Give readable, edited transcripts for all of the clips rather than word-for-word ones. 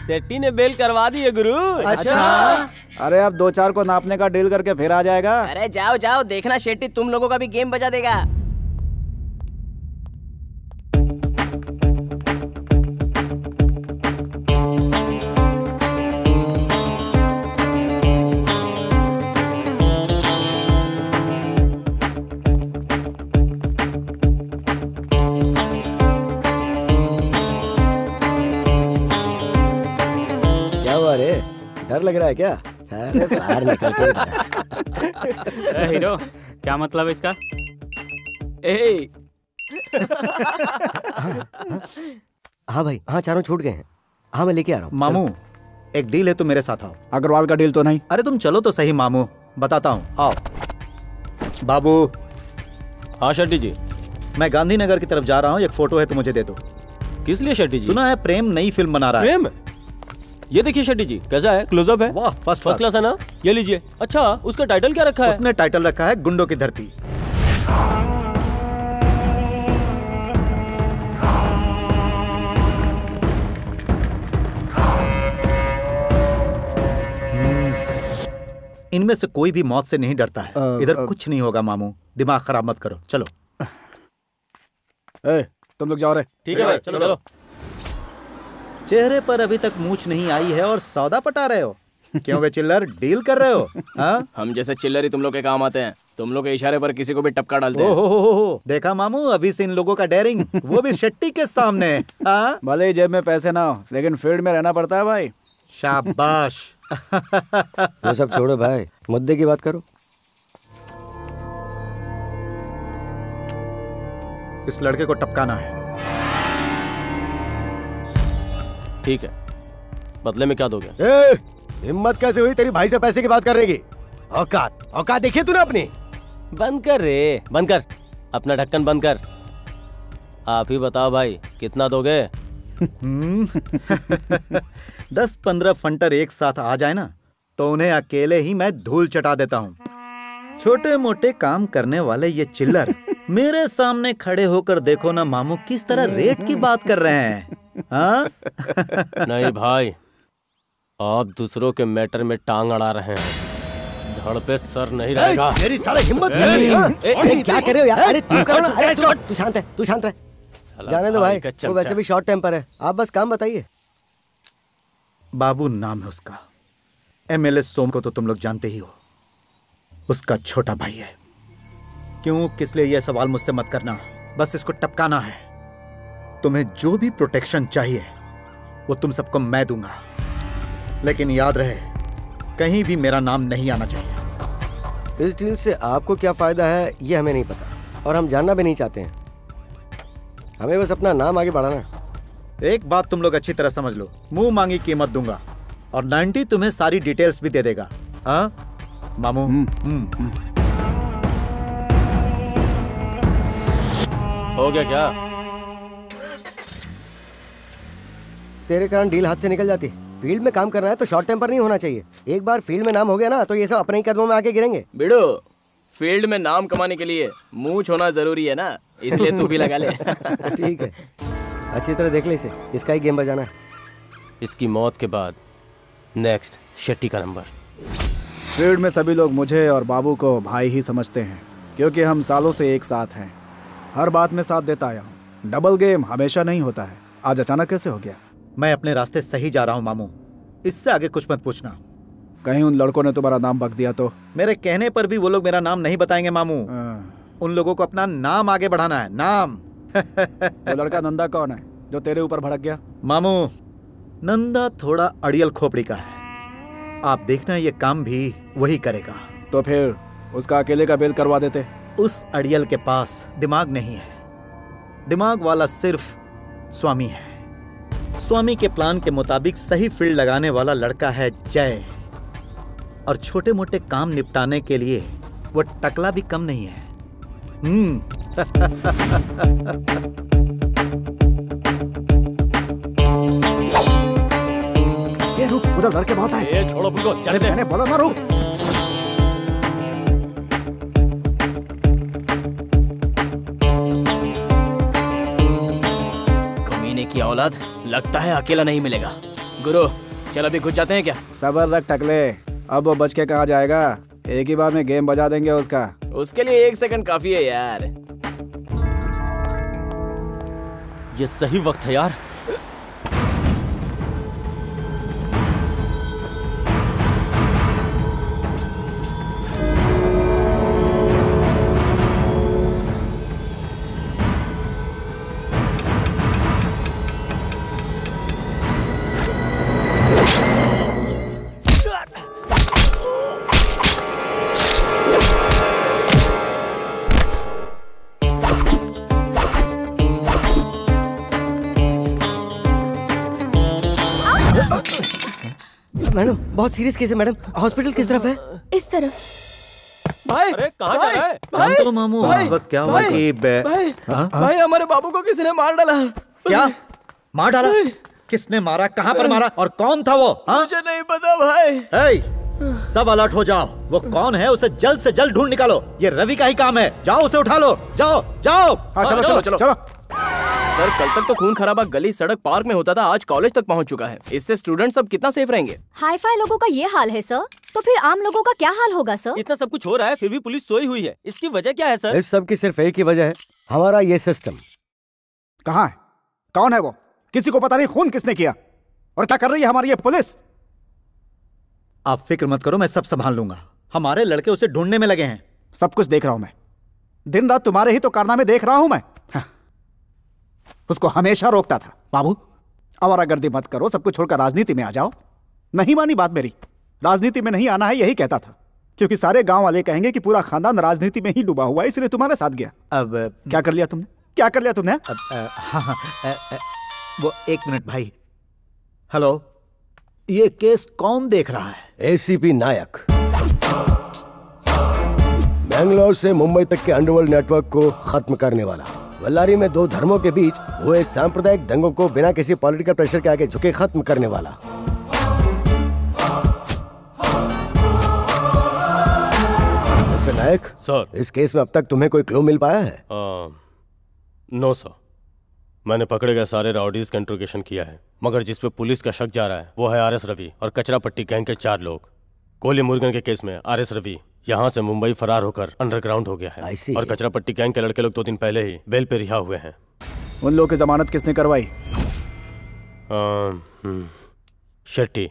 शेट्टी ने बेल करवा दी है गुरु। अच्छा। अरे अब 2-4 को नापने का डील करके फिर आ जाएगा। अरे जाओ जाओ, देखना शेट्टी तुम लोगों का भी गेम बजा देगा। डर लग रहा है क्या? अरे बाहर निकल के हीरो, क्या मतलब इसका? हाँ भाई, हाँ चारों छूट गए हैं। हाँ मैं लेके आ रहा हूँ। मामू एक डील है, तुम मेरे साथ आओ। अग्रवाल का डील तो नहीं? अरे तुम चलो तो सही मामू, बताता हूँ, आओ। बाबू। हाँ शेट्टी जी। मैं गांधीनगर की तरफ जा रहा हूँ, एक फोटो है तो मुझे दे दो। किस लिए शेट्टी जी? सुना है प्रेम नई फिल्म बना रहा है। प्रेम? ये देखिए शेट्टी जी, कैसा है? क्लोजअप है। वाह, फर्स्ट क्लास है ना? ये लीजिए। अच्छा, उसका टाइटल क्या रखा है? उसने टाइटल रखा है गुंडों की धरती। इनमें से कोई भी मौत से नहीं डरता है। इधर कुछ नहीं होगा मामू, दिमाग खराब मत करो। चलो तुम लोग जाओ रे। ठीक है भाई, चलो चलो। चेहरे पर अभी तक मूछ नहीं आई है और सौदा पटा रहे हो। क्यों बे चिल्लर, डील कर रहे हो? हाँ? हम जैसे चिल्लर ही तुम लोग के काम आते हैं। तुम लोग के इशारे पर किसी को भी टपका डालते हैं। हो। देखा मामू, अभी से इन लोगों का डेयरिंग, वो भी शेट्टी के सामने। हाँ? भले ही जेब में पैसे ना हो, लेकिन फील्ड में रहना पड़ता है भाई। शाबाश। वो सब छोड़ो भाई, मुद्दे की बात करो। इस लड़के को टपकाना है। ठीक है, बदले में क्या दोगे? हिम्मत कैसे हुई तेरी भाई से पैसे की बात करने की? औकात देखिए तूने अपनी। बंद कर रे, बंद कर, अपना ढक्कन बंद कर। आप ही बताओ भाई, कितना दोगे? 10-15 फंटर एक साथ आ जाए ना, तो उन्हें अकेले ही मैं धूल चटा देता हूँ। छोटे मोटे काम करने वाले ये चिल्लर मेरे सामने खड़े होकर देखो ना मामू, किस तरह रेट की बात कर रहे हैं। हाँ? नहीं भाई, आप दूसरों के मैटर में टांग अड़ा रहे हैं। धड़ पे सर नहीं रहेगा। मेरी सारी हिम्मत क्या कर रहे हो यार? अरे चुप करो ना। अरे तू शांत है, तू शांत रह। जाने दो भाई, वो वैसे भी शॉर्ट टेम्पर है। आप बस काम बताइए। बाबू नाम है उसका। एमएलए सोम को तो तुम लोग जानते ही हो, उसका छोटा भाई है। क्यों, किस लिए यह सवाल मुझसे मत करना, बस इसको टपकाना है। तुम्हें जो भी प्रोटेक्शन चाहिए वो तुम सबको मैं दूंगा, लेकिन याद रहे कहीं भी मेरा नाम नहीं आना चाहिए। इस डील से आपको क्या फायदा है ये हमें नहीं पता, और हम जानना भी नहीं चाहते हैं। हमें बस अपना नाम आगे बढ़ाना है। एक बात तुम लोग अच्छी तरह समझ लो, मुंह मांगी कीमत दूंगा और 90 तुम्हें सारी डिटेल्स भी दे देगा। हाँ मामू? हो गया क्या? तेरे कारण डील हाथ से निकल जाती। फील्ड में काम करना है तो शॉर्ट टेम्पर नहीं होना चाहिए। एक बार फील्ड में नाम हो गया ना, तो ये सब अपने ही कदमों में आके गिरेंगे। बिड़ो, फील्ड में नाम कमाने के लिए मूंछ होना जरूरी है ना, इसलिए तू भी लगा ले। ठीक है, अच्छी तरह देख ले इसे, इसका ही गेम बजाना है। इसकी मौत के बाद नेक्स्ट शेट्टी का नंबर। फील्ड में सभी लोग मुझे और बाबू को भाई ही समझते हैं, क्योंकि हम सालों से एक साथ हैं। हर बात में साथ देता आया हूँ। डबल गेम हमेशा नहीं होता है। आज अचानक कैसे हो गया? मैं अपने रास्ते सही जा रहा हूँ मामू, इससे आगे कुछ मत पूछना। कहीं उन लड़कों ने तुम्हारा नाम बक दिया तो? मेरे कहने पर भी वो लोग मेरा नाम नहीं बताएंगे मामू। उन लोगों को अपना नाम आगे बढ़ाना है, नाम। वो लड़का नंदा कौन है जो तेरे ऊपर भड़क गया? मामू, नंदा थोड़ा अड़ियल खोपड़ी का है। आप देखना ये काम भी वही करेगा। तो फिर उसका अकेले का बेल करवा देते। उस अड़ियल के पास दिमाग नहीं है, दिमाग वाला सिर्फ स्वामी है। स्वामी के प्लान के मुताबिक सही फील्ड लगाने वाला लड़का है जय, और छोटे मोटे काम निपटाने के लिए वो टकला भी कम नहीं है। ये रुक, उधर लड़के बहुत आए। ये छोड़ो पुल को, जाने दे। मैंने बोला ना रुक। कमीने की औलाद, लगता है अकेला नहीं मिलेगा। गुरु चल अभी घुस जाते हैं क्या? सबर रख टकले, अब वो बच के कहाँ जाएगा? एक ही बार में गेम बजा देंगे उसका। उसके लिए 1 सेकंड काफी है यार। ये सही वक्त है यार। मैडम बहुत सीरियस केस है मैडम। हॉस्पिटल किस तरफ है? इस तरफ। भाई अरे कहाँ जा रहा है? जानते हो मामू उस वक्त क्या हुआ कि भाई हमारे बाबू को किसी ने मार डाला। क्या मार डाला? किसने मारा? कहाँ पर मारा? और कौन था वो? मुझे नहीं पता भाई। सब अलर्ट हो जाओ। वो कौन है उसे जल्द से जल्द ढूंढ निकालो। ये रवि का ही काम है। जाओ उसे उठा लो। जाओ जाओ। चलो चलो चलो चलो। सर कल तक तो खून खराबा गली सड़क पार्क में होता था, आज कॉलेज तक पहुंच चुका है। इससे स्टूडेंट सब कितना सेफ रहेंगे? हाई फाई लोगों का ये हाल है सर, तो फिर आम लोगों का क्या हाल होगा सर? इतना सब कुछ हो रहा है फिर भी पुलिस सोई हुई है, इसकी वजह क्या है सर? इस सब की सिर्फ एक ही वजह है, हमारा ये सिस्टम। कहाँ है? कौन है वो? किसी को पता नहीं खून किसने किया। और क्या कर रही है हमारी ये पुलिस? आप फिक्र मत करो, मैं सब संभाल लूंगा। हमारे लड़के उसे ढूंढने में लगे हैं। सब कुछ देख रहा हूं मैं, दिन रात तुम्हारे ही तो कारनामे देख रहा हूं मैं। उसको हमेशा रोकता था। बाबू आवारागर्दी मत करो, सब कुछ छोड़कर राजनीति में आ जाओ। नहीं मानी बात मेरी। राजनीति में नहीं आना है यही कहता था, क्योंकि सारे गांव वाले कहेंगे कि पूरा खानदान राजनीति में ही डूबा हुआ है, इसलिए तुम्हारे साथ गया। अब क्या कर लिया तुमने? क्या कर लिया तुमने? हाँ, वो 1 मिनट भाई। हेलो, ये केस कौन देख रहा है? एसीपी नायक। बेंगलोर से मुंबई तक के अंडरवर्ल्ड नेटवर्क को खत्म करने वाला, बल्लारी में 2 धर्मों के बीच हुए सांप्रदायिक दंगों को बिना किसी पॉलिटिकल प्रेशर के आगे झुके खत्म करने वाला। मिस्टर नायक सर, इस केस में अब तक तुम्हें कोई क्लू मिल पाया है? नो सर, मैंने पकड़े गए सारे राउडीज का इंट्रोगेशन किया है, मगर जिस पे पुलिस का शक जा रहा है वो है आरएस रवि और कचरा पट्टी गैंग के 4 लोग। कोली मुर्गन के केस में आरएस रवि यहाँ से मुंबई फरार होकर अंडरग्राउंड हो गया है और कचरा पट्टी गैंग के लड़के लोग 2 दिन पहले ही बेल पे रिहा हुए हैं। उन लोगों की जमानत किसने करवाई? शेट्टी।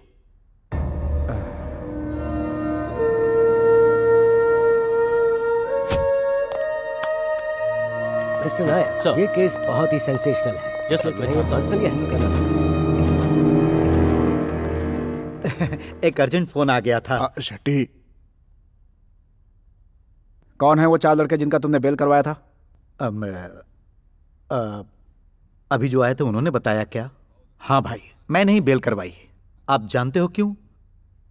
मिस्टर नायक, ये केस बहुत ही सेंसेशनल है। यस सर, मैं पर्सनली हैंडल करना। एक अर्जेंट फोन आ गया था। शेट्टी, कौन है वो 4 लड़के जिनका तुमने बेल करवाया था? अभी जो आए थे उन्होंने बताया क्या? हाँ भाई, मैंने ही बेल करवाई। आप जानते हो क्यों?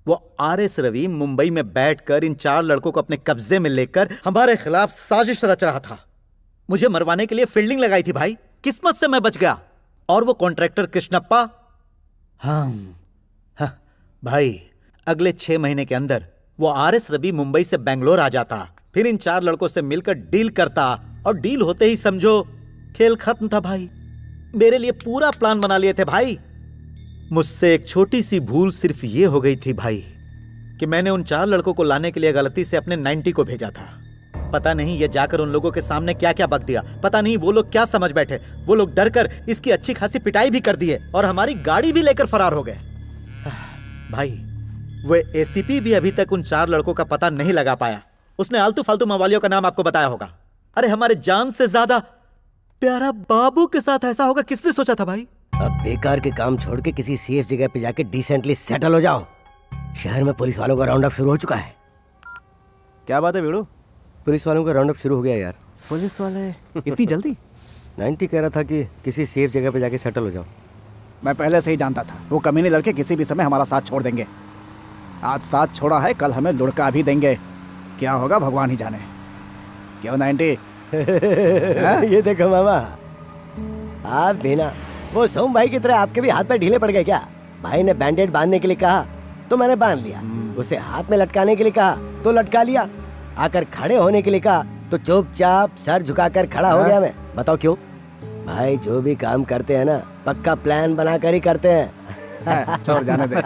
वो आरएस रवि मुंबई में बैठकर इन 4 लड़कों को अपने कब्जे में लेकर हमारे खिलाफ साजिश रच रहा था। मुझे मरवाने के लिए फील्डिंग लगाई थी भाई। किस्मत से मैं बच गया। और वो कॉन्ट्रैक्टर कृष्णप्पा, हाँ भाई, अगले 6 महीने के अंदर वो आरएस रवि मुंबई से बेंगलोर आ जाता, फिर इन 4 लड़कों से मिलकर डील करता, और डील होते ही समझो खेल खत्म था भाई। मेरे लिए पूरा प्लान बना लिए थे भाई। मुझसे एक छोटी सी भूल सिर्फ ये हो गई थी भाई कि मैंने उन 4 लड़कों को लाने के लिए गलती से अपने 90 को भेजा था। पता नहीं ये जाकर उन लोगों के सामने क्या क्या बक दिया। पता नहीं वो लोग क्या समझ बैठे। वो लोग डरकर इसकी अच्छी खासी पिटाई भी कर दिए और हमारी गाड़ी भी लेकर फरार हो गए। भाई, वो एसीपी भी अभी तक उन 4 लड़कों का पता नहीं लगा पाया। उसने आलतू फालतू मवालियों का नाम आपको बताया होगा। अरे हमारे जान से ज्यादा प्यारा बाबू के साथ ऐसा होगा किसने सोचा था भाई? अब बेकार के काम छोड़ के किसी सेफ जगह पे जाके डिसेंटली सेटल हो जाओ। शहर में पुलिस वालों का राउंड अप शुरू हो चुका है। क्या बात है वीड़ू? पुलिस वालों का राउंड अप शुरू हो गया यार। पुलिस वाले इतनी जल्दी? 90 कह रहा था कि किसी सेफ जगह पे जाके सेटल हो जाओ। मैं पहले से ही जानता था वो कमीने लड़के किसी भी समय हमारा साथ छोड़ देंगे। आज साथ छोड़ा है, कल हमें लुढ़का भी देंगे। क्या होगा भगवान ही जाने। क्यों 90? ये देखो मामा, आप भी ना वो सोम भाई की तरह आपके भी हाथ पैर ढीले पड़ गए क्या? भाई ने बैंडेड बांधने के लिए कहा तो मैंने बांध लिया, उसे हाथ में लटकाने के लिए कहा तो लटका लिया, आकर खड़े होने के लिए कहा तो चुपचाप सर झुकाकर खड़ा हो गया मैं। बताओ क्यों? भाई जो भी काम करते हैं ना पक्का प्लान बनाकर ही करते हैं। छोड़ जाने दे।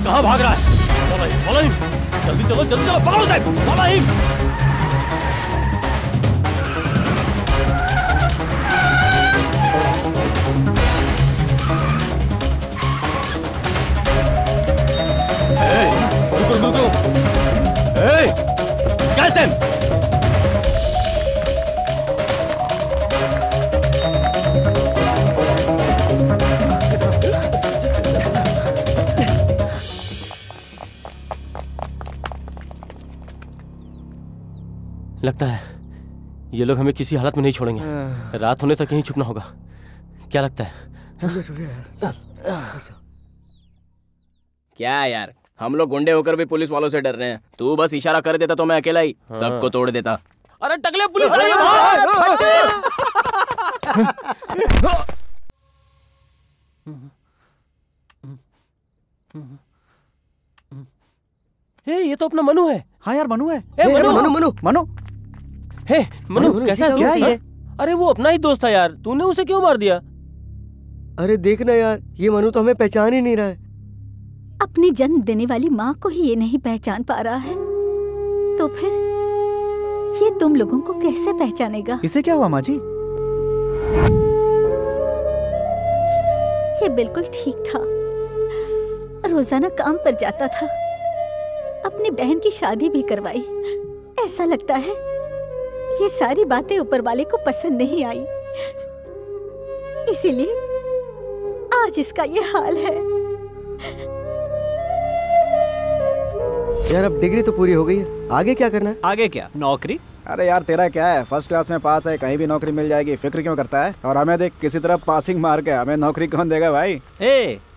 कहाँ भाग रहा है? follow him, जल्दी चलो पकड़ो उसे, follow him। रुको catch them। लगता है ये लोग हमें किसी हालत में नहीं छोड़ेंगे। रात होने तक कहीं छुपना होगा। क्या लगता है? क्या यार, हम लोग गुंडे होकर भी पुलिस वालों से डर रहे हैं। तू बस इशारा कर देता तो मैं अकेला ही सबको तोड़ देता। अरे टकले, पुलिस आ रही है। ये तो अपना मनु है। हाँ यार मनु है। मनु कैसा क्या है ये? अरे वो अपना ही दोस्त था यार, तूने उसे क्यों मार दिया? अरे देखना यार, ये मनु तो हमें पहचान ही नहीं रहा है। अपनी जन्म देने वाली माँ को ही ये नहीं पहचान पा रहा है, तो फिर ये तुम लोगों को कैसे पहचानेगा? इसे क्या हुआ माँ जी? ये बिल्कुल ठीक था, रोजाना काम पर जाता था, अपनी बहन की शादी भी करवाई। ऐसा लगता है ये सारी बातें ऊपर वाले को पसंद नहीं आई, इसीलिए आज इसका ये हाल है। यार अब डिग्री तो पूरी हो गई है, आगे क्या करना है? आगे क्या, नौकरी? अरे यार तेरा क्या है, फर्स्ट क्लास में पास है, कहीं भी नौकरी मिल जाएगी, फिक्र क्यों करता है? और हमें देख किसी तरह पासिंग मार के हमें नौकरी कौन देगा भाई?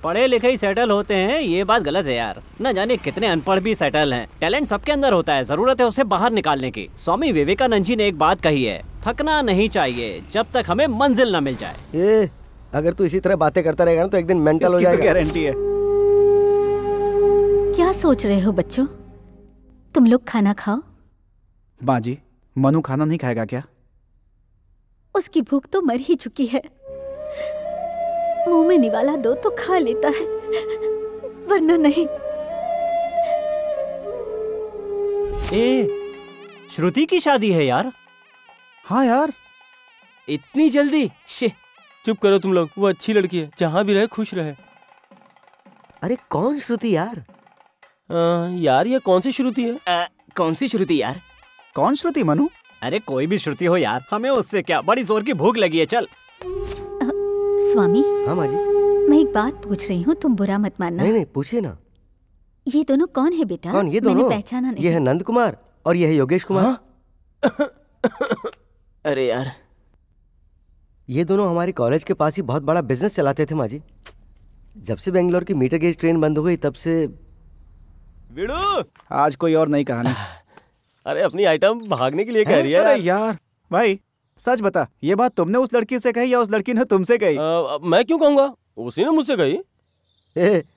पढ़े लिखे ही सेटल होते हैं, ये बात गलत है यार। न जाने कितने अनपढ़ भी सेटल हैं। टैलेंट सबके अंदर होता है, जरूरत है उसे बाहर निकालने की। स्वामी विवेकानंद जी ने एक बात कही है, थकना नहीं चाहिए जब तक हमें मंजिल न मिल जाए। अगर तू इसी तरह बातें करता रहेगा ना तो एक दिन मेंटल हो जाएगा। गारंटी है। क्या सोच रहे हो बच्चों, तुम लोग खाना खाओ। माँ जी, मनु खाना नहीं खाएगा क्या? उसकी भूख तो मर ही चुकी है, मुंह में निवाला दो तो खा लेता है, वरना नहीं। श्रुति की शादी है यार। हाँ यार, इतनी जल्दी? चुप करो तुम लोग, वो अच्छी लड़की है, जहाँ भी रहे खुश रहे। अरे कौन श्रुति यार? यार ये कौन सी श्रुति है? कौन सी श्रुति यार? कौन श्रुति मनु? अरे कोई भी श्रुति हो यार, हमें उससे क्या, बड़ी जोर की भूख लगी है, चल। स्वामी। हाँ माँ जी। मैं एक बात पूछ रही हूँ, तुम बुरा मत मानना। नहीं पूछिए ना। ये दोनों कौन है बेटा? कौन? ये दोनों? मैंने पहचाना नहीं। ये है नंद कुमार और ये है योगेश कुमार। अरे यार, ये दोनों हमारे कॉलेज के पास ही बहुत बड़ा बिजनेस चलाते थे माँ जी। जब से बेंगलोर की मीटर गेज ट्रेन बंद हो गई तब से। विडू, आज कोई और नई कहानी। अरे अपनी आइटम भागने के लिए कह रही है। अरे यार भाई सच बता, ये बात तुमने उस लड़की से कही या उस लड़की ने तुमसे कही? मैं क्यों कहूँगा, उसी ने मुझसे कही।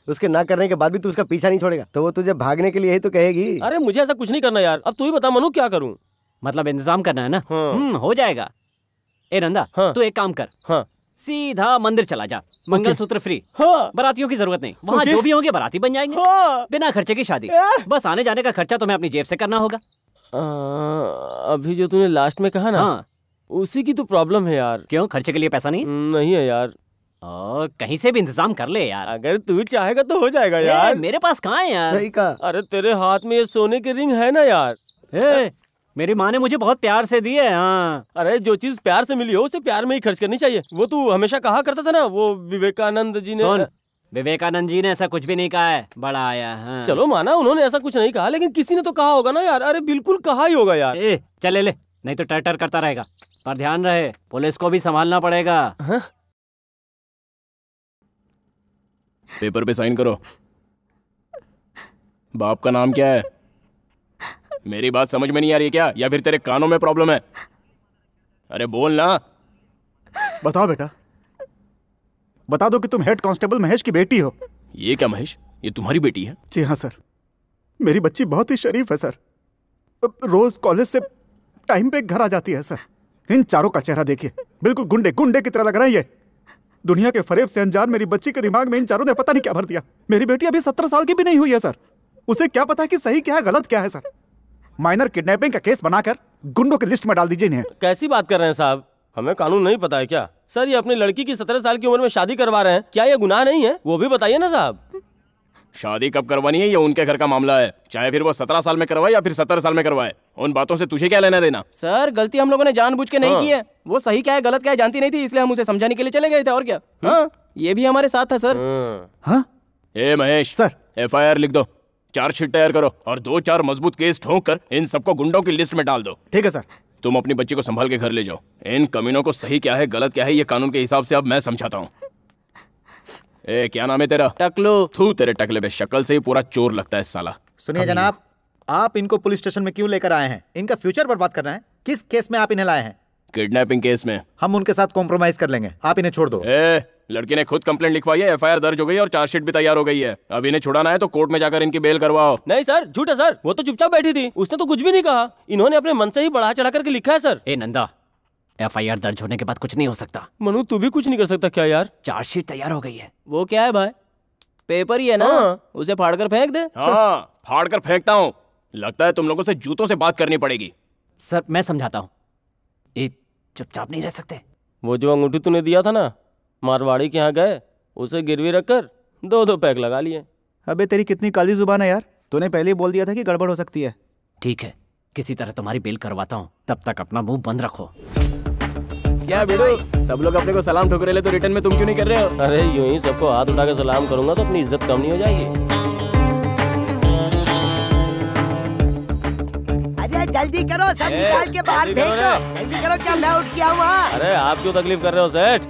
उसके ना करने के बाद भी तू उसका पीछा नहीं छोड़ेगा, तो वो तुझे भागने के लिए ही तो कहेगी। अरे मुझे ऐसा कुछ नहीं करना यार, अब तू ही बता मनु क्या करूँ? मतलब इंतजाम करना है ना? हो जाएगा। ए नंदा, तू एक काम कर, सीधा मंदिर चला जा, मंगलसूत्र फ्री। बारातियों की जरूरत नहीं, वहाँ जो भी होंगे बाराती बन जाएंगे। बिना खर्चे की शादी, बस आने जाने का खर्चा तुम्हें अपनी जेब से करना होगा। अभी जो तूने लास्ट में कहा ना, उसी की तो प्रॉब्लम है यार। क्यों, खर्चे के लिए पैसा नहीं? नहीं है यार। कहीं से भी इंतजाम कर ले यार। अगर तू चाहेगा तो हो जाएगा यार। मेरे पास कहाँ है यार? सही कहा। अरे तेरे हाथ में ये सोने की रिंग है ना यार। मेरी माँ ने मुझे बहुत प्यार से दी है। हाँ। अरे जो चीज प्यार से मिली हो उसे प्यार में ही खर्च करनी चाहिए। वो तू हमेशा कहा करता था ना, वो विवेकानंद जी ने। सुन, विवेकानंद जी ने ऐसा कुछ भी नहीं कहा है, बड़ा आया। हाँ। चलो माना उन्होंने ऐसा कुछ नहीं कहा, लेकिन किसी ने तो कहा होगा ना यार। अरे बिल्कुल कहा ही होगा यार। चल ले, नहीं तो टर करता रहेगा। पर ध्यान रहे, पुलिस को भी संभालना पड़ेगा। पेपर पे साइन करो। बाप का नाम क्या है? मेरी बात समझ में नहीं आ रही है क्या, या फिर तेरे कानों में प्रॉब्लम है? अरे बोल ना। बताओ बेटा, बता दो कि तुम हेड कांस्टेबल महेश की बेटी हो। ये क्या महेश, ये तुम्हारी बेटी है? जी हाँ सर, मेरी बच्ची बहुत ही शरीफ है सर। रोज कॉलेज से टाइम पे घर आ जाती है सर। इन चारों का चेहरा देखिए, बिल्कुल गुंडे गुंडे की तरह लग रहे हैं ये। दुनिया के फरेब से अनजान मेरी बच्ची के दिमाग में इन चारों ने पता नहीं क्या भर दिया। मेरी बेटी अभी 17 साल की भी नहीं हुई है सर। उसे क्या पता कि सही क्या है गलत क्या है सर। माइनर किडनैपिंग का केस बनाकर गुंडों की लिस्ट में डाल दीजिए इन्हें। कैसी बात कर रहे हैं साहब, हमें कानून नहीं पता है क्या? सर ये अपनी लड़की की 17 साल की उम्र में शादी करवा रहे हैं, क्या ये गुनाह नहीं है? वो भी बताइए ना साहब। शादी कब करवानी है ये उनके घर का मामला है, चाहे फिर वो 17 साल में करवाए या फिर 70 साल में करवाए। उन बातों से तुझे क्या लेना देना? सर गलती हम लोगों ने जानबूझ के नहीं की है। वो सही क्या है गलत क्या है जानती नहीं थी, इसलिए हम उसे समझाने के लिए चले गए थे, और क्या। हाँ, ये भी हमारे साथ था सर। हाँ? ए महेश सर, FIR लिख दो, चार्जशीट तैयार करो और 2-4 मजबूत केस ठोक कर इन सबको गुंडों की लिस्ट में डाल दो। ठीक है सर। तुम अपनी बच्ची को संभाल के घर ले जाओ। इन कमीनों को सही क्या है गलत क्या है ये कानून के हिसाब से अब मैं समझाता हूँ। ए क्या नाम है तेरा? टकलू। थू, तेरे टकले पे शक्ल से ही पूरा चोर लगता है साला। सुनिए जनाब, आप इनको पुलिस स्टेशन में क्यों लेकर आए हैं? इनका फ्यूचर बर्बाद करना है? किस केस में आप इन्हें लाए हैं? किडनैपिंग केस में। हम उनके साथ कॉम्प्रोमाइज कर लेंगे, आप इन्हें छोड़ दो। लड़की ने खुद कंप्लेंट लिखवाई है, FIR दर्ज हो गई है और चार्जशीट भी तैयार हो गई है। अब इन्हें छुड़ाना है तो कोर्ट में जाकर इनकी बेल करवाओ। नहीं सर, झूठ है सर, वो तो चुपचाप बैठी थी, उसने तो कुछ भी नहीं कहा। इन्होंने अपने मन से ही बढ़ा चढ़ा करके लिखा है सर। ए नंदा, FIR दर्ज होने के बाद कुछ नहीं हो सकता। मनु तू भी कुछ नहीं कर सकता क्या यार? चार्जशीट तैयार हो गई है। वो क्या है भाई, पेपर ही है ना। उसे फाड़ कर फेंक दे। हाँ, फाड़ कर फेंकता हूँ। लगता है तुम लोगों से जूतों से बात करनी पड़ेगी। सर मैं समझाता हूँ, ये चुपचाप नहीं रह सकते। वो जो अंगूठी तूने दिया था ना, मारवाड़ी के यहाँ गए, उसे गिरवी रखकर 2-2 पैक लगा लिए। अबे तेरी कितनी काली जुबान है यार, तूने पहले ही बोल दिया था कि गड़बड़ हो सकती है। ठीक है, किसी तरह तुम्हारी बेल करवाता हूँ, तब तक अपना मुंह बंद रखो। क्या बेड़ो, सब लोग अपने को सलाम ठुकरे ले तो रिटर्न में तुम क्यों नहीं कर रहे हो? अरे यूं ही सबको हाथ उठा के सलाम करूंगा तो अपनी इज्जत कम नहीं हो जाएगी? अरे जल्दी करो, सब निकाल के बाहर फेंक दो। जल्दी करो, क्या मैं उठ गया वहाँ? अरे आप क्यों तकलीफ कर रहे हो सेठ?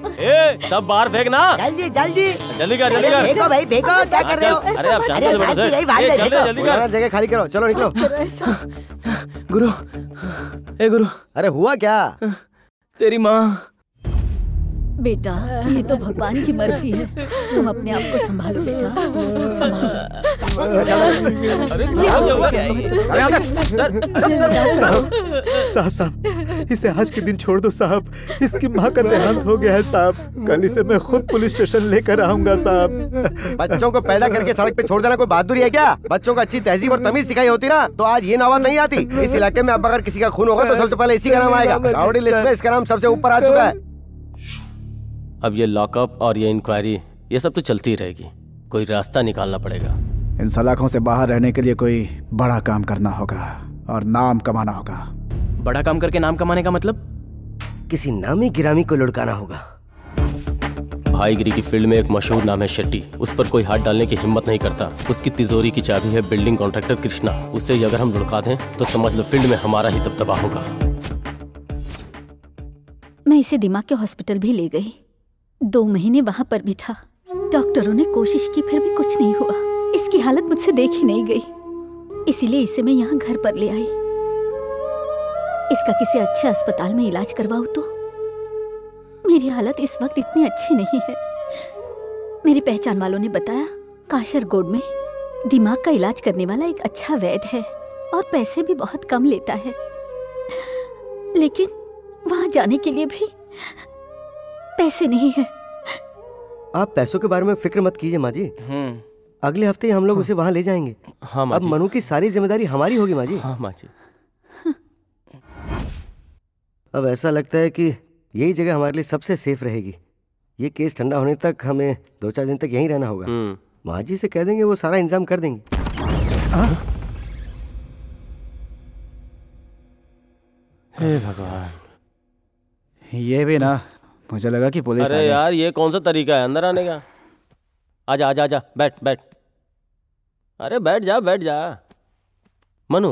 सब बाहर फेंकना। जल्दी जल्दी जल्दी कर, जल्दी कर। फेंको भाई, फेंको, क्या कर रहे हो? अरे आप शांति से बैठो सेठ। यही बाहर जल्दी कर, जगह खाली करो, चलो निकलो। गुरु, ए गुरु। अरे हुआ क्या? तेरी माँ। बेटा ये तो भगवान की मर्जी है, तुम अपने आप को संभालो बेटा, साहब इसे आज के दिन छोड़ दो साहब, इसकी माँ का देहांत हो गया है साहब। कल इसे मैं खुद पुलिस स्टेशन लेकर आऊंगा साहब। बच्चों को पैदा करके सड़क पे छोड़ देना कोई बहादुरी है क्या? बच्चों को अच्छी तहजीब और तमीज सिखाई होती ना तो आज ये नौबत नहीं आती। इस इलाके में अब अगर किसी का खून होगा तो सबसे पहले इसी का नाम आएगा। राउडी लिस्ट में इसका नाम सबसे ऊपर आ चुका है। अब ये लॉकअप और ये इंक्वायरी, ये सब तो चलती रहेगी, कोई रास्ता निकालना पड़ेगा। इन सलाखों से बाहर रहने के लिए कोई बड़ा काम करना होगा और नाम कमाना होगा। बड़ा काम करके नाम कमाने का मतलब? किसी नामी गिरामी को लुढ़काना होगा। भाईगिरी की फील्ड में एक मशहूर नाम है शेट्टी, उस पर कोई हाथ डालने की हिम्मत नहीं करता। उसकी तिजोरी की चाबी है बिल्डिंग कॉन्ट्रैक्टर कृष्णा। उससे अगर हम लुढ़का दें तो समझ लो फील्ड में हमारा ही दबदबा होगा। मैं इसे दिमाग के हॉस्पिटल भी ले गई, 2 महीने वहां पर भी था। डॉक्टरों ने कोशिश की फिर भी कुछ नहीं हुआ। इसकी हालत मुझसे देखी नहीं गई, इसीलिए इसे मैं यहाँ घर पर ले आई। इसका किसी अच्छे अस्पताल में इलाज करवाऊं तो मेरी हालत इस वक्त इतनी अच्छी नहीं है। मेरी पहचान वालों ने बताया काशरगोड में दिमाग का इलाज करने वाला एक अच्छा वैद्य है और पैसे भी बहुत कम लेता है, लेकिन वहां जाने के लिए भी पैसे नहीं है। आप पैसों के बारे में फिक्र मत कीजिए माँ जी, अगले हफ्ते ही हम लोग उसे वहाँ ले जाएंगे। हाँ माँ अब जी। मनु की सारी जिम्मेदारी हमारी होगी माँ जी। हाँ माँ जी। अब ऐसा लगता है कि यही जगह हमारे लिए सबसे सेफ रहेगी। ये केस ठंडा होने तक हमें 2-4 दिन तक यहीं रहना होगा। माँ जी से कह देंगे, वो सारा इंतजाम कर देंगे। हे भगवान, ये भी ना, मुझे लगा कि पुलिस। अरे यार ये कौन सा तरीका है अंदर आने का? आजा आजा आजा, बैठ बैठ। अरे बैठ जा बैठ जा। मनु,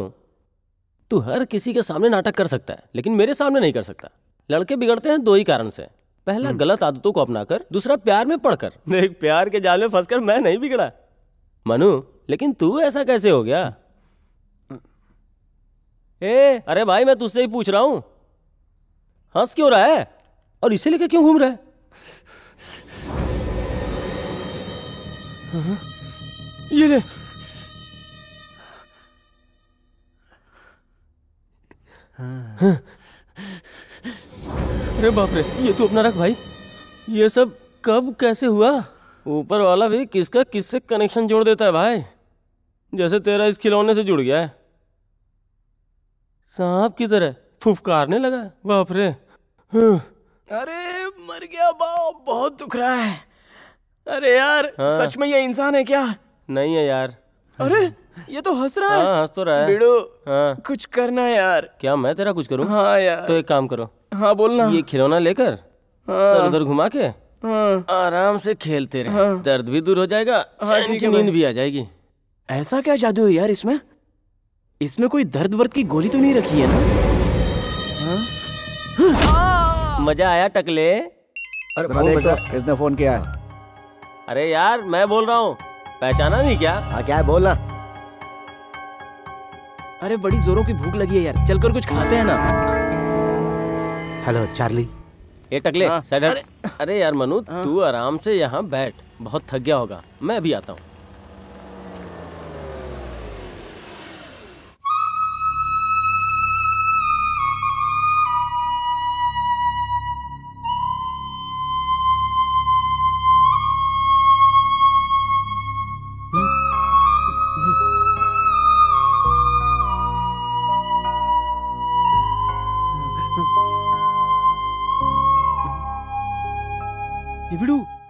तू हर किसी के सामने नाटक कर सकता है लेकिन मेरे सामने नहीं कर सकता। लड़के बिगड़ते हैं 2 ही कारण से, पहला गलत आदतों को अपनाकर, दूसरा प्यार में पड़कर। देख प्यार के जाल में फंसकर मैं नहीं बिगड़ा मनु, लेकिन तू ऐसा कैसे हो गया? अरे भाई मैं तुझसे ही पूछ रहा हूं, हंस क्यों रहा है और इसे लेकर क्यों घूम रहा है? ये ले। अरे बाप रे, ये तू अपना रख भाई। ये सब कब कैसे हुआ? ऊपर वाला भी किसका किससे कनेक्शन जोड़ देता है भाई, जैसे तेरा इस खिलौने से जुड़ गया है। सांप की तरह फुफकारने लगा। बाप रे। अरे मर गया बाप, बहुत दुख रहा है। अरे यार सच में ये इंसान है क्या? नहीं है यार। अरे ये तो हंस रहा है। हाँ हंस तो रहा है। बिड़ू हाँ कुछ करना यार। क्या मैं तेरा कुछ करूँ? हाँ यार। तो एक काम करो। हाँ बोलना। ये खिलौना लेकर सर उधर घुमा के आराम से खेलते रहे। दर्द भी दूर हो जाएगा, चैन की नींद भी आ जाएगी। ऐसा क्या जादू है यार इसमें? इसमें कोई दर्द वर्द की गोली तो नहीं रखी है ना? मजा आया टकले? किसने फोन किया है? अरे यार मैं बोल रहा हूँ, पहचाना नहीं क्या? हाँ क्या है, बोलना। अरे बड़ी जोरों की भूख लगी है यार, चलकर कुछ खाते हैं ना। Hello Charlie. ये टकले साइड हट। अरे यार मनु तू आराम से यहाँ बैठ, बहुत थक गया होगा, मैं अभी आता हूँ।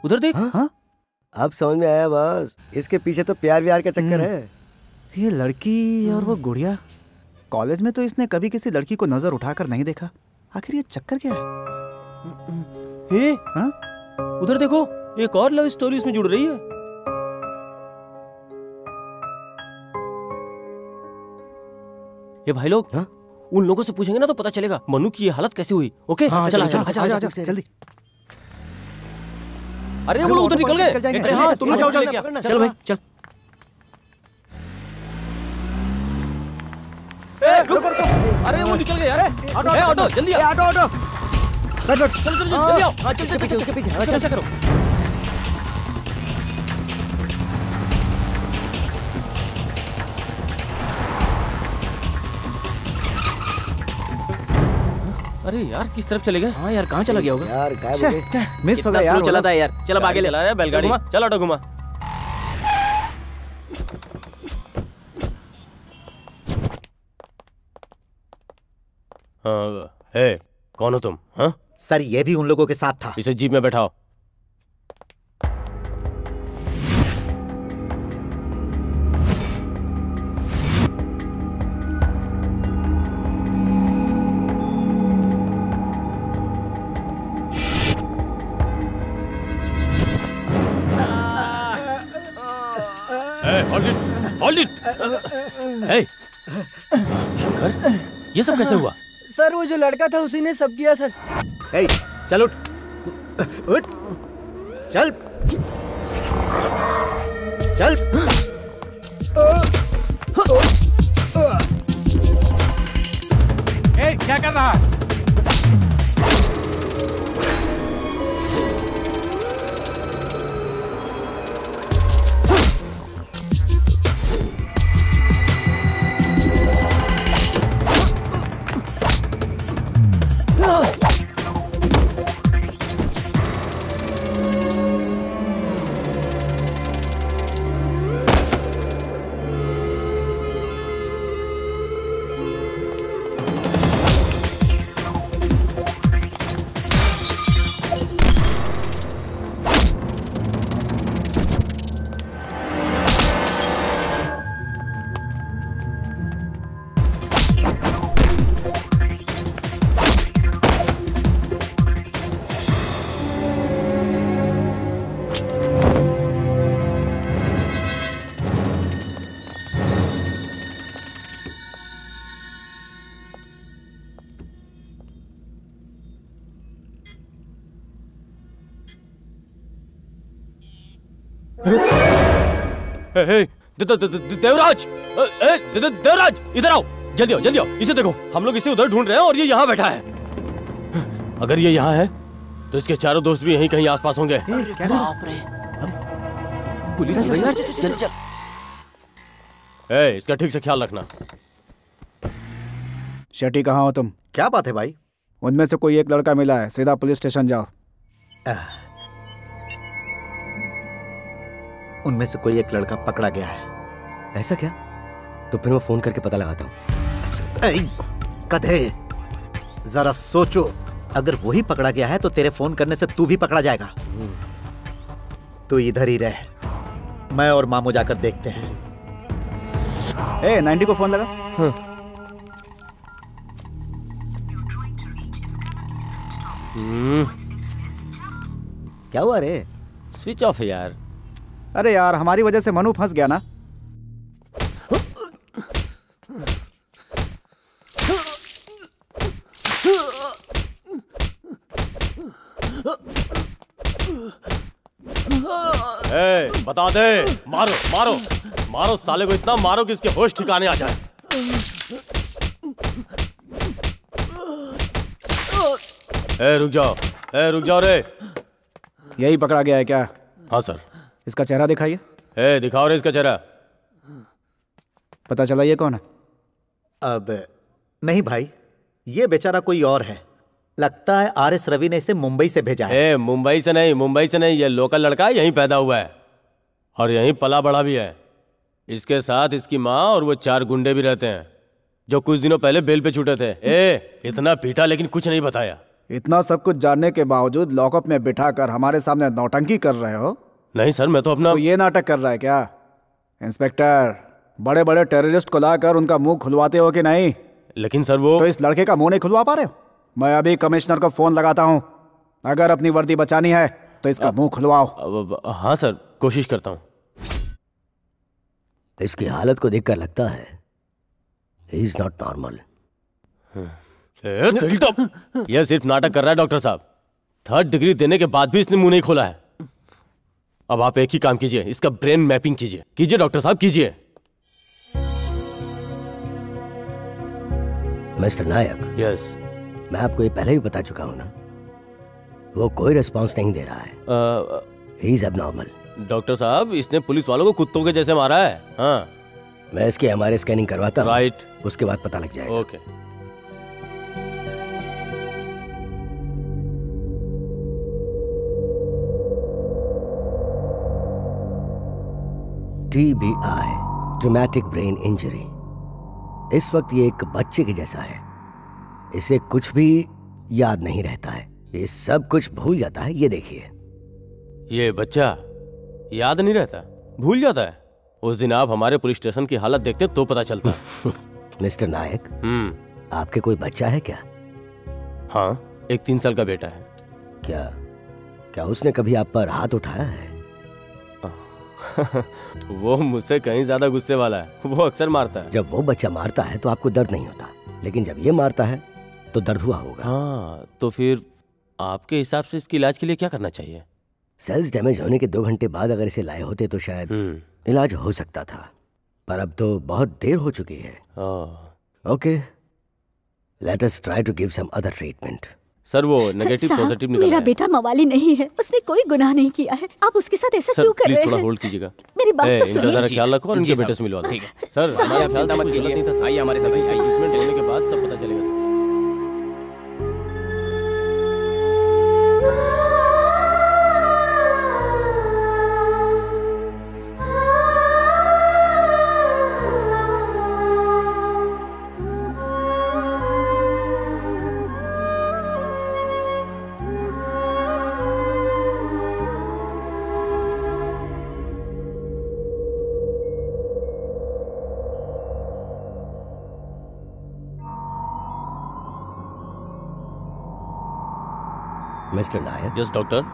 उधर देख। हाँ? अब समझ में आया बस, इसके पीछे तो प्यार व्यार का चक्कर है। ये लड़की और वो गुड़िया, कॉलेज में तो इसने कभी किसी लड़की को नजर उठाकर नहीं देखा। आखिर ये चक्कर क्या है? हाँ? उधर देखो, एक और लव स्टोरी इसमें जुड़ रही है। ये भाई लोग उन लोगों से पूछेंगे ना तो पता चलेगा मनु की ये हालत कैसे हुई। ओके हाँ, चल जल्दी। अरे वो लोग उधर निकल गए। अरे हाँ तुम लोग जाओ जाओ। चल भाई चल। अरे वो निकल गए यार। ऑटो जल्दी आओ। ऑटो चल जल्दी आओ। हाँ चल पीछे उसके पीछे चल करो। अरे यार किस तरफ चले गए? हाँ यार कहाँ चला गया होगा यार? मिस हो गया यार। चला था यार। चल अब आगे ले। चला रहा है बैलगाड़ी। चल ऑटो घुमा। हाँ हे कौन हो तुम? हाँ सर ये भी उन लोगों के साथ था। इसे जीप में बैठाओ। Hold it! Hey! शंकर, ये सब कैसे हुआ? सर वो जो लड़का था उसी ने सब किया सर। hey, चल उठ चल चल। hey, क्या कर रहा है? देवराज, देवराज इधर आओ, जल्दी आओ, इसे देखो, हम लोग इसे उधर ढूंढ रहे हैं और ये यहाँ बैठा है। अगर ये यहाँ है तो इसके चारों दोस्त भी यहीं कहीं आसपास होंगे। बाप रे। पुलिस आ गई यार, जल्दी चल। इसका ठीक से ख्याल रखना। शेट्टी कहाँ हो तुम? क्या बात है भाई? उनमें से कोई एक लड़का मिला है, सीधा पुलिस स्टेशन जाओ। उनमें से कोई एक लड़का पकड़ा गया है। ऐसा क्या? तो फिर मैं फोन करके पता लगाता हूँ। कधे, जरा सोचो, अगर वही पकड़ा गया है तो तेरे फोन करने से तू भी पकड़ा जाएगा। तू इधर ही रह, मैं और मामू जाकर देखते हैं। 90 को फोन लगा। क्या हुआ रे? स्विच ऑफ है यार। अरे यार, हमारी वजह से मनु फंस गया ना। बता दे, मारो मारो मारो साले को, इतना मारो कि इसके होश ठिकाने आ जाए। रुक जाओ रे। यही पकड़ा गया है क्या? हाँ सर। इसका चेहरा दिखाइए। दिखाओ रे इसका चेहरा। पता चला ये कौन है? अब नहीं भाई, ये बेचारा कोई और है। लगता है आरएस रवि ने इसे मुंबई से भेजा है। मुंबई से नहीं, ये लोकल लड़का है, यहीं पैदा हुआ है और यहीं पला बड़ा भी है। इसके साथ इसकी माँ और वो 4 गुंडे भी रहते हैं जो कुछ दिनों पहले बेल पे छूटे थे। इतना पीटा लेकिन कुछ नहीं बताया। इतना सब कुछ जानने के बावजूद लॉकअप में बिठाकर हमारे सामने नौटंकी कर रहे हो? नहीं सर, मैं तो अपना। तो ये नाटक कर रहा है क्या? इंस्पेक्टर, बड़े बड़े टेररिस्ट को लाकर उनका मुंह खुलवाते हो कि नहीं? लेकिन सर वो। तो इस लड़के का मुंह नहीं खुलवा पा रहे हो? मैं अभी कमिश्नर को फोन लगाता हूँ। अगर अपनी वर्दी बचानी है तो इसका मुंह खुलवाओ। हाँ सर, कोशिश करता हूँ। इसकी हालत को देखकर लगता है ही इज नॉट नॉर्मल। यह सिर्फ नाटक कर रहा है डॉक्टर साहब। 3rd डिग्री देने के बाद भी इसने मुंह नहीं खोला है। अब आप एक ही काम कीजिए, इसका ब्रेन मैपिंग कीजिए डॉक्टर साहब, कीजिए। मिस्टर नायक। यस। मैं आपको ये पहले भी बता चुका हूं ना, वो कोई रिस्पांस नहीं दे रहा है। He is abnormal. डॉक्टर साहब, इसने पुलिस वालों को कुत्तों के जैसे मारा है। हाँ, मैं इसकी एमआरआई स्कैनिंग करवाता हूं। राइट। उसके बाद पता लग जाएगा। Okay. TBI, traumatic brain injury. इस वक्त ये एक बच्चे के जैसा है। इसे कुछ भी याद नहीं रहता है, ये सब कुछ भूल जाता है। ये देखिए। ये बच्चा याद नहीं रहता, भूल जाता है। उस दिन आप हमारे पुलिस स्टेशन की हालत देखते तो पता चलता। मिस्टर नायक, आपके कोई बच्चा है क्या? हाँ, एक 3 साल का बेटा है। क्या उसने कभी आप पर हाथ उठाया है? वो मुझसे कहीं ज्यादा गुस्से वाला है, वो अक्सर मारता है। जब वो बच्चा मारता है तो आपको दर्द नहीं होता, लेकिन जब ये मारता है तो दर्द हुआ होगा। हाँ, तो फिर आपके हिसाब से इसके इलाज के लिए क्या करना चाहिए? सेल्स डैमेज होने के 2 घंटे बाद अगर इसे लाए होते तो शायद इलाज हो सकता था, पर अब तो बहुत देर हो चुकी है। Okay, let us try to give some other treatment. Sir, वो नेगेटिव पॉजिटिव निकल मेरा बेटा मवाली नहीं है, उसने कोई गुनाह नहीं किया है। आप उसके साथ ऐसा क्यों कर रहे हैं? थोड़ा होल्ड कीजिएगा। मेरी बात तो सुनिए। इनका जरा ख्याल रखो और इनके बेटे से मिलवा दो। ठीक है सर, हमारा ख्याल मत कीजिए, आइए हमारे साथ। ट्रीटमेंट होने के बाद सब पता चलेगा। मिस्टर नायक। Yes doctor.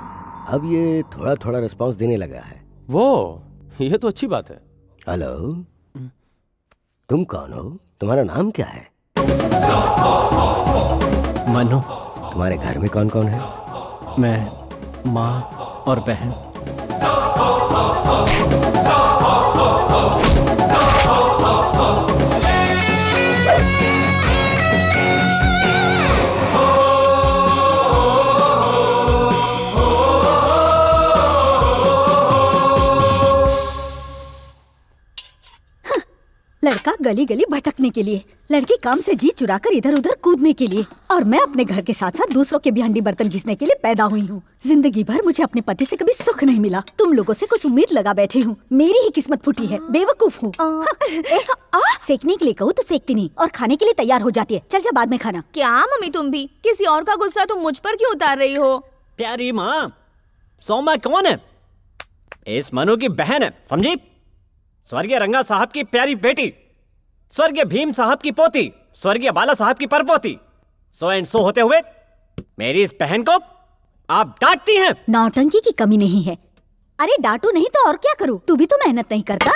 अब ये थोड़ा थोड़ा रिस्पांस देने लगा है। वो, ये तो अच्छी बात है। हेलो, तुम कौन हो? तुम्हारा नाम क्या है? मनु। तुम्हारे घर में कौन कौन है? मैं, माँ और बहन। गली गली भटकने के लिए, लड़की काम से जी चुराकर इधर उधर कूदने के लिए, और मैं अपने घर के साथ साथ दूसरों के भी हंडी बर्तन घिसने के लिए पैदा हुई हूँ। जिंदगी भर मुझे अपने पति से कभी सुख नहीं मिला। तुम लोगों से कुछ उम्मीद लगा बैठी हूँ, मेरी ही किस्मत फूटी है। बेवकूफ हूँ। सेकने के लिए कहूँ तो सेकती नहीं, और खाने के लिए तैयार हो जाती है। चल जा बाद में खाना। क्या मम्मी तुम भी किसी और का गुस्सा तुम मुझ पर क्यों उतार रही हो? प्यारी माँ, सौमा कौन है? इस मनु की बहन है, समझी? स्वर्गीय रंगा साहब की प्यारी बेटी, स्वर्गीय भीम साहब की पोती, स्वर्गीय बाला साहब की परपोती। सो एंड सो होते हुए मेरी इस बहन को आप डांटती हैं? नौटंकी की कमी नहीं है। अरे डांटू नहीं तो और क्या करूँ? तू भी तो मेहनत नहीं करता।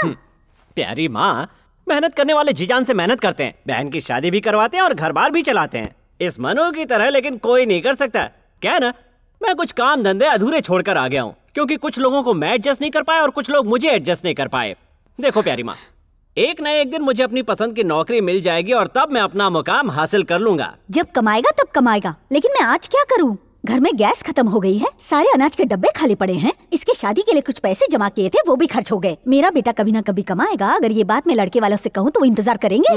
प्यारी माँ, मेहनत करने वाले जी जान से मेहनत करते हैं, बहन की शादी भी करवाते हैं और घर बार भी चलाते हैं। इस मनु की तरह लेकिन कोई नहीं कर सकता। क्या है ना, मैं कुछ काम धंधे अधूरे छोड़कर आ गया हूँ, क्योंकि कुछ लोगों को मैं एडजस्ट नहीं कर पाया और कुछ लोग मुझे एडजस्ट नहीं कर पाए। देखो प्यारी माँ, एक न एक दिन मुझे अपनी पसंद की नौकरी मिल जाएगी और तब मैं अपना मुकाम हासिल कर लूंगा। जब कमाएगा तब कमाएगा, लेकिन मैं आज क्या करूँ? घर में गैस खत्म हो गई है, सारे अनाज के डब्बे खाली पड़े हैं। इसके शादी के लिए कुछ पैसे जमा किए थे, वो भी खर्च हो गए। मेरा बेटा कभी ना कभी कमाएगा। अगर ये बात मैं लड़के वालों से कहूँ तो वो इंतजार करेंगे।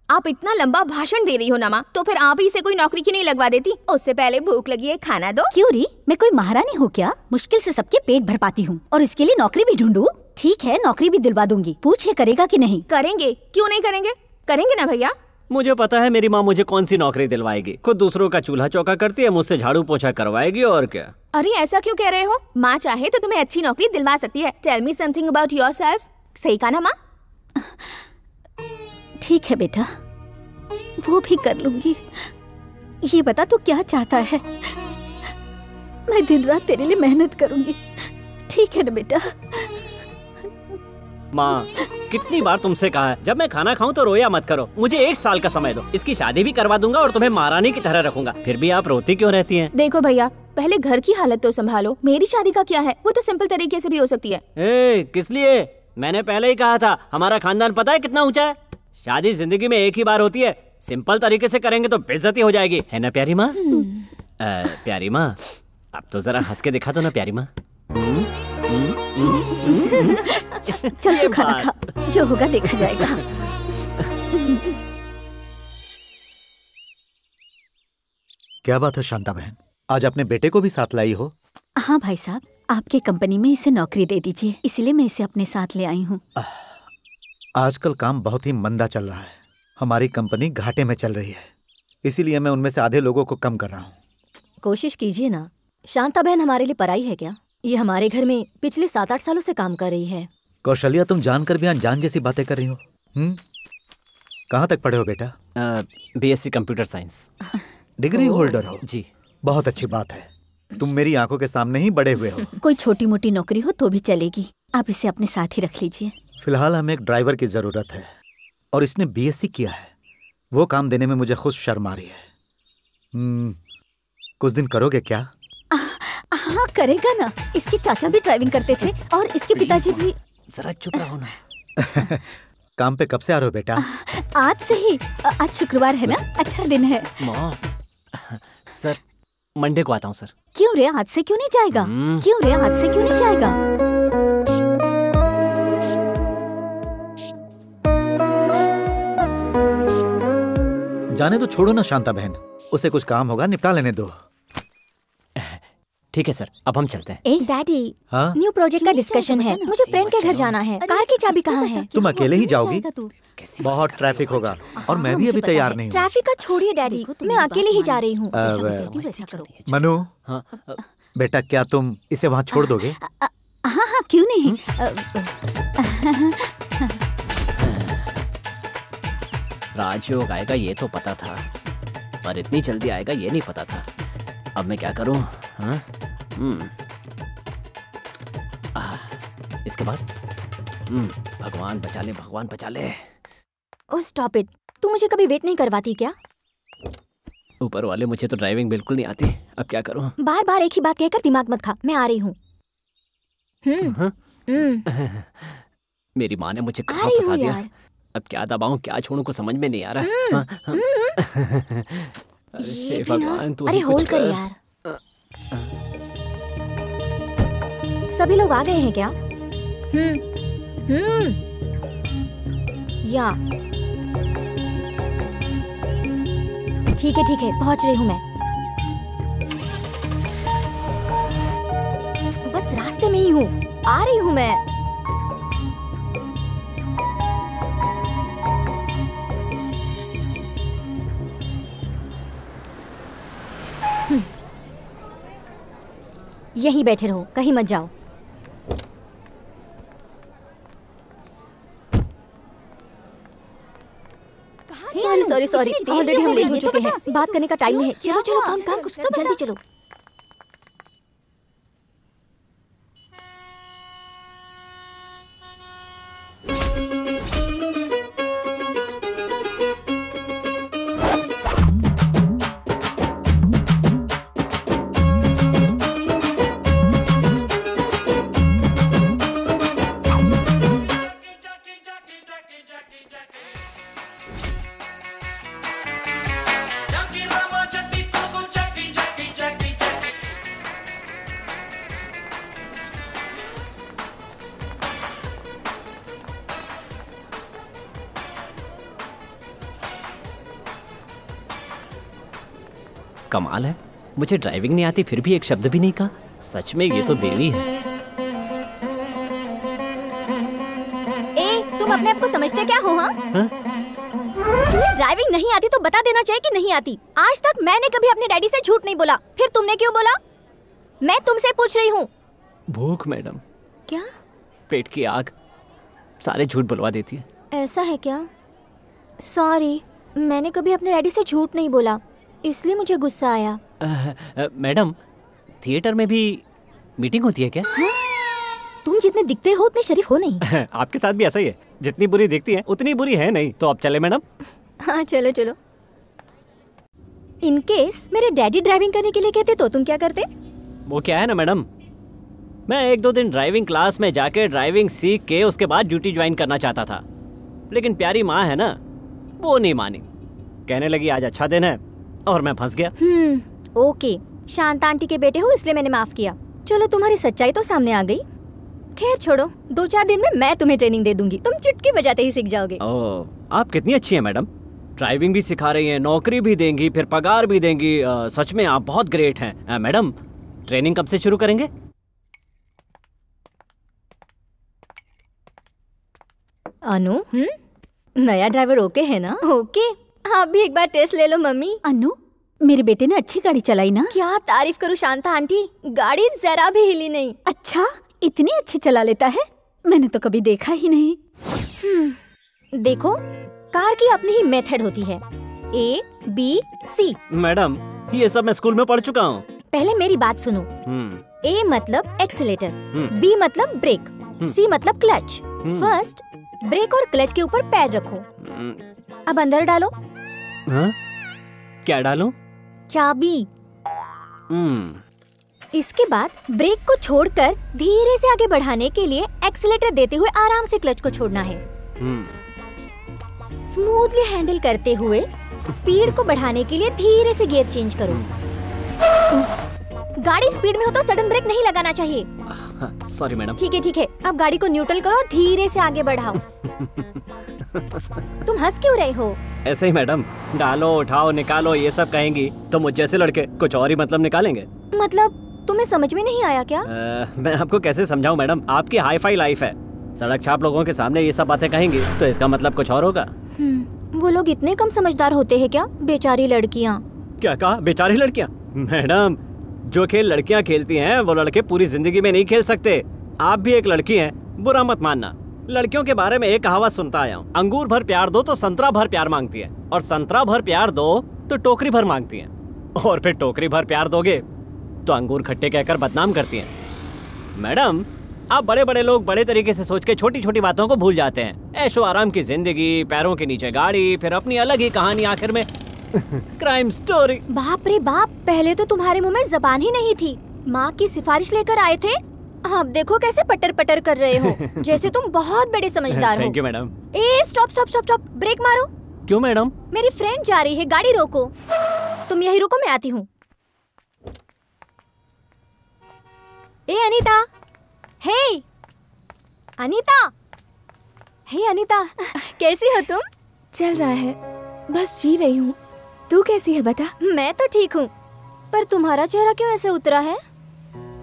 आप इतना लंबा भाषण दे रही हो ना माँ, तो फिर आप ही से कोई नौकरी क्यों नहीं लगवा देती? उससे पहले भूख लगी है, खाना दो। क्यों री, मैं कोई महारानी हूँ क्या? मुश्किल से सबके पेट भर पाती हूँ, और इसके लिए नौकरी भी ढूंढूं? ठीक है, नौकरी भी दिलवा दूंगी। पूछ ये करेगा कि नहीं? करेंगे, क्यों नहीं करेंगे? करेंगे ना भैया। मुझे पता है मेरी माँ मुझे कौन सी नौकरी दिलवाएगी। खुद दूसरों का चूल्हा चौका करती है, मुझसे झाड़ू पोछा करवाएगी और क्या। अरे ऐसा क्यों कह रहे हो? माँ चाहे तो तुम्हें अच्छी नौकरी दिलवा सकती है। Tell me something about yourself. सही कहा ना माँ? ठीक है बेटा, वो भी कर लूंगी। ये बता तू क्या चाहता है? मैं दिन रात तेरे लिए मेहनत करूंगी, ठीक है ना बेटा? माँ, कितनी बार तुमसे कहा है, जब मैं खाना खाऊं तो रोया मत करो। मुझे 1 साल का समय दो, इसकी शादी भी करवा दूंगा और तुम्हें महारानी की तरह रखूंगा। फिर भी आप रोती क्यों रहती हैं? देखो भैया, पहले घर की हालत तो संभालो। मेरी शादी का क्या है, वो तो सिंपल तरीके से भी हो सकती है। किस लिए? मैंने पहले ही कहा था, हमारा खानदान पता है कितना ऊंचा है। शादी जिंदगी में एक ही बार होती है, सिंपल तरीके से करेंगे तो बेइज्जती हो जाएगी, है ना प्यारी माँ? प्यारी माँ, अब तो जरा हंस के दिखा दो ना प्यारी माँ। चल तू खाना खा, जो होगा देखा जाएगा। क्या बात है शांता बहन, आज अपने बेटे को भी साथ लाई हो? हाँ भाई साहब, आपके कंपनी में इसे नौकरी दे दीजिए, इसलिए मैं इसे अपने साथ ले आई हूँ। आजकल काम बहुत ही मंदा चल रहा है, हमारी कंपनी घाटे में चल रही है, इसीलिए मैं उनमें से आधे लोगों को कम कर रहा हूँ। कोशिश कीजिए ना। शांता बहन हमारे लिए पराई है क्या? ये हमारे घर में पिछले 7-8 सालों से काम कर रही है। कौशल्या, तुम जानकर भी अनजान जैसी बातें कर रही हो। कहाँ तक पढ़े हो बेटा? BSc computer science. Degree holder हो? जी। बहुत अच्छी बात है, तुम मेरी आंखों के सामने ही बड़े हुए हो। कोई छोटी मोटी नौकरी हो तो भी चलेगी, आप इसे अपने साथ ही रख लीजिए। फिलहाल हमें एक ड्राइवर की जरूरत है और इसने BSc किया है। वो काम देने में मुझे खुद शर्म आ रही है। कुछ दिन करोगे क्या? हाँ करेगा ना, इसके चाचा भी ड्राइविंग करते थे और इसके पिताजी भी। जरा चुप रहो ना। काम पे कब से आ रहे हो बेटा? आज से ही। आज शुक्रवार है ना, अच्छा दिन है। माँ, सर मंडे को आता हूँ सर। क्यों रे, आज से क्यों नहीं जाएगा? क्यों रे, आज से क्यों नहीं जाएगा? जाने तो छोड़ो ना शांता बहन, उसे कुछ काम होगा, निपटा लेने दो। ठीक है सर, अब हम चलते हैं। डैडी, हाँ? न्यू प्रोजेक्ट का डिस्कशन है, मुझे फ्रेंड के घर जाना है। कार की चाबी कहाँ है? तुम अकेले ही जाओगी? बहुत ट्रैफिक होगा और मैं भी अभी तैयार नहीं हूँ। ट्रैफिक का छोड़िए डैडी, मैं अकेले ही जा रही हूँ। मनु, बेटा क्या तुम इसे वहाँ छोड़ दोगे? हाँ हाँ क्यों नहीं। राजयोग आएगा ये तो पता था, पर इतनी जल्दी आएगा ये नहीं पता था। अब मैं क्या करूं? इसके बाद भगवान बचा ले, भगवान बचा ले। ओह स्टॉप इट, तू मुझे कभी वेट नहीं करवाती क्या? ऊपर वाले, मुझे तो ड्राइविंग बिल्कुल नहीं आती, अब क्या करूं? बार बार एक ही बात कहकर दिमाग मत खा, मैं आ रही हूँ। मेरी माँ ने मुझे कहाँ फंसा दिया, अब क्या दबाऊं क्या छोड़ूं को समझ में नहीं आ रहा। अरे भगवान, तू अरे होल्ड कर यार। सभी लोग आ गए हैं क्या? या ठीक है, पहुंच रही हूँ मैं। बस रास्ते में ही हूँ, आ रही हूँ मैं। यहीं बैठे रहो, कहीं मत जाओ। सॉरी, ऑलरेडी हम लेट हो चुके हैं। बात करने का टाइम नहीं है। चलो काम कुछ तो जल्दी चलो। कमाल है, मुझे ड्राइविंग नहीं आती फिर भी एक शब्द भी नहीं कहा। सच में ये तो देवी है। तुम अपने आप को समझते क्या हो? हाँ, तुम्हें ड्राइविंग नहीं आती तो बता देना चाहिए कि नहीं आती। आज तक मैंने कभी अपने डैडी से झूठ नहीं बोला, फिर तुमने क्यों बोला? मैं तुमसे पूछ रही हूँ। भूख मैडम। क्या? पेट की आग सारे झूठ बुलवा देती है। ऐसा है क्या? सॉरी, मैंने कभी अपने डैडी से झूठ नहीं बोला, इसलिए मुझे गुस्सा आया। मैडम, थिएटर में भी मीटिंग होती है क्या? हाँ? तुम जितने दिखते हो उतने शरीफ हो नहीं। आपके साथ भी ऐसा ही है, जितनी बुरी दिखती है उतनी बुरी है नहीं। तो अब चले मैडम? हाँ चलो। इन केस मेरे डैडी ड्राइविंग करने के लिए कहते तो तुम क्या करते? वो क्या है ना मैडम, मैं 1-2 दिन ड्राइविंग क्लास में जाके ड्राइविंग सीख के उसके बाद ड्यूटी ज्वाइन करना चाहता था, लेकिन प्यारी माँ है ना, वो नहीं मानी। कहने लगी आज अच्छा दिन है, और मैं फंस गया। ओके, शांता आंटी के बेटे हो इसलिए मैंने माफ किया। चलो, तुम्हारी सच्चाई तो सामने आ गई। खैर छोड़ो, 2-4 दिन में मैं तुम्हें ट्रेनिंग दे दूंगी, तुम चुटकी बजाते ही सीख जाओगे। ओह, आप कितनी अच्छी हैं मैडम, ड्राइविंग भी सिखा रही हैं, नौकरी भी देंगी, फिर पगार भी देंगी। सच में आप बहुत ग्रेट हैं। मैडम, ट्रेनिंग कब से शुरू करेंगे? अनु, नया ड्राइवर ओके है ना? ओके, आप भी एक बार टेस्ट ले लो मम्मी। अनु, मेरे बेटे ने अच्छी गाड़ी चलाई ना? क्या तारीफ करूं शांता आंटी, गाड़ी जरा भी हिली नहीं। अच्छा, इतनी अच्छी चला लेता है? मैंने तो कभी देखा ही नहीं। देखो, कार की अपनी ही मेथड होती है, A, B, C। मैडम, ये सब मैं स्कूल में पढ़ चुका हूँ। पहले मेरी बात सुनो। A मतलब एक्सीलेटर, B मतलब ब्रेक, C मतलब क्लच। फर्स्ट ब्रेक और क्लच के ऊपर पैर रखो। अब अंदर डालो। हाँ? क्या डालो? चाबी। इसके बाद ब्रेक को छोड़कर धीरे से आगे बढ़ाने के लिए एक्सीलेटर देते हुए आराम से क्लच को छोड़ना है। स्मूथली हैंडल करते हुए स्पीड को बढ़ाने के लिए धीरे से गियर चेंज करो। गाड़ी स्पीड में हो तो सडन ब्रेक नहीं लगाना चाहिए। Sorry madam. ठीक है, अब गाड़ी को न्यूट्रल करो और धीरे से आगे बढ़ाओ। तुम हंस क्यों रहे हो? ऐसे ही मैडम, डालो, उठाओ, निकालो ये सब कहेंगी तो मुझ जैसे लड़के कुछ और ही मतलब निकालेंगे। मतलब तुम्हें समझ में नहीं आया क्या? मैं आपको कैसे समझाऊं मैडम, आपकी हाई फाई लाइफ है, सड़क छाप लोगों के सामने ये सब बातें कहेंगी तो इसका मतलब कुछ और होगा। वो लोग इतने कम समझदार होते हैं क्या? बेचारी लड़कियाँ। क्या कहा? बेचारी लड़कियाँ? मैडम, जो खेल लड़कियाँ खेलती हैं वो लड़के पूरी जिंदगी में नहीं खेल सकते। आप भी एक लड़की हैं, बुरा मत मानना। लड़कियों के बारे में एक कहावत सुनता आया हूँ, अंगूर भर प्यार दो तो संतरा भर प्यार मांगती है, और संतरा भर प्यार दो तो टोकरी भर मांगती है, और फिर टोकरी भर प्यार दोगे तो अंगूर खट्टे कहकर बदनाम करती हैं। मैडम, आप बड़े बड़े लोग बड़े तरीके से सोच के छोटी छोटी बातों को भूल जाते हैं। ऐशो आराम की जिंदगी, पैरों के नीचे गाड़ी, फिर अपनी अलग ही कहानी, आखिर में क्राइम स्टोरी। बाप रे बाप, पहले तो तुम्हारे मुंह में जबान ही नहीं थी। माँ की सिफारिश लेकर आए थे, अब देखो कैसे पटर पटर कर रहे हो, जैसे तुम बहुत बड़े समझदार हो। Thank you madam. Stop, break मारो। क्यों मैडम? मेरी फ्रेंड जा रही है, गाड़ी रोको। तुम यही रुको, मैं आती हूँ। अनीता, हे अनीता, कैसी हो तुम? चल रहा है, बस जी रही हूँ। तू कैसी है बता? मैं तो ठीक हूँ, पर तुम्हारा चेहरा क्यों ऐसे उतरा है?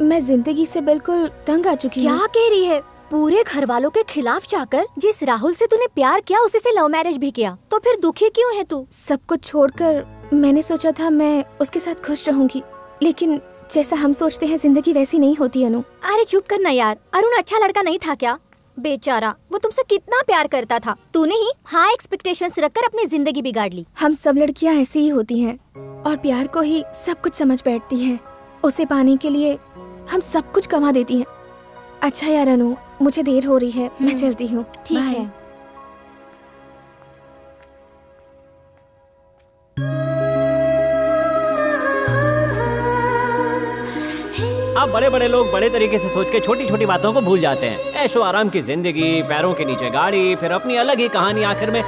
मैं जिंदगी से बिल्कुल तंग आ चुकी हूँ। क्या कह रही है? पूरे घर वालों के खिलाफ जाकर जिस राहुल से तूने प्यार किया उसी से लव मैरिज भी किया, तो फिर दुखी क्यों है तू? सब कुछ छोड़कर मैंने सोचा था मैं उसके साथ खुश रहूंगी, लेकिन जैसा हम सोचते हैं जिंदगी वैसी नहीं होती अनु। अरे चुप करना यार, अरुण अच्छा लड़का नहीं था क्या? बेचारा, वो तुमसे कितना प्यार करता था, तूने ही हाई एक्सपेक्टेशंस रखकर अपनी जिंदगी बिगाड़ ली। हम सब लड़कियां ऐसी ही होती हैं और प्यार को ही सब कुछ समझ बैठती हैं। उसे पाने के लिए हम सब कुछ गंवा देती हैं। अच्छा यार अनु, मुझे देर हो रही है, मैं चलती हूँ। ठीक है। अब बड़े बड़े लोग बड़े तरीके से सोच के छोटी छोटी बातों को भूल जाते हैं। ऐशो आराम की जिंदगी, पैरों के नीचे गाड़ी, फिर अपनी अलग ही कहानी आखिर में।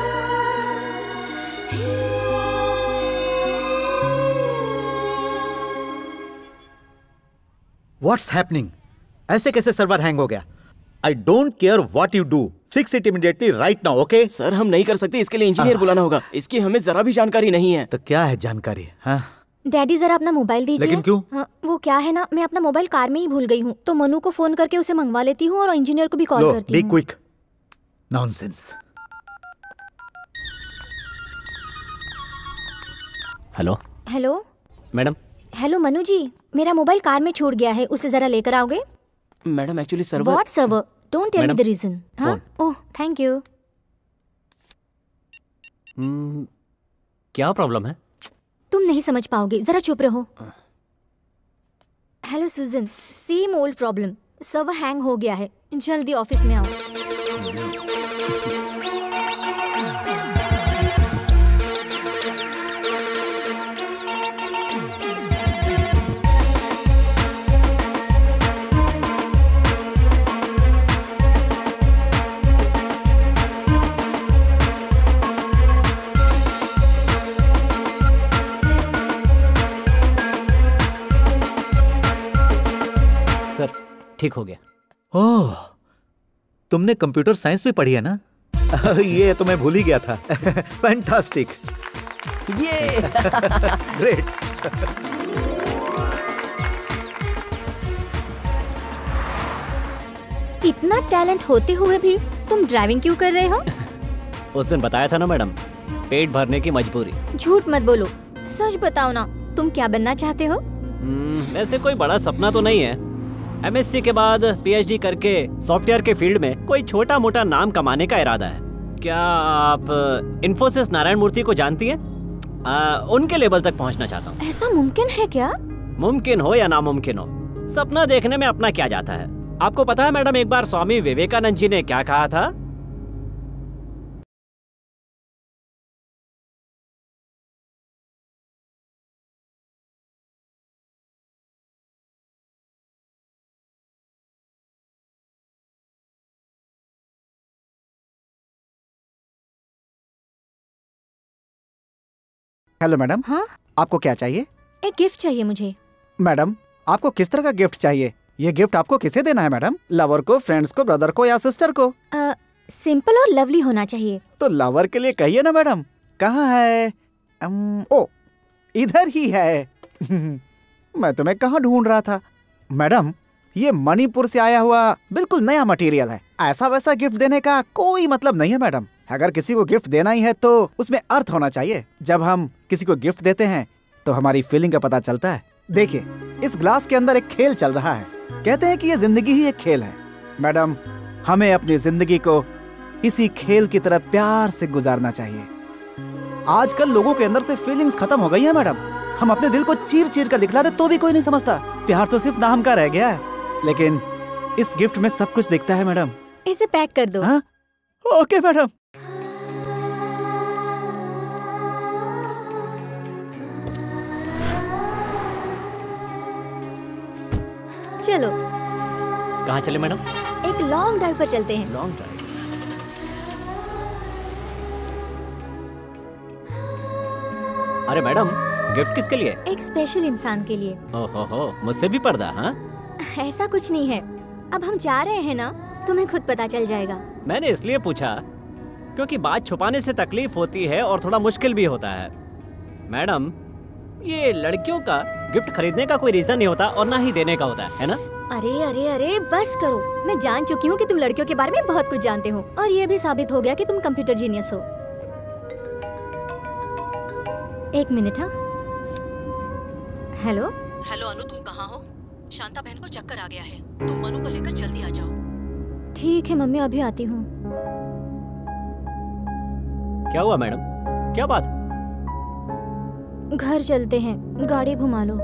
What's happening? ऐसे कैसे सर्वर हैंग हो गया? I don't care what you do, fix it immediately right now, okay? Sir हम नहीं कर सकते, इसके लिए इंजीनियर बुलाना होगा। इसकी हमें जरा भी जानकारी नहीं है। तो क्या है जानकारी? हाँ डैडी जरा अपना मोबाइल दीजिए। लेकिन क्यों? हाँ, वो क्या है ना, मैं अपना मोबाइल कार में ही भूल गई हूँ, तो मनु को फोन करके उसे मंगवा लेती हूँ और इंजीनियर को भी कॉल करती हूँ। Be quick. Nonsense. Hello hello madam. Hello Manu ji, मेरा मोबाइल कार में छूट गया है, उसे जरा लेकर आओगे? Madam actually server. What server? Don't tell me the reason. हाँ ओह थैंक यू। क्या प्रॉब्लम है? तुम नहीं समझ पाओगे, जरा चुप रहो। Hello Sujan, same old problem, server hang हो गया है, जल्दी ऑफिस में आओ। ठीक हो गया। ओह, तुमने कंप्यूटर साइंस भी पढ़ी है ना? ये तो मैं भूल ही गया था। फैंटास्टिक। ये ग्रेट। इतना टैलेंट होते हुए भी तुम ड्राइविंग क्यों कर रहे हो? उस दिन बताया था ना मैडम, पेट भरने की मजबूरी। झूठ मत बोलो, सच बताओ ना, तुम क्या बनना चाहते हो? वैसे कोई बड़ा सपना तो नहीं है। एमएससी के बाद पीएचडी करके सॉफ्टवेयर के फील्ड में कोई छोटा मोटा नाम कमाने का इरादा है। क्या आप इन्फोसिस नारायण मूर्ति को जानती हैं? उनके लेवल तक पहुंचना चाहता हूँ। ऐसा मुमकिन है क्या? मुमकिन हो या नामुमकिन हो, सपना देखने में अपना क्या जाता है। आपको पता है मैडम, एक बार स्वामी विवेकानंद जी ने क्या कहा था? Hello madam. हाँ आपको क्या चाहिए? एक गिफ्ट चाहिए मुझे। मैडम आपको किस तरह का गिफ्ट चाहिए? ये गिफ्ट आपको किसे देना है मैडम? लवर को, फ्रेंड्स को, ब्रदर को या सिस्टर को? सिंपल और लवली होना चाहिए। तो लवर के लिए कहिए ना मैडम। कहाँ है? ओ इधर ही है। मैं तुम्हें कहाँ ढूंढ रहा था। मैडम ये मणिपुर से आया हुआ बिल्कुल नया मटेरियल है। ऐसा वैसा गिफ्ट देने का कोई मतलब नहीं है मैडम। अगर किसी को गिफ्ट देना ही है तो उसमें अर्थ होना चाहिए। जब हम किसी को गिफ्ट देते हैं तो हमारी फीलिंग का पता चलता है। देखिए इस ग्लास के अंदर एक खेल चल रहा है। कहते हैं कि ये जिंदगी ही एक खेल है। मैडम हमें अपनी जिंदगी को इसी खेल की तरह प्यार से गुजारना चाहिए। आजकल लोगों के अंदर से फीलिंग्स खत्म हो गई है मैडम। हम अपने दिल को चीर चीर कर दिखला दे तो भी कोई नहीं समझता। प्यार तो सिर्फ नाम का रह गया है, लेकिन इस गिफ्ट में सब कुछ दिखता है मैडम। इसे पैक कर दो। हाँ? Okay madam. चलो। कहाँ चले मैडम? एक लॉन्ग ड्राइव पर चलते हैं। Long drive? अरे मैडम गिफ्ट किसके लिए? एक स्पेशल इंसान के लिए। ओहो मुझसे भी पर्दा? हाँ ऐसा कुछ नहीं है, अब हम जा रहे हैं ना, तुम्हें खुद पता चल जाएगा। मैंने इसलिए पूछा क्योंकि बात छुपाने से तकलीफ होती है और थोड़ा मुश्किल भी होता है। मैडम, ये लड़कियों का गिफ्ट खरीदने का कोई रीजन नहीं होता और ना ही देने का होता है ना? अरे अरे अरे बस करो, मैं जान चुकी हूँ कि तुम लड़कियों के बारे में बहुत कुछ जानते हो और ये भी साबित हो गया कि तुम कंप्यूटर जीनियस हो। एक मिनट। हाँ, हेलो हेलो अनु, तुम कहाँ हो? शांता बहन को चक्कर आ गया है, तुम मनु को लेकर जल्दी आ जाओ। ठीक है मम्मी, अभी आती हूँ। क्या हुआ मैडम, क्या बात? घर चलते हैं, गाड़ी घुमा लो।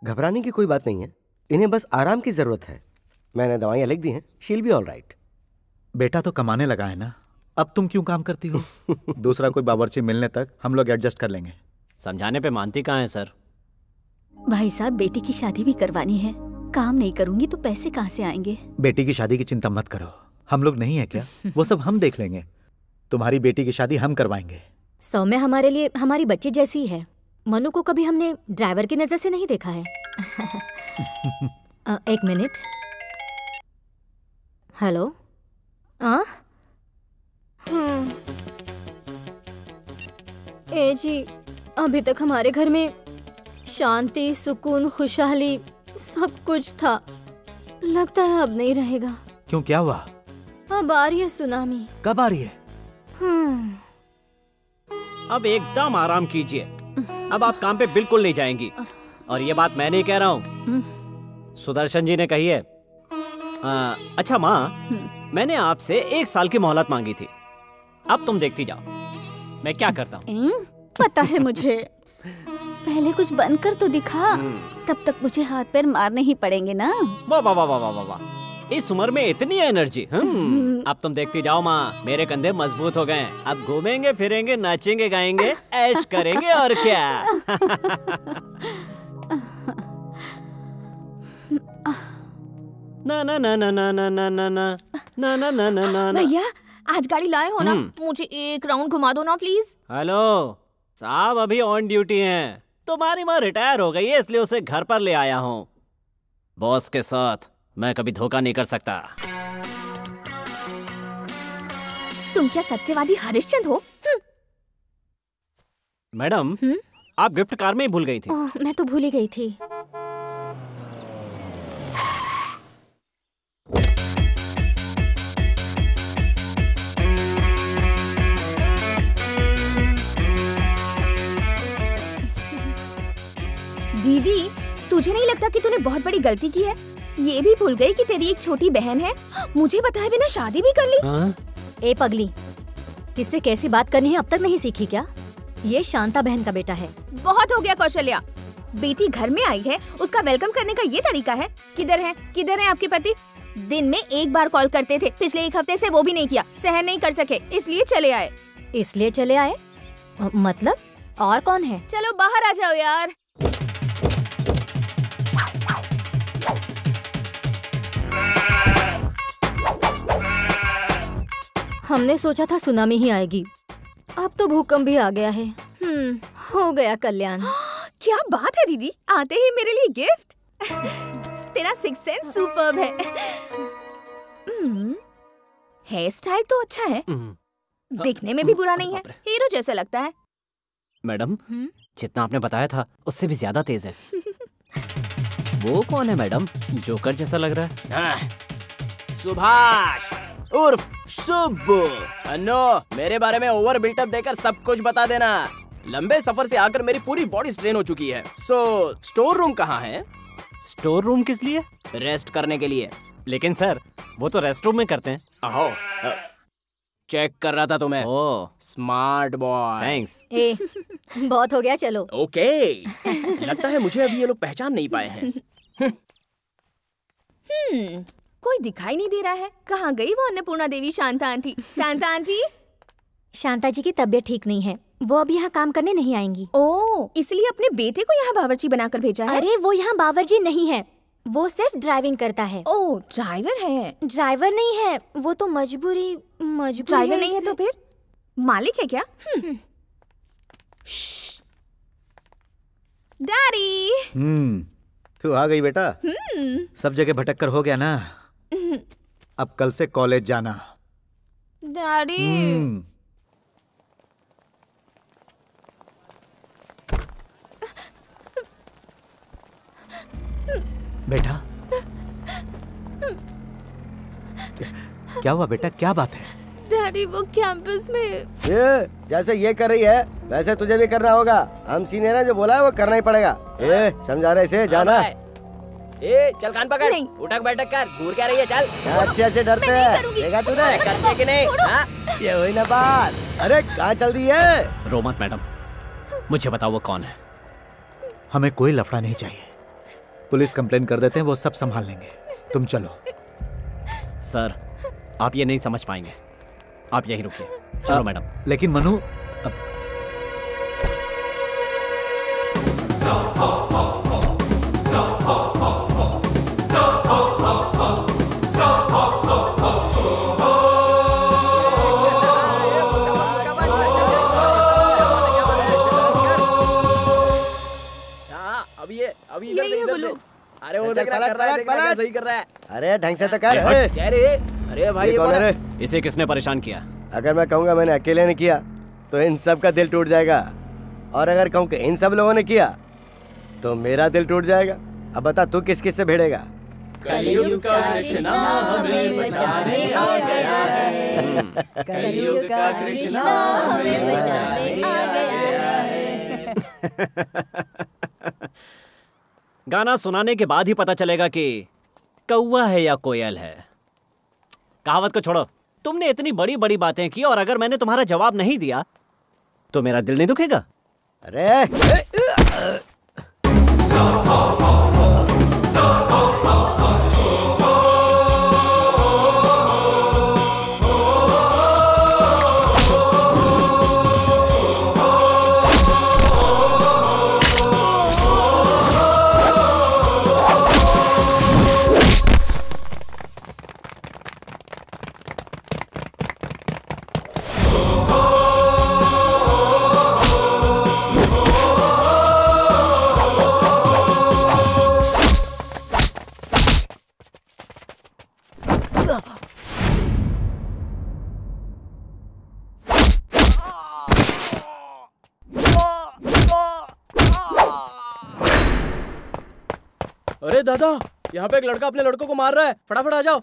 घबराने की कोई बात नहीं है, इन्हें बस आराम की जरूरत है। मैंने दवाइयाँ लिख दी हैं, शील भी ऑल राइट। बेटा तो कमाने लगा है ना, अब तुम क्यों काम करती हो? दूसरा कोई बावर्ची मिलने तक हम लोग एडजस्ट कर लेंगे। समझाने पे मानती कहाँ है सर? भाई साहब, बेटी की शादी भी करवानी है, काम नहीं करूंगी तो पैसे कहाँ से आएंगे? बेटी की शादी की चिंता मत करो, हम लोग नहीं है क्या? वो सब हम देख लेंगे। तुम्हारी बेटी की शादी हम करवाएंगे। सौम्या हमारे लिए हमारी बच्ची जैसी ही है। मनु को कभी हमने ड्राइवर की नजर से नहीं देखा है। एक मिनट। हेलो। ए जी, अभी तक हमारे घर में शांति, सुकून, खुशहाली सब कुछ था, लगता है अब नहीं रहेगा। क्यों, क्या हुआ? अब आ रही है सुनामी। कब आ रही है? अब एकदम आराम कीजिए, अब आप काम पे बिल्कुल नहीं जाएंगी। और ये बात मैं नहीं कह रहा हूँ, सुदर्शन जी ने कही है। अच्छा माँ, मैंने आपसे 1 साल की मोहलत मांगी थी, अब तुम देखती जाओ मैं क्या करता हूँ। पता है मुझे, पहले कुछ बनकर तो दिखा, तब तक मुझे हाथ पैर मारने ही पड़ेंगे ना। वाह वाह वाह वाह वाह वाह, इस उम्र में इतनी एनर्जी। अब तुम देखती जाओ माँ, मेरे कंधे मजबूत हो गए, अब घूमेंगे फिरेंगे, नाचेंगे गाएंगे, ऐश करेंगे और क्या। ना ना ना ना ना ना ना ना ना ना ना ना ना ना। भैया आज गाड़ी लाए हो ना, मुझे एक राउंड घुमा दो ना प्लीज। हेलो साहब, अभी ऑन ड्यूटी हैं। तुम्हारी माँ रिटायर हो गई है, इसलिए उसे घर पर ले आया हूँ। बॉस के साथ मैं कभी धोखा नहीं कर सकता। तुम क्या सत्यवादी हरिश्चंद्र हो? मैडम, आप गिफ्ट कार में ही भूल गई थी। मैं तो भूल ही गई थी। दीदी, तुझे नहीं लगता कि तूने बहुत बड़ी गलती की है? ये भी भूल गई कि तेरी एक छोटी बहन है, मुझे बताए बिना शादी भी कर ली। ए पगली, किससे कैसी बात करनी है अब तक नहीं सीखी क्या? ये शांता बहन का बेटा है। बहुत हो गया कौशल्या, बेटी घर में आई है, उसका वेलकम करने का ये तरीका है? किधर है आपके पति? दिन में 1 बार कॉल करते थे, पिछले 1 हफ्ते से वो भी नहीं किया, सहन नहीं कर सके इसलिए चले आए। मतलब और कौन है? चलो बाहर आ जाओ यार। हमने सोचा था सुनामी ही आएगी, अब तो भूकंप भी आ गया है। हो गया कल्याण। क्या बात है दीदी, आते ही मेरे लिए गिफ्ट। तेरा सिक्स सेंस सुपर्ब है। हेयर स्टाइल तो अच्छा है, दिखने में भी बुरा नहीं है, हीरो जैसा लगता है। मैडम, जितना आपने बताया था उससे भी ज्यादा तेज है। वो कौन है मैडम, जोकर जैसा लग रहा है? सुभाष उर्फ सुब्बू। अन्नो, मेरे बारे में ओवर बिल्टअप देकर सब कुछ बता देना। लंबे सफर से आकर मेरी पूरी बॉडी स्ट्रेन हो चुकी है। स्टोर रूम कहाँ है? स्टोर रूम किस लिए? रेस्ट करने के लिए। लेकिन सर, वो तो रेस्ट रूम में करते हैं। आहो, चेक कर रहा था तुम्हें। ओह, स्मार्ट बॉय। थैंक्स। बहुत हो गया, चलो। ओके। लगता है मुझे अभी ये लोग पहचान नहीं पाए हैं। कोई दिखाई नहीं दे रहा है। कहाँ गई वो अन्नपूर्णा देवी? Shanta aunty, Shanta aunty. शांता जी की तबीयत ठीक नहीं है, वो अब यहाँ काम करने नहीं आएंगी। ओह, इसलिए अपने बेटे को यहाँ बावर्ची बनाकर भेजा है? अरे वो यहाँ बावर्ची नहीं है, वो सिर्फ ड्राइविंग करता है। ओह, ड्राइवर है? ड्राइवर नहीं है, वो तो मजबूरी ड्राइवर नहीं है तो फिर मालिक है क्या? डैडी। तू आ गई बेटा। सब जगह भटक कर हो गया ना, अब कल से कॉलेज जाना। डैडी। बेटा क्या हुआ बेटा, क्या बात है? डैडी वो कैंपस में ये जैसे ये कर रही है वैसे तुझे भी करना होगा। हम सीनियर हैं, जो बोला है वो करना ही पड़ेगा। ए समझा रहे इसे, जाना। ए चल कान पकड़, उठक बैठक कर, घूर क्या रही है, चल। अच्छे अच्छे डरते हैं, देखा तूने? करते कि नहीं? ये वही ना बात। अरे कहाँ चल दी है? रो मत मैडम, मुझे बताओ वो कौन है। हमें कोई लफड़ा नहीं चाहिए, पुलिस कंप्लेन कर देते हैं, वो सब संभाल लेंगे। तुम चलो। सर आप ये नहीं समझ पाएंगे, आप यहीं रुकिए। चलो मैडम। लेकिन मनु अभी इधर से इधर से। अरे वो देख रहा है, क्या सही कर रहा है। अरे ढंग से तो कर। क्या रे? अरे भाई ये कौन है? इसे किसने परेशान किया? अगर मैं कहूँगा मैंने अकेले ने किया तो इन सब का दिल टूट जाएगा, और अगर कहूँ कि इन सब लोगों ने किया तो मेरा दिल टूट जाएगा। अब बता तू किस किस से भिड़ेगा? कलयुग का कृष्णा हमें बचाने आ गया है। कलयुग का कृष्णा हमें बचाने आ गया है। गाना सुनाने के बाद ही पता चलेगा कि कौवा है या कोयल है। कहावत को छोड़ो, तुमने इतनी बड़ी बड़ी बातें की और अगर मैंने तुम्हारा जवाब नहीं दिया तो मेरा दिल नहीं दुखेगा? अरे अरे दादा, यहाँ पे एक लड़का अपने लड़कों को मार रहा है, फटाफट आ जाओ।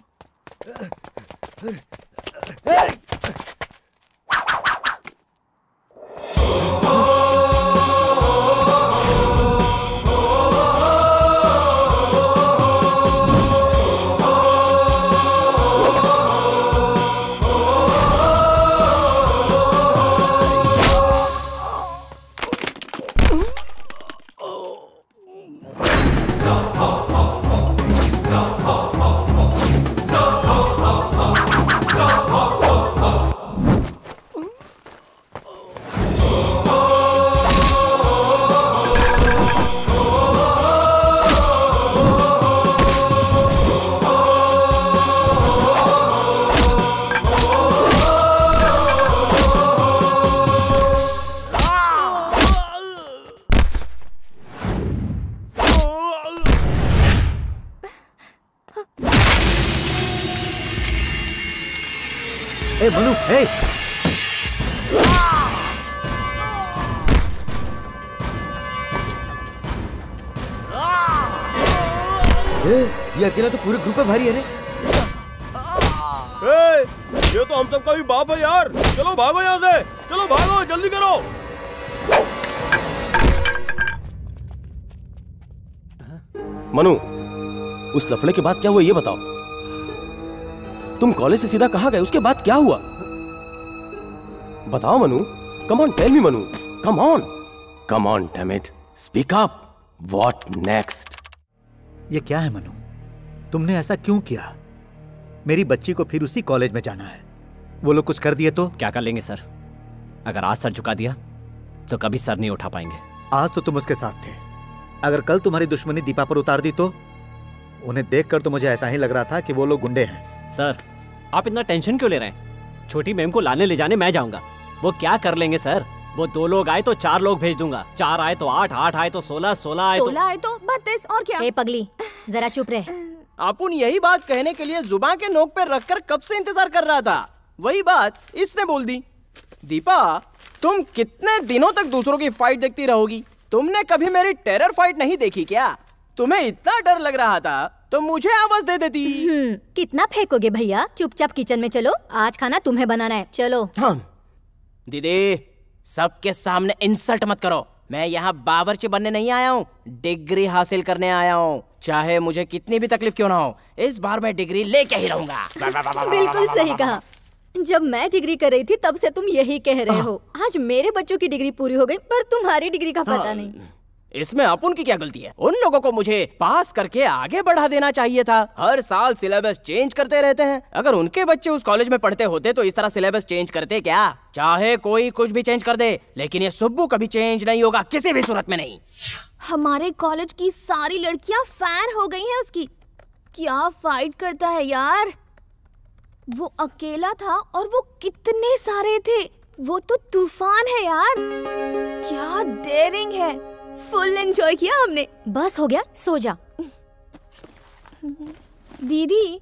ए मनु, ए ये अकेला तो पूरे ग्रुप में भारी है रे। ये तो हम सबका भी बाप है यार। चलो भागो यहाँ से, चलो भागो, जल्दी करो। मनु, उस लफड़े के बाद क्या हुआ ये बताओ। तुम कॉलेज से सीधा कहाँ गए, उसके बाद क्या हुआ? बताओ Manu, come on tell me Manu, come on, come on damn it, speak up, what next? ये क्या है मनु, तुमने ऐसा क्यों किया? मेरी बच्ची को फिर उसी कॉलेज में जाना है, वो लोग कुछ कर दिए तो? क्या कर लेंगे सर, अगर आज सर झुका दिया तो कभी सर नहीं उठा पाएंगे। आज तो तुम उसके साथ थे, अगर कल तुम्हारी दुश्मनी दीपा पर उतार दी तो? उन्हें देखकर तो मुझे ऐसा ही लग रहा था कि वो लोग गुंडे हैं। सर आप इतना टेंशन क्यों ले रहे हैं? छोटी मैम को लाने ले जाने मैं जाऊंगा, वो क्या कर लेंगे सर? वो 2 लोग आए तो 4 लोग भेज दूंगा, 4 आए तो 8, 8 आए तो 16, 16 आए तो 16 आए तो 32 और क्या? ए पगली जरा चुप रहे। अपुन यही बात कहने के लिए जुबान के नोक पे रखकर कब से इंतजार कर रहा था। वही बात इसने बोल दी। दीपा, तुम कितने दिनों तक दूसरों की फाइट देखती रहोगी? तुमने कभी मेरी टेरर फाइट नहीं देखी क्या? तुम्हें इतना डर लग रहा था तो मुझे आवाज दे देती। कितना फेंकोगे भैया? चुपचाप किचन में चलो, आज खाना तुम्हें बनाना है। चलो। हाँ। दीदी, सबके सामने इंसल्ट मत करो। मैं यहाँ बावर्ची बनने नहीं आया हूँ, डिग्री हासिल करने आया हूँ। चाहे मुझे कितनी भी तकलीफ क्यों ना हो, इस बार मैं डिग्री लेके ही रहूंगा। बिल्कुल सही कहा। जब मैं डिग्री कर रही थी तब से तुम यही कह रहे हो। आज मेरे बच्चों की डिग्री पूरी हो गई, पर तुम्हारी डिग्री का पता नहीं। इसमें अपन की क्या गलती है? उन लोगों को मुझे पास करके आगे बढ़ा देना चाहिए था। हर साल सिलेबस चेंज करते रहते हैं। अगर उनके बच्चे उस कॉलेज में पढ़ते होते तो इस तरह सिलेबस चेंज करते क्या? चाहे कोई कुछ भी चेंज कर दे, लेकिन ये सुब्बू कभी चेंज नहीं होगा, किसी भी सूरत में नहीं। हमारे कॉलेज की सारी लड़कियां फैन हो गई हैं उसकी। क्या फाइट करता है यार। वो अकेला था और वो कितने सारे थे। वो तो तूफान है यार। क्या डेयरिंग है। फुल एंजॉय किया हमने। बस हो गया, सो जा। दीदी,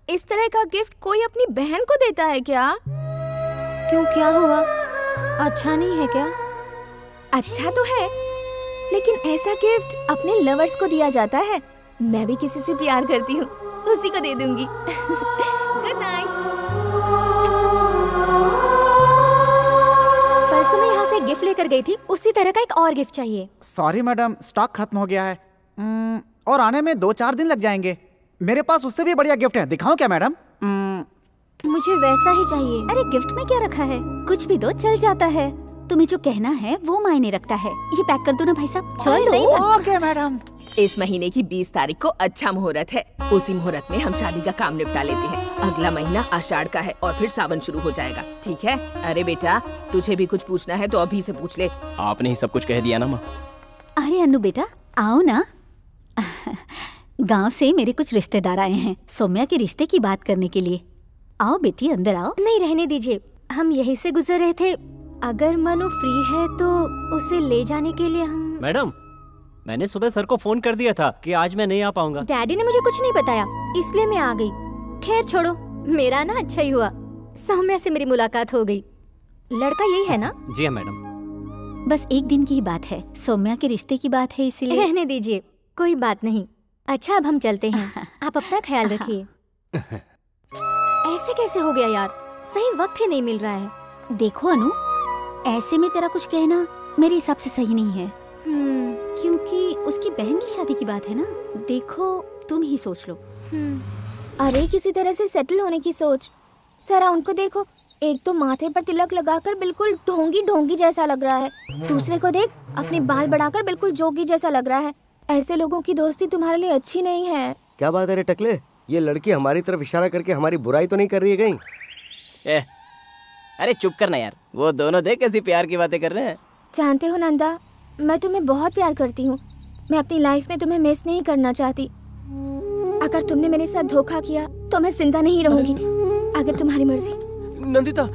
इस तरह का गिफ्ट कोई अपनी बहन को देता है क्या? क्यों, क्या हुआ? अच्छा नहीं है क्या? अच्छा तो है, लेकिन ऐसा गिफ्ट अपने लवर्स को दिया जाता है। मैं भी किसी से प्यार करती हूँ, उसी को दे दूंगी। Good night. परसों मैं यहाँ से गिफ्ट लेकर गई थी, उसी तरह का एक और गिफ्ट चाहिए। सॉरी मैडम, स्टॉक खत्म हो गया है और आने में 2-4 दिन लग जाएंगे। मेरे पास उससे भी बढ़िया गिफ्ट है, दिखाऊं क्या मैडम? मुझे वैसा ही चाहिए। अरे गिफ्ट में क्या रखा है, कुछ भी दो चल जाता है। तुम्हें जो कहना है वो मायने रखता है। ये पैक कर दो ना भाई साहब। चलो। Okay madam. इस महीने की 20 तारीख को अच्छा मुहूर्त है। उसी मुहूर्त में हम शादी का काम निपटा लेते हैं। अगला महीना आषाढ़ का है और फिर सावन शुरू हो जाएगा, ठीक है? अरे बेटा, तुझे भी कुछ पूछना है तो अभी से पूछ ले। आपने ही सब कुछ कह दिया ना माँ। अरे अन्नू बेटा, आओ ना। गांव से मेरे कुछ रिश्तेदार आए हैं सौम्या के रिश्ते की बात करने के लिए। आओ बेटी, अंदर आओ। नहीं, रहने दीजिए, हम यहीं से गुजर रहे थे। अगर मनु फ्री है तो उसे ले जाने के लिए हम। मैडम, मैंने सुबह सर को फोन कर दिया था कि आज मैं नहीं आ पाऊंगा। डैडी ने मुझे कुछ नहीं बताया, इसलिए मैं आ गई। खैर छोड़ो, मेरा ना अच्छा ही हुआ, सौम्या से मेरी मुलाकात हो गई। लड़का यही है ना? जी हाँ मैडम। बस एक दिन की ही बात है, सौम्या के रिश्ते की बात है, इसीलिए। रहने दीजिए, कोई बात नहीं। अच्छा, अब हम चलते हैं। आप अपना ख्याल रखिए। ऐसे कैसे हो गया यार, सही वक्त ही नहीं मिल रहा है। देखो अनु, ऐसे में तेरा कुछ कहना मेरे हिसाब से सही नहीं है। क्योंकि उसकी बहन की शादी की बात है ना। देखो, तुम ही सोच लो। अरे किसी तरह से सेटल होने की सोच। सरा उनको देखो, एक तो माथे पर तिलक लगाकर बिल्कुल ढोंगी ढोंगी जैसा लग रहा है। दूसरे को देख, अपने बाल बढ़ाकर बिल्कुल जोगी जैसा लग रहा है। ऐसे लोगों की दोस्ती तुम्हारे लिए अच्छी नहीं है। क्या बात है रे टकले, ये लड़की हमारी तरफ इशारा करके हमारी बुराई तो नहीं कर रही है कहीं? अरे चुप करना यार, वो दोनों देख कैसी प्यार की बातें कर रहे हैं। जानते हो नंदा, मैं तुम्हें बहुत प्यार करती हूँ। मैं अपनी लाइफ में तुम्हें मिस नहीं करना चाहती। अगर तुमने मेरे साथ धोखा किया तो मैं जिंदा नहीं रहूंगी। अगर तुम्हारी मर्जी। नंदिता,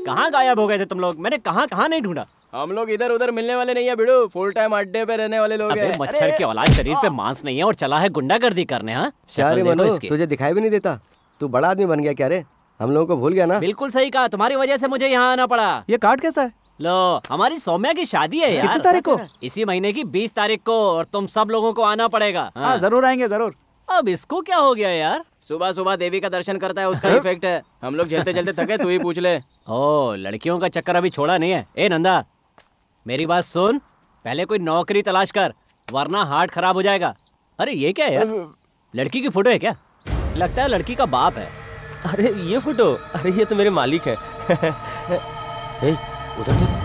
कहाँ गायब हो गए थे तुम लोग? मैंने कहाँ कहाँ नहीं ढूंढा। हम लोग इधर उधर मिलने वाले नहीं है बिड़ू, फुल टाइम अड्डे पे रहने वाले लोग हैं। मच्छर के औलाद, शरीर पे मांस नहीं है और चला है गुंडागर्दी करने। हाँ, क्या रे मनु, तुझे दिखाई भी नहीं देता? तू बड़ा आदमी बन गया क्या रे? हम लोगों को भूल गया ना? बिल्कुल सही कहा, तुम्हारी वजह से मुझे यहाँ आना पड़ा। ये कार्ड कैसा है? लो, हमारी सौम्या की शादी है यार। कितनी तारीख को? इसी महीने की 20 तारीख को, और तुम सब लोगों को आना पड़ेगा। हाँ, जरूर आएंगे, जरूर। अब इसको क्या हो गया यार? सुबह सुबह देवी का दर्शन करता है, उसका इफेक्ट है। हम लोग चलते चलते थके, तू ही पूछ ले। ओ, लड़कियों का चक्कर अभी छोड़ा नहीं है। ए नंदा, मेरी बात सुन, पहले कोई नौकरी तलाश कर, वरना हार्ट खराब हो जाएगा। अरे ये क्या है यार? लड़की की फोटो है क्या? लगता है लड़की का बाप है। अरे ये फोटो, अरे ये तो मेरे मालिक है। उधर देख।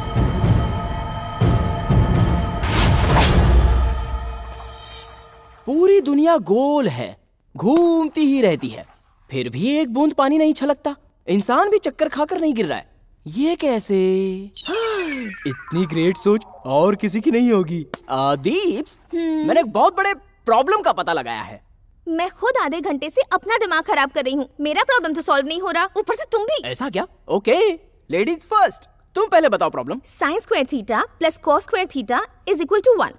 पूरी दुनिया गोल है, घूमती ही रहती है, फिर भी एक बूंद पानी नहीं छलकता। इंसान भी चक्कर खाकर नहीं गिर रहा है, ये कैसे? इतनी ग्रेट सोच और किसी की नहीं होगी। दीप्स, मैंने एक बहुत बड़े प्रॉब्लम का पता लगाया है। मैं खुद आधे घंटे से अपना दिमाग खराब कर रही हूँ। मेरा प्रॉब्लम तो सॉल्व नहीं हो रहा, ऊपर से तुम भी। ऐसा क्या? Okay, ladies first. तुम पहले बताओ problem. sin² theta plus cos² theta is equal to 1।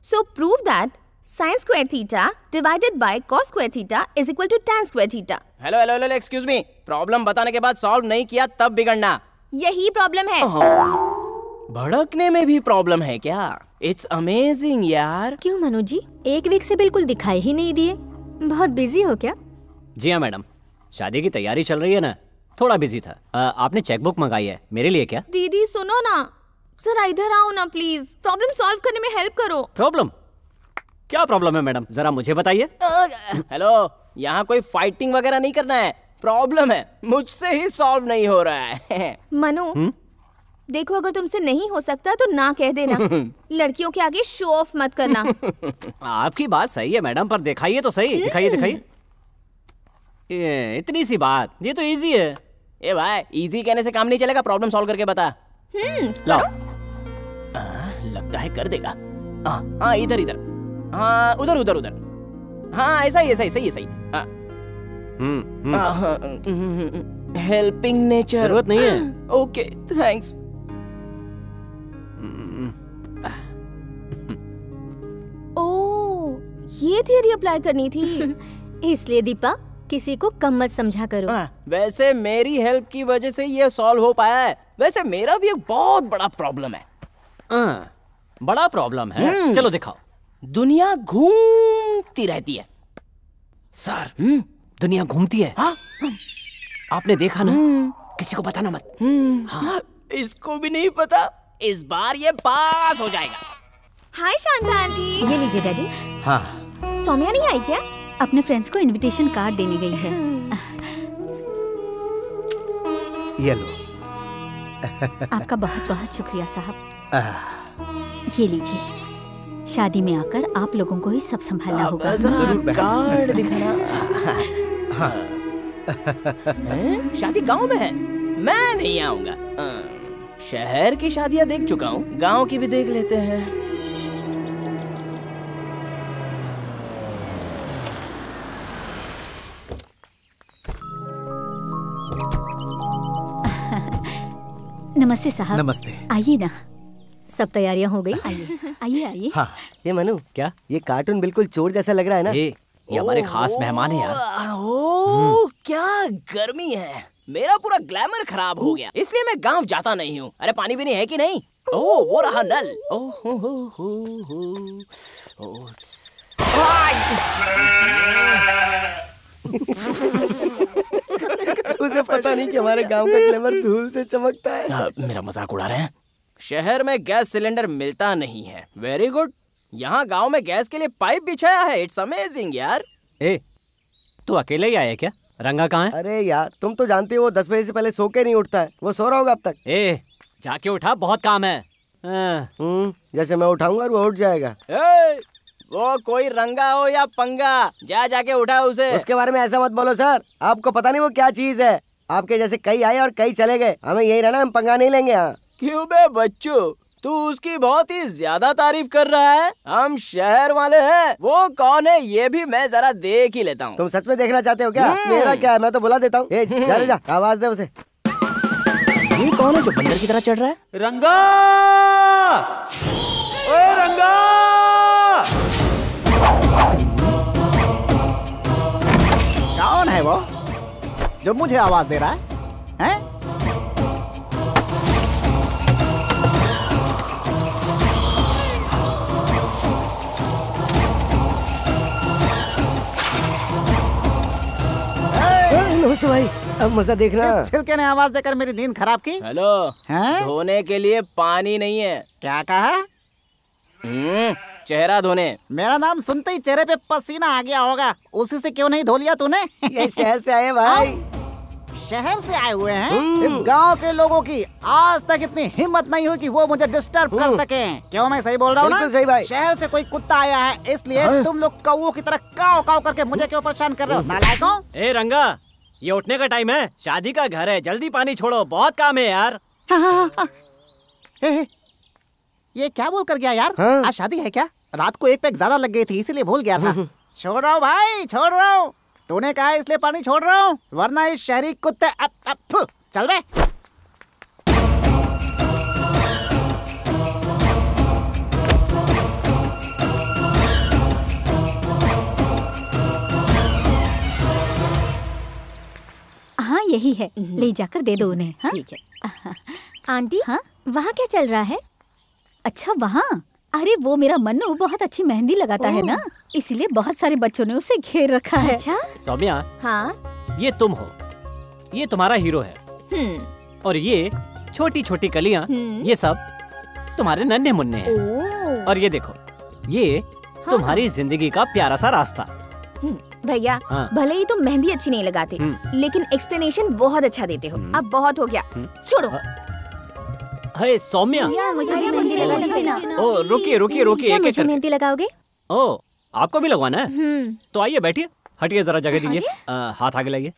So prove that sin square theta divided by cos square theta is equal to tan square theta. Hello hello hello excuse me, problem बताने के बाद solve नहीं किया तब बिगड़ना। यही problem है। भड़कने में भी प्रॉब्लम है क्या? इट्स अमेजिंग यार। क्यों मनु जी, एक वीक से बिल्कुल दिखाई ही नहीं दिए, बहुत बिजी हो क्या? जी हाँ मैडम, शादी की तैयारी चल रही है ना, थोड़ा बिजी था। आपने चेकबुक मंगाई है मेरे लिए क्या? दीदी सुनो ना, जरा इधर आओ ना प्लीज, प्रॉब्लम सॉल्व करने में हेल्प करो। प्रॉब्लम? क्या प्रॉब्लम है मैडम, जरा मुझे बताइए। हेलो, यहाँ कोई फाइटिंग वगैरह नहीं करना है, प्रॉब्लम है मुझसे ही सॉल्व नहीं हो रहा है। मनु देखो, अगर तुमसे नहीं हो सकता तो ना कह देना। लड़कियों के आगे शो ऑफ मत करना। आपकी बात सही है मैडम, पर दिखाइए तो सही, दिखाइए दिखाइए। ये इतनी सी बात, ये तो इजी है। ए भाई, इजी कहने से काम नहीं चलेगा, प्रॉब्लम सॉल्व करके बता। लाओ। लगता है कर देगा। हाँ इधर इधर, हाँ उधर उधर उधर, हाँ ऐसा ही ऐसा ही, सही है सही। Helping nature. जरूरत नहीं है। Okay thanks. ओह, ये थियरी अप्लाई करनी थी। इसलिए दीपा, किसी को कम मत समझा करो। वैसे मेरी हेल्प की वजह से ये सॉल्व हो पाया है। वैसे मेरा भी एक बहुत बड़ा प्रॉब्लम है। बड़ा प्रॉब्लम है? चलो दिखाओ। दुनिया घूमती रहती है। सर, दुनिया घूमती है? आपने देखा ना? किसी को बताना मत। हाँ। इसको भी नहीं पता। इस बार ये पास हो जाएगा। हाय शांता आंटी। ये लीजिए डैडी। हाँ। सौम्या नहीं आई क्या? अपने फ्रेंड्स को इनविटेशन कार्ड देने गई है। ये लो। आपका बहुत बहुत शुक्रिया साहब। ये लीजिए, शादी में आकर आप लोगों को ही सब संभालना होगा। कार्ड दिखाना। हाँ। शादी गांव में है, मैं नहीं आऊंगा। शहर की शादियां देख चुका हूँ, गांव की भी देख लेते हैं। नमस्ते साहब। नमस्ते। आइए ना। सब तैयारियां हो गई? आइए आइए आइए। हाँ। ये मनु, क्या ये कार्टून बिल्कुल चोर जैसा लग रहा है ना? ये हमारे खास मेहमान है यार। ओह क्या गर्मी है, मेरा पूरा ग्लैमर खराब हो गया, इसलिए मैं गांव जाता नहीं हूँ। अरे पानी भी नहीं है कि नहीं? ओह वो रहा नल। उसे पता नहीं कि हमारे गांव का ग्लैमर धूल से चमकता है। मेरा मजाक उड़ा रहे हैं? शहर में गैस सिलेंडर मिलता नहीं है। वेरी गुड, यहाँ गांव में गैस के लिए पाइप बिछाया है। इट्स अमेजिंग यार। तू अकेले ही आया क्या? रंगा कहाँ है? अरे यार, तुम तो जानते हो वो 10 बजे से पहले सो के नहीं उठता है। वो सो रहा होगा अब तक। जाके उठा, बहुत काम है। जैसे मैं उठाऊंगा वो उठ जाएगा। वो कोई रंगा हो या पंगा, जाके उठा उसे। उसके बारे में ऐसा मत बोलो सर, आपको पता नहीं वो क्या चीज है। आपके जैसे कई आए और कई चले गए, हमें यही रहना, हम पंगा नहीं लेंगे यहाँ। क्यों बे बच्चू, तू उसकी बहुत ही ज्यादा तारीफ कर रहा है। हम शहर वाले हैं, वो कौन है ये भी मैं जरा देख ही लेता हूँ। तुम सच में देखना चाहते हो क्या? मेरा क्या है, मैं तो बुला देता हूँ। जा आवाज दे उसे। ये कौन है जो बंदर की तरह चढ़ रहा है? रंगा! ओए रंगा! कौन है वो जो मुझे आवाज दे रहा है? हैं? नमस्ते भाई, अब मजा देखना। किस छिलके ने आवाज देकर मेरी नींद खराब की? हेलो, धोने के लिए पानी नहीं है। क्या कहा? चेहरा धोने। मेरा नाम सुनते ही चेहरे पे पसीना आ गया होगा, उसी से क्यों नहीं धो लिया तूने? ये शहर से आए भाई। शहर से आए हुए हैं? इस गांव के लोगों की आज तक इतनी हिम्मत नहीं हुई कि वो मुझे डिस्टर्ब कर सके। क्यों मैं सही बोल रहा हूँ ना? बिल्कुल सही भाई। शहर से कोई कुत्ता आया है, इसलिए तुम लोग कौओं की तरह काव काव करके मुझे क्यों परेशान कर रहे हो? नालायकों! ए रंगा, ये उठने का टाइम है, शादी का घर है, जल्दी पानी छोड़ो, बहुत काम है यार। ये क्या बोल कर गया यार? आज शादी है क्या? रात को एक पैक ज्यादा लग गई थी, इसीलिए भूल गया था। छोड़ रहा हूँ भाई, छोड़ रहा हूँ। तूने कहा इसलिए पानी छोड़ रहा हूँ, वरना इस शहरी कुत्ते चल बे। यही है, ले जाकर दे दो उन्हें। हाँ? ठीक है। आंटी, हाँ वहाँ क्या चल रहा है? अच्छा वहाँ, अरे वो मेरा मन्नू बहुत अच्छी मेहंदी लगाता है ना, इसलिए बहुत सारे बच्चों ने उसे घेर रखा है। अच्छा? सौम्या, हाँ ये तुम हो, ये तुम्हारा हीरो है, और ये छोटी छोटी कलियां, ये सब तुम्हारे नन्हे मुन्ने हैं। और ये देखो, ये तुम्हारी जिंदगी का प्यारा सा रास्ता। भैया, भले ही तुम मेहंदी अच्छी नहीं लगाते, लेकिन एक्सप्लेनेशन बहुत अच्छा देते हो। अब बहुत हो गया, छोड़ो। हे सौम्या, मुझे मेहंदी लगा दो। ओ रुकिए रुकिए रुकिए, एक एक मेहंदी लगाओगे? ओ आपको भी लगवाना है? तो आइए बैठिए, हटिए जरा जगह दीजिए, हाथ आगे लाइए।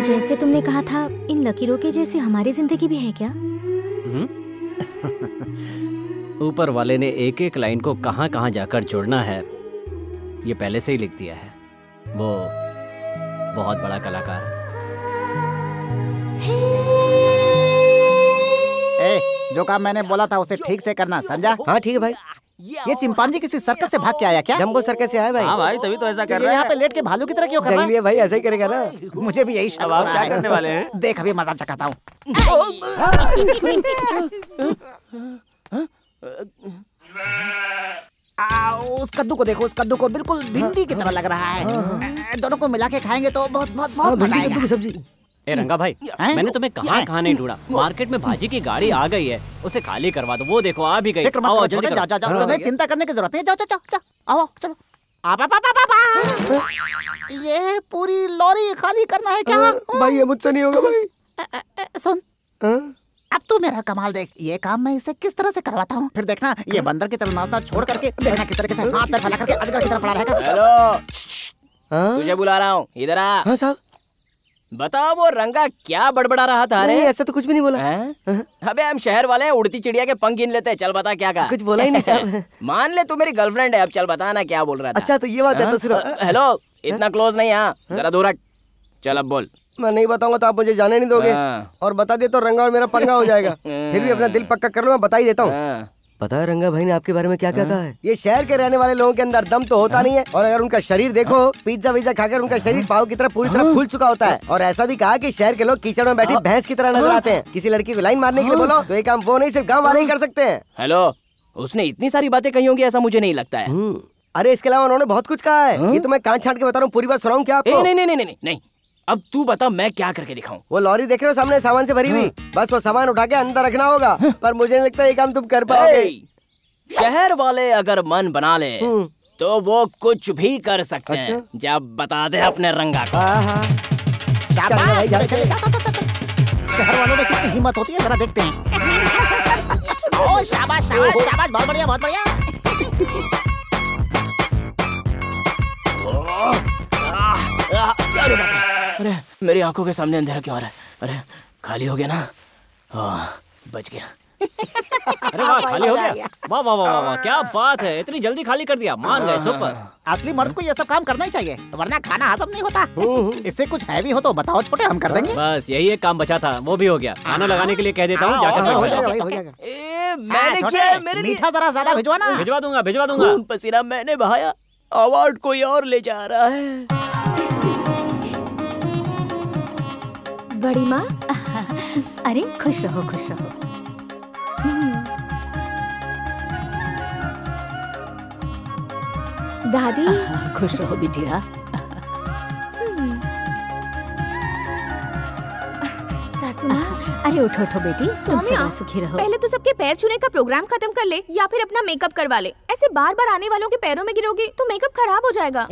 जैसे तुमने कहा था, इन लकीरों के जैसे हमारी जिंदगी भी है क्या? ऊपर वाले ने एक एक लाइन को कहां कहां जाकर जोड़ना है, ये पहले से ही लिख दिया है। वो बहुत बड़ा कलाकार है। ए, जो काम मैंने बोला था उसे ठीक से करना, समझा? हाँ ठीक है भाई। ये चिंपांजी किसी सर्कस से भाग के आया क्या? जंबो सर्कस से आया भाई। हाँ भाई, तभी तो ऐसा कर रहा है। यहाँ पे लेट के भालू की तरह क्यों कर रहा है? जंगली भाई ऐसा ही करेगा ना। मुझे भी यही शक हो रहा है। क्या करने वाले हैं? देख अभी मजा चखाता हूँ। उस कद्दू को देखो, उस कद्दू को बिल्कुल भिंडी की तरह लग रहा है। दोनों को मिला के खाएंगे तो बहुत बहुत बहुत मजा आएगा। सब्जी। ए रंगा भाई, मैंने तुम्हें कहाँ नहीं ढूंढा। मार्केट में भाजी की गाड़ी आ गई है, उसे खाली करवा दो। वो देखो आ भी गई। आओ जल्दी करो। जाओ, तुम्हें चिंता करने की जरूरत नहीं। जाओ जाओ जाओ, आओ चलो। ये पूरी लॉरी खाली करना है क्या? भाई ये मुझसे नहीं होगा भाई। सुन, अब तू मेरा कमाल देख। ये काम मैं इसे किस तरह से करवाता हूँ, फिर देखना ये बंदर की तरह नाचना छोड़ करके देखना किस तरह से हाथ पैर फैला करके अजगर की तरह पड़ा रहेगा। हेलो, तुझे बुला रहा हूँ, इधर आ। हाँ साहब। बता वो रंगा क्या बड़बड़ा रहा था? नहीं, ऐसा तो कुछ भी नहीं बोला। अबे हम शहर वाले हैं, उड़ती चिड़िया के पंख गिन लेते हैं। चल बता क्या कहा? कुछ बोला ही नहीं साहब। मान ले तू मेरी गर्लफ्रेंड है, अब चल बता ना क्या बोल रहा था। अच्छा तो ये बात है तो सुनो। हेलो, इतना क्लोज नहीं, हाँ जरा दूर हट। चल अब बोल। मैं नहीं बताऊंगा तो आप मुझे जाने नहीं दोगे, और बता दे तो रंगा और मेरा पंगा हो जाएगा। फिर भी अपना दिल पक्का कर लो, मैं बता ही देता हूँ। पता है रंगा भाई ने आपके बारे में क्या क्या कहा है? ये शहर के रहने वाले लोगों के अंदर दम तो होता नहीं है, और अगर उनका शरीर देखो, पिज्जा विज्जा खाकर उनका शरीर पाव की तरह पूरी तरह फूल चुका होता है। और ऐसा भी कहा कि शहर के लोग कीचड़ में बैठी भैंस की तरह नजर आते हैं। किसी लड़की को लाइन मारने के लिए बोलो तो ये काम वो नहीं, सिर्फ गाँव वाले ही कर सकते हैं। हेलो, उसने इतनी सारी बातें कही होंगी ऐसा मुझे नहीं लगता है। अरे इसके अलावा उन्होंने बहुत कुछ कहा है। ये तो मैं कान छांट के बता रहा हूँ, पूरी बात सुनाऊं क्या आपको? नहीं, अब तू बता मैं क्या करके दिखाऊं? वो लॉरी देख रहे हो सामने, सामान से भरी हुई, बस वो सामान उठा के अंदर रखना होगा। पर मुझे नहीं लगता ये काम तुम कर पाओगे। शहर वाले अगर मन बना ले तो वो कुछ भी कर सकते हैं। जब बता दे अपने रंगा को। शहर वालों में कितनी हिम्मत होती है जरा देखते हैं। ओ शाबाश शाबाश शाबाश, बहुत बढ़िया बहुत बढ़िया। अरे मेरी आंखों के सामने अंधेरा क्यों आ रहा है? अरे खाली हो गया ना, बच गया। अरे वाह, खाली हो गया। वाह वाह वाह वाह, क्या बात है, इतनी जल्दी खाली कर दिया। मान गए, सुपर। असली मर्द को ये सब काम करना ही चाहिए, वरना खाना हजम नहीं होता। इससे कुछ हैवी हो तो बताओ छोटे, हम कर देंगे। बस यही एक काम बचा था, वो भी हो गया। खाना लगाने के लिए कह देता हूँ, जाकर मैंने क्या, मेरे मीठा जरा ज्यादा भिजवाना। भिजवा दूंगा। पसीना मैंने बहाया, अवार्ड कोई और ले जा रहा है। बड़ी माँ, अरे खुश रहो खुश रहो। दादी खुश रहो बिटिया। सासू माँ, अरे उठो उठो बेटी, तुम सदा सुखी रहो। पहले तो सबके पैर छूने का प्रोग्राम खत्म कर ले, या फिर अपना मेकअप करवा ले। ऐसे बार बार आने वालों के पैरों में गिरोगे तो मेकअप खराब हो जाएगा।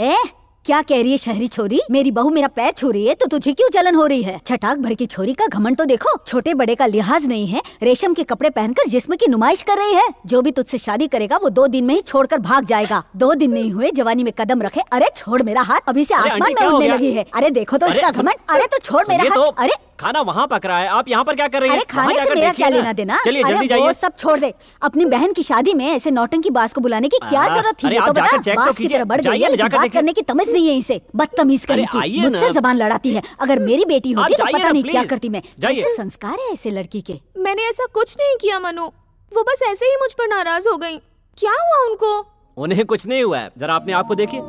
क्या कह रही है शहरी छोरी? मेरी बहू मेरा पैर छू रही है तो तुझे क्यों जलन हो रही है? छटाक भर की छोरी का घमंड तो देखो, छोटे बड़े का लिहाज नहीं है, रेशम के कपड़े पहनकर जिस्म की नुमाइश कर रही है। जो भी तुझसे शादी करेगा वो 2 दिन में ही छोड़कर भाग जाएगा। 2 दिन नहीं हुए जवानी में कदम रखे। अरे छोड़ मेरा हाथ, अभी से आसमान में उड़ने लगी है। अरे देखो तो इसका घमंड। अरे तो छोड़ मेरा हाथ। अरे खाना वहाँ पक रहा है, आप यहाँ पर क्या कर रही हैं? अरे खाने से मेरा क्या लेना देना? चलिए अरे जल्दी वो जाइए। सब छोड़ दे। अपनी बहन की शादी में ऐसे नौटंकी बाज को बुलाने की क्या जरूरत थी? अरे ये आप तो बता, जाकर चेक तो बाज की कीजिए। तरह बढ़ गई जाइए है, ना, लेकिन जाकर बात देखिए। करने की तमीज नहीं है इसे। बदतमीज अरे कहीं आइए की, ना। मुझसे जबान लड़ाती है। अगर मेरी बेटी होती तो जाइए पता ना, नहीं क्या प्लीज। करती मैं। जाइए। कैसे संस्कार है ऐसे लड़की के? मैंने ऐसा कुछ नहीं किया मनु, वो बस ऐसे ही मुझ पर नाराज हो गई। क्या हुआ उनको? उन्हें कुछ नहीं हुआ है, जरा अपने आप को देखिए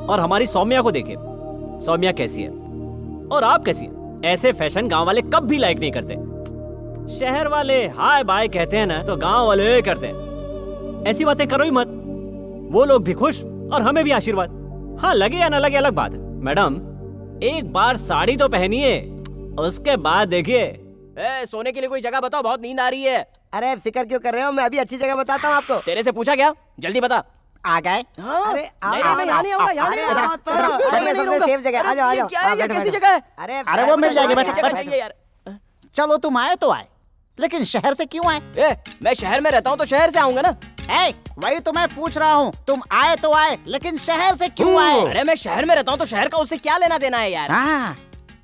और हमारी सौम्या को देखिए। सौम्या कैसी है और आप कैसी है? ऐसे फैशन गांव वाले कब भी लाइक नहीं करते। शहर वाले हाय बाय कहते हैं ना, तो गांव वाले करते हैं। ऐसी बातें करो ही मत। वो लोग भी खुश और हमें भी आशीर्वाद। हाँ, लगे या ना लगे अलग बात है। मैडम, एक बार साड़ी तो पहनिए, उसके बाद देखिए। सोने के लिए कोई जगह बताओ, बहुत नींद आ रही है। अरे फिक्र क्यों कर रहे हो, मैं अभी अच्छी जगह बताता हूँ आपको। तेरे से पूछा क्या? जल्दी बता। आ गए? अरे नहीं, यहाँ नहीं होगा, यहाँ नहीं होगा। सबसे सेफ जगह, आ जाओ, आ जाओ। क्या है, ये कैसी जगह है? अरे वो मिल जाएगी, बैठ चाहिए यार। चलो तुम आए तो आए, लेकिन शहर से क्यों आए? मैं शहर में रहता हूँ तो शहर से आऊंगा ना। वही तो मैं पूछ रहा हूँ, तुम आए तो आए, लेकिन शहर से क्यों आए? अरे मैं शहर में रहता हूँ तो शहर का उससे क्या लेना देना है यार? हाँ,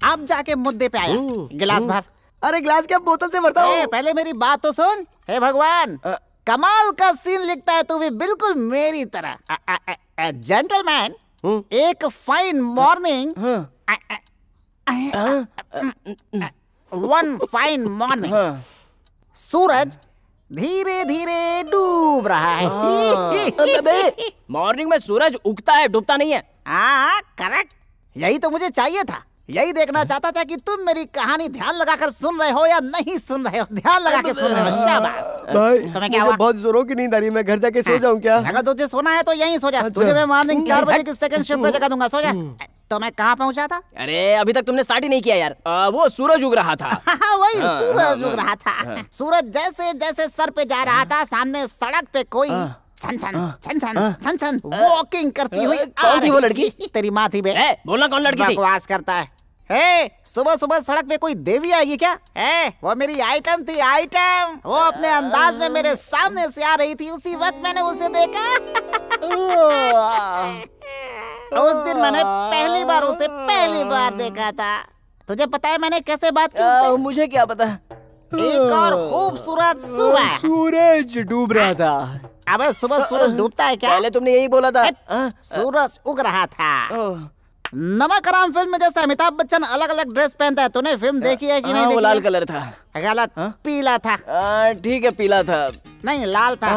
अब जाके मुद्दे पे आया। गिलास भर। अरे ग्लास क्या बोतल से भरता हूँ? पहले मेरी बात तो सुन। हे भगवान, कमाल का सीन लिखता है तू भी, बिल्कुल मेरी तरह। जेंटलमैन, एक fine morning, one fine morning, सूरज धीरे धीरे डूब रहा है। मॉर्निंग में सूरज उगता है, डूबता नहीं है। हाँ करेक्ट, यही तो मुझे चाहिए था। यही देखना चाहता था कि तुम मेरी कहानी ध्यान लगाकर सुन रहे हो या नहीं सुन रहे हो। ध्यान लगा के सुन रहे हो, शाबाश। भाई तुम्हें क्या हुआ? बहुत जोरों की नींद आ रही है, मैं घर जाके सो जाऊं क्या? अगर तुझे सोना है तो यहीं सो जा। तुझे मैं मॉर्निंग 4 बजे की सेकंड शिफ्ट पे जगह दूंगा, सो जा। तो मैं कहाँ पहुँचा था? अरे अभी तक तुमने स्टार्ट ही नहीं किया यार। वो सूरज उग रहा था। वही सूरज उग रहा था। सूरज जैसे जैसे सर पे जा रहा था, सामने सड़क पे कोई छन छन छन छन छन छन वॉकिंग करती हुई कौन थी वो लड़की? तेरी माँ थी बे। बोलना कौन लड़की थी? बकवास करता है। सुबह सुबह सड़क पे कोई देवी आएगी क्या? वो मेरी आइटम थी, आइटम। वो अपने अंदाज में मेरे सामने से आ रही थी, उसी वक्त मैंने उसे देखा। उस दिन मैंने पहली बार देखा था। तुझे पता है मैंने कैसे बात की? मुझे क्या पता। एक और खूबसूरत सुबह, सूरज डूब रहा था। अबे सुबह सूरज डूबता है क्या? पहले तुमने यही बोला था। सूरज उग रहा था। नमक हराम फिल्म में जैसे अमिताभ बच्चन अलग अलग ड्रेस पहनता है, तूने फिल्म देखी है कि नहीं? वो लाल कलर था। गलत, पीला था। ठीक है, पीला था। नहीं, लाल था।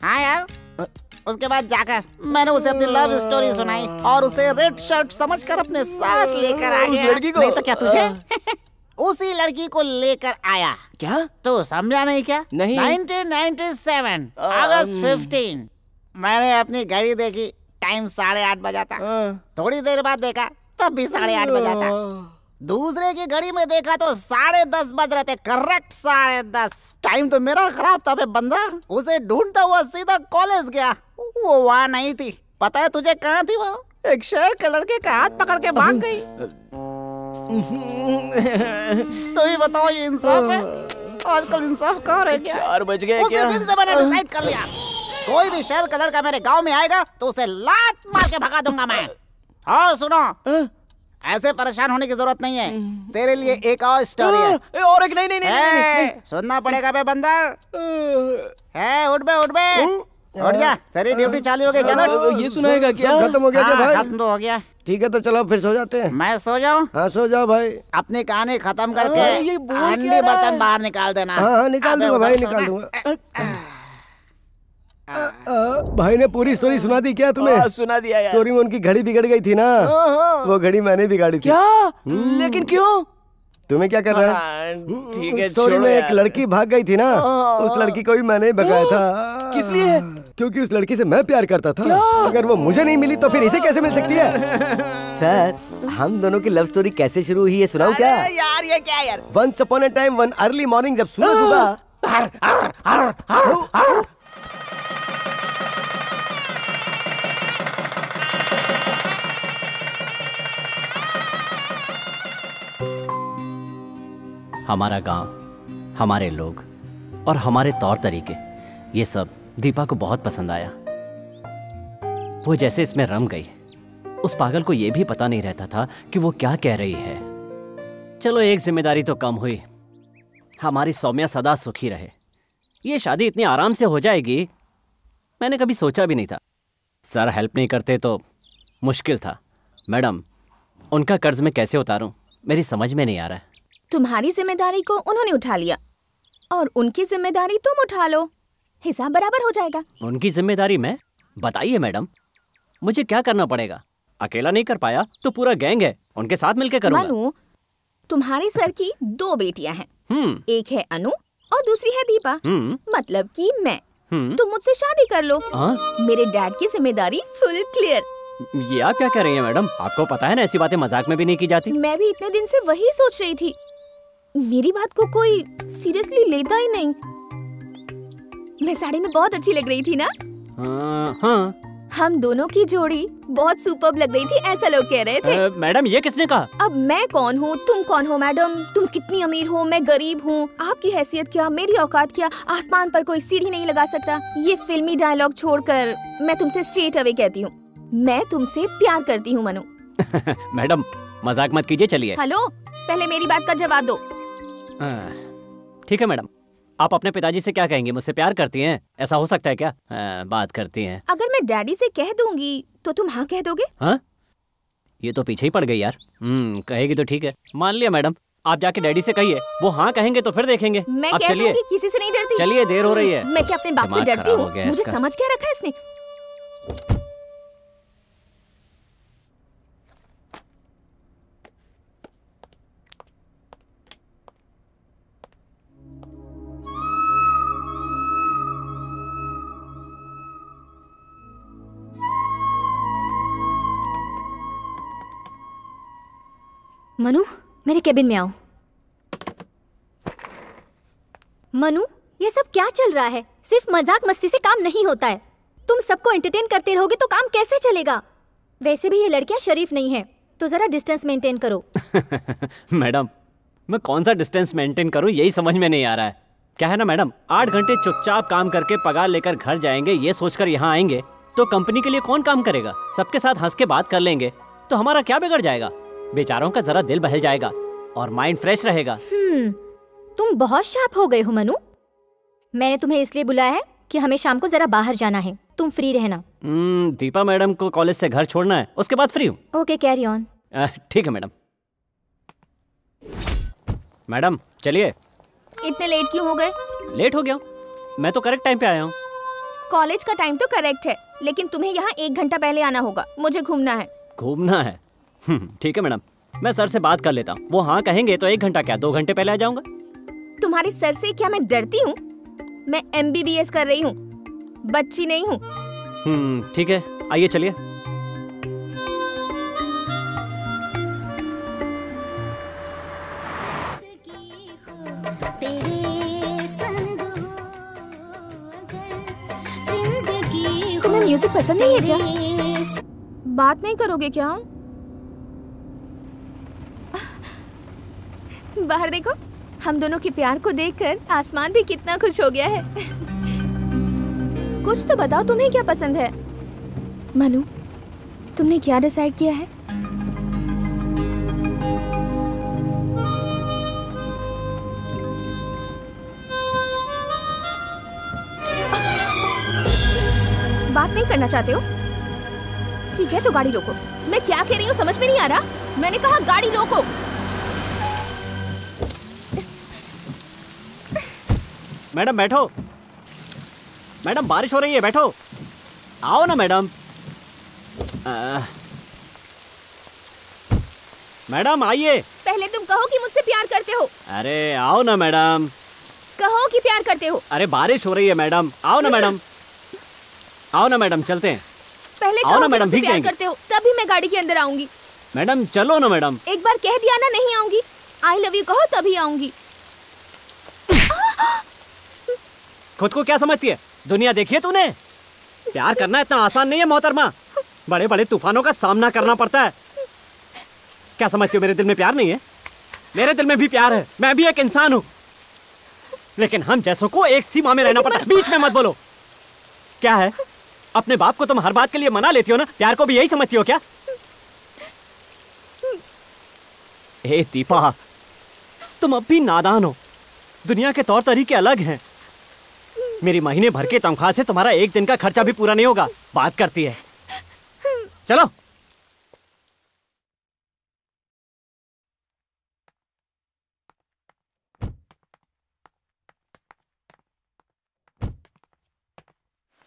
हाँ यार। उसके बाद जाकर मैंने उसे अपनी लव स्टोरी सुनाई और उसे रेड शर्ट समझकर अपने साथ लेकर आ गया। उस लड़की को? नहीं तो क्या तुझे? उसी लड़की को लेकर आया। क्या तो समझा नहीं क्या? नहीं। 1997 अगस्त 15 मैंने अपनी घड़ी देखी, टाइम 8:30 बजा था। थोड़ी देर बाद देखा तब भी 8:30 बजा था। दूसरे की घड़ी में देखा तो 10:30 बज रहे थे, करेक्ट 10:30। टाइम तो मेरा खराब था बे बंदा। उसे ढूंढता हुआ सीधा कॉलेज गया, वो वहाँ नहीं थी। पता है तुझे कहाँ थी वो? एक शहर के लड़के का हाथ पकड़ के भाग गई। तो ही बताओ, ये इंसाफ है? आजकल इंसाफ कहाँ रह गया? 4 बज गए क्या? उसी दिन से मैंने डिसाइड कर लिया, कोई भी शहर का लड़का मेरे गांव में आएगा तो उसे लात मार के भगा दूंगा मैं। और सुनो, ऐसे परेशान होने की जरूरत नहीं है। तेरे लिए एक और स्टोरी है। और एक? नहीं। सुनना पड़ेगा बे बंदर। उठ बे उठ जा, तेरी ड्यूटी चालू हो गई। चलो, ये सुनाएगा क्या? खत्म हो गया क्या भाई? खत्म तो हो गया। ठीक है, तो चलो फिर सो जाते हैं। मैं सो जाऊं? हाँ सो जाओ भाई। अपनी कहानी खत्म करके हंडी बर्तन बाहर निकाल देना। हाँ निकाल दूंगा भाई, निकाल दूंगा। भाई ने पूरी स्टोरी सुना दी क्या तुम्हें? सुना दिया यार। स्टोरी में उनकी घड़ी बिगड़ गई थी ना, वो घड़ी मैंने बिगाड़ी थी। क्या? लेकिन क्यों? तुम्हें क्या कर रहा है? ठीक है, स्टोरी में एक लड़की भाग गई थी ना, उस लड़की को भी मैंने ही भगाया था। किस लिए? क्योंकि उस लड़की से मैं प्यार करता था। अगर वो मुझे नहीं मिली तो फिर इसे कैसे मिल सकती है? सर, हम दोनों की लव स्टोरी कैसे शुरू हुई है सुनाऊं क्या? यार ये क्या यार? Once upon a time one early morning जब सूरज उगा, हमारा गांव, हमारे लोग और हमारे तौर तरीके, ये सब दीपा को बहुत पसंद आया। वो जैसे इसमें रम गई। उस पागल को ये भी पता नहीं रहता था कि वो क्या कह रही है। चलो एक जिम्मेदारी तो कम हुई। हमारी सौम्या सदा सुखी रहे। ये शादी इतनी आराम से हो जाएगी मैंने कभी सोचा भी नहीं था। सर हेल्प नहीं करते तो मुश्किल था। मैडम, उनका कर्ज मैं कैसे उतारूं मेरी समझ में नहीं आ रहा है। तुम्हारी जिम्मेदारी को उन्होंने उठा लिया और उनकी जिम्मेदारी तुम उठा लो, हिसाब बराबर हो जाएगा। उनकी जिम्मेदारी मैं? बताइए मैडम, मुझे क्या करना पड़ेगा? अकेला नहीं कर पाया तो पूरा गैंग है, उनके साथ मिलकर करूंगा। मनु, तुम्हारे सर की 2 बेटियां हैं। एक है अनु और दूसरी है दीपा। मतलब कि मैं। तुम मुझसे शादी कर लो। मेरे डैड की जिम्मेदारी फुल क्लियर। ये आप क्या कह रही हैं मैडम? आपको पता है ना ऐसी बातें मजाक में भी नहीं की जाती। मैं भी इतने दिन से वही सोच रही थी। मेरी बात को कोई सीरियसली लेता ही नहीं। मैं साड़ी में बहुत अच्छी लग रही थी ना? हाँ। हम दोनों की जोड़ी बहुत सुपर्ब लग रही थी, ऐसा लोग कह रहे थे। मैडम, ये किसने कहा? अब मैं कौन हूँ, तुम कौन हो मैडम? तुम कितनी अमीर हो, मैं गरीब हूँ। आपकी हैसियत क्या, मेरी औकात क्या? आसमान पर कोई सीढ़ी नहीं लगा सकता। ये फिल्मी डायलॉग छोड़कर मैं तुमसे स्ट्रेट अवे कहती हूँ, मैं तुमसे प्यार करती हूँ मनु। मैडम, मजाक मत कीजिए, चलिए। हेलो, पहले मेरी बात का जवाब दो। ठीक है मैडम, आप अपने पिताजी से क्या कहेंगे? मुझसे प्यार करती हैं, ऐसा हो सकता है क्या? बात करती हैं। अगर मैं डैडी से कह दूंगी तो तुम हाँ कह दोगे? हाँ, ये तो पीछे ही पड़ गई यार। कहेगी तो ठीक है, मान लिया मैडम। आप जाके डैडी से कहिए, वो हाँ कहेंगे तो फिर देखेंगे। मैं कह दूंगी, किसी से नहीं डरती। चलिए, देर हो रही है। मैं क्या अपने बाप से डरती हूँ? मुझे समझ क्या रखा है इसने? मनु, मेरे केबिन में आओ। मनु, ये सब क्या चल रहा है? सिर्फ मजाक मस्ती से काम नहीं होता है। तुम सबको एंटरटेन करते रहोगे तो काम कैसे चलेगा? वैसे भी ये लड़कियां शरीफ नहीं है, तो जरा डिस्टेंस मेंटेन करो। मैडम, मैं कौन सा डिस्टेंस मेंटेन करूं, यही समझ में नहीं आ रहा है। क्या है ना मैडम, 8 घंटे चुपचाप काम करके पगार लेकर घर जाएंगे, ये सोचकर यहाँ आएंगे तो कंपनी के लिए कौन काम करेगा? सबके साथ हंस के बात कर लेंगे तो हमारा क्या बिगड़ जाएगा? बेचारों का जरा दिल बहल जाएगा और माइंड फ्रेश रहेगा। तुम बहुत शार्प हो गए हो मनु। मैंने तुम्हें इसलिए बुलाया है कि हमें शाम को जरा बाहर जाना है, तुम फ्री रहना। दीपा मैडम को कॉलेज से घर छोड़ना है, उसके बाद फ्री हूँ। Okay, carry on. ठीक है मैडम। मैडम चलिए। इतने लेट क्यों हो गए? लेट हो गया? मैं तो करेक्ट टाइम पे आया हूँ। कॉलेज का टाइम तो करेक्ट है, लेकिन तुम्हें यहाँ 1 घंटा पहले आना होगा। मुझे घूमना है। घूमना है? ठीक है मैडम, मैं सर से बात कर लेता हूँ। वो हाँ कहेंगे तो 1 घंटा क्या 2 घंटे पहले आ जाऊंगा। तुम्हारे सर से क्या मैं डरती हूँ? मैं MBBS कर रही हूँ, बच्ची नहीं हूँ। ठीक है, आइए चलिए। तुम्हें म्यूजिक पसंद नहीं है क्या? बात नहीं करोगे क्या? बाहर देखो, हम दोनों के प्यार को देखकर आसमान भी कितना खुश हो गया है। कुछ तो बताओ, तुम्हें क्या पसंद है? मनु, तुमने क्या डिसाइड किया है? बात नहीं करना चाहते हो? ठीक है, तो गाड़ी रोको। मैं क्या कह रही हूँ समझ में नहीं आ रहा? मैंने कहा गाड़ी रोको। मैडम बैठो। मैडम बारिश हो रही है, बैठो। आओ ना मैडम। मैडम आइए। पहले तुम कहो कि मुझसे प्यार करते हो। अरे आओ ना मैडम। कहो कि प्यार करते हो। अरे बारिश हो रही है मैडम, आओ ना मैडम। आओ ना मैडम, चलते हैं। पहले कहो कि मुझसे प्यार करते हो, तभी मैं गाड़ी के अंदर आऊंगी। मैडम चलो ना मैडम। एक बार कह दिया ना नहीं आऊंगी। आई लव यू कहो तभी आऊंगी। खुद को क्या समझती है? दुनिया देखी है तूने? प्यार करना इतना आसान नहीं है मोहतरमा, बड़े बड़े तूफानों का सामना करना पड़ता है। क्या समझती हो मेरे दिल में प्यार नहीं है? मेरे दिल में भी प्यार है, मैं भी एक इंसान हूँ, लेकिन हम जैसों को एक सीमा में रहना पड़ता है। बीच में मत बोलो। क्या है, अपने बाप को तुम हर बात के लिए मना लेती हो ना, प्यार को भी यही समझती हो क्या? ए दीपा, तुम अब भी नादान हो। दुनिया के तौर तरीके अलग हैं। मेरी महीने भर के तनख्वाह से तुम्हारा एक दिन का खर्चा भी पूरा नहीं होगा। बात करती है। चलो।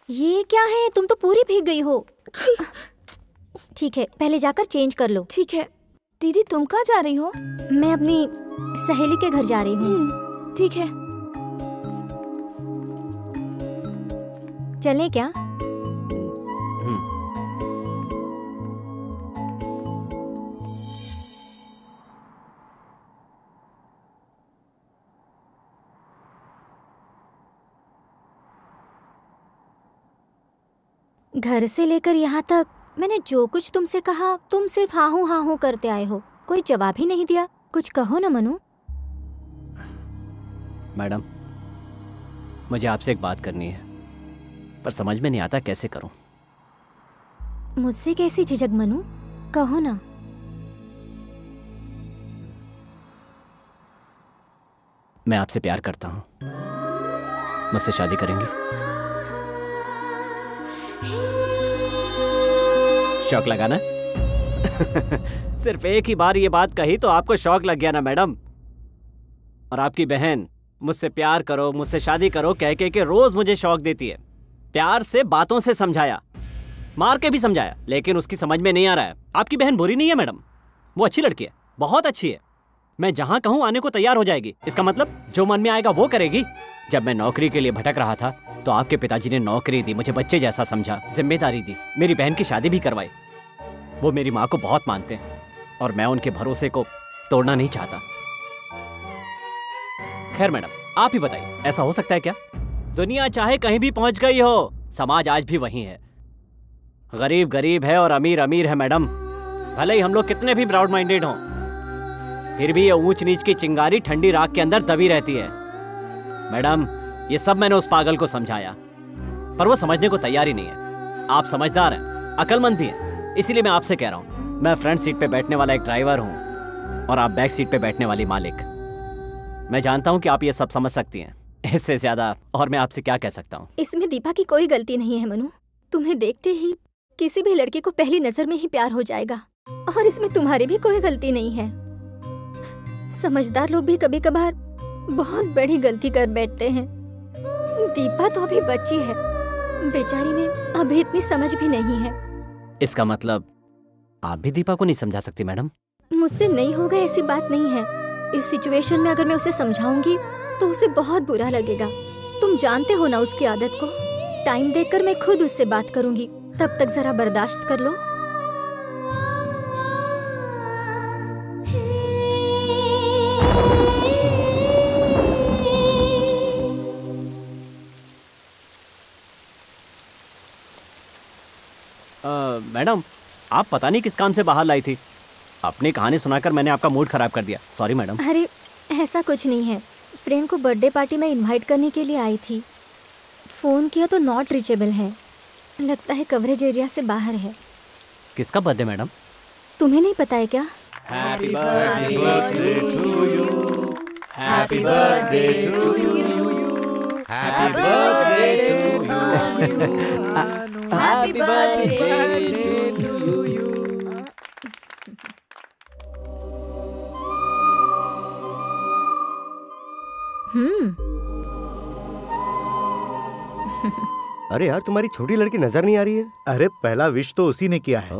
ये क्या है? तुम तो पूरी भीग गई हो। ठीक है, पहले जाकर चेंज कर लो। ठीक है। दीदी तुम कहाँ जा रही हो? मैं अपनी सहेली के घर जा रही हूँ। ठीक है। चलें क्या? घर से लेकर यहाँ तक मैंने जो कुछ तुमसे कहा, तुम सिर्फ हाँ हूँ करते आए हो। कोई जवाब ही नहीं दिया। कुछ कहो ना मनु। मैडम, मुझे आपसे एक बात करनी है, पर समझ में नहीं आता कैसे करूं। मुझसे कैसी झिझक मनु, कहो ना। मैं आपसे प्यार करता हूं। मुझसे शादी करेंगी? शौक लगा ना? सिर्फ एक ही बार ये बात कही तो आपको शौक लग गया ना मैडम? और आपकी बहन मुझसे प्यार करो, मुझसे शादी करो कह के रोज मुझे शौक देती है। प्यार से, बातों से समझाया, मार के भी समझाया, लेकिन उसकी समझ में नहीं आ रहा है। आपकी बहन बुरी नहीं है मैडम, वो अच्छी लड़की है, बहुत अच्छी है। मैं जहां कहूं आने को तैयार हो जाएगी। इसका मतलब जो मन में आएगा वो करेगी। जब मैं नौकरी के लिए भटक रहा था तो आपके पिताजी ने नौकरी दी, मुझे बच्चे जैसा समझा, जिम्मेदारी दी, मेरी बहन की शादी भी करवाई। वो मेरी माँ को बहुत मानते हैं और मैं उनके भरोसे को तोड़ना नहीं चाहता। खैर मैडम, आप ही बताइए, ऐसा हो सकता है क्या? दुनिया चाहे कहीं भी पहुंच गई हो, समाज आज भी वही है। गरीब गरीब है और अमीर अमीर है मैडम। भले ही हम लोग कितने भी ब्रॉड माइंडेड हों, फिर भी ये ऊंच नीच की चिंगारी ठंडी राख के अंदर दबी रहती है। मैडम, ये सब मैंने उस पागल को समझाया, पर वो समझने को तैयार ही नहीं है। आप समझदार हैं, अक्लमंद भी हैं, इसीलिए मैं आपसे कह रहा हूँ। मैं फ्रंट सीट पे बैठने वाला एक ड्राइवर हूँ और आप बैक सीट पे बैठने वाली मालिक। मैं जानता हूँ कि आप ये सब समझ सकती हैं, इससे ज्यादा और मैं आपसे क्या कह सकता हूँ। इसमें दीपा की कोई गलती नहीं है मनु। तुम्हें देखते ही किसी भी लड़की को पहली नजर में ही प्यार हो जाएगा, और इसमें तुम्हारी भी कोई गलती नहीं है। समझदार लोग भी कभी कभार बहुत बड़ी गलती कर बैठते हैं। दीपा तो अभी बच्ची है, बेचारी में अभी इतनी समझ भी नहीं है। इसका मतलब आप भी दीपा को नहीं समझा सकती मैडम? मुझसे नहीं होगा ऐसी बात नहीं है। इस सिचुएशन में अगर मैं उसे समझाऊंगी तो उसे बहुत बुरा लगेगा। तुम जानते हो ना उसकी आदत को। टाइम देखकर मैं खुद उससे बात करूंगी, तब तक जरा बर्दाश्त कर लो। मैडम, आप पता नहीं किस काम से बाहर लाई थी। अपनी कहानी सुनाकर मैंने आपका मूड खराब कर दिया। Sorry madam. अरे ऐसा कुछ नहीं है, फ्रेंड को बर्थडे पार्टी में इनवाइट करने के लिए आई थी। फोन किया तो नॉट रीचेबल है, लगता है कवरेज एरिया से बाहर है। किसका बर्थडे मैडम? तुम्हें नहीं पता है क्या? Happy birthday to you. Happy birthday to you. Happy birthday to you. Happy birthday to you. अरे यार, तुम्हारी छोटी लड़की नजर नहीं आ रही है। अरे पहला विश तो उसी ने किया है।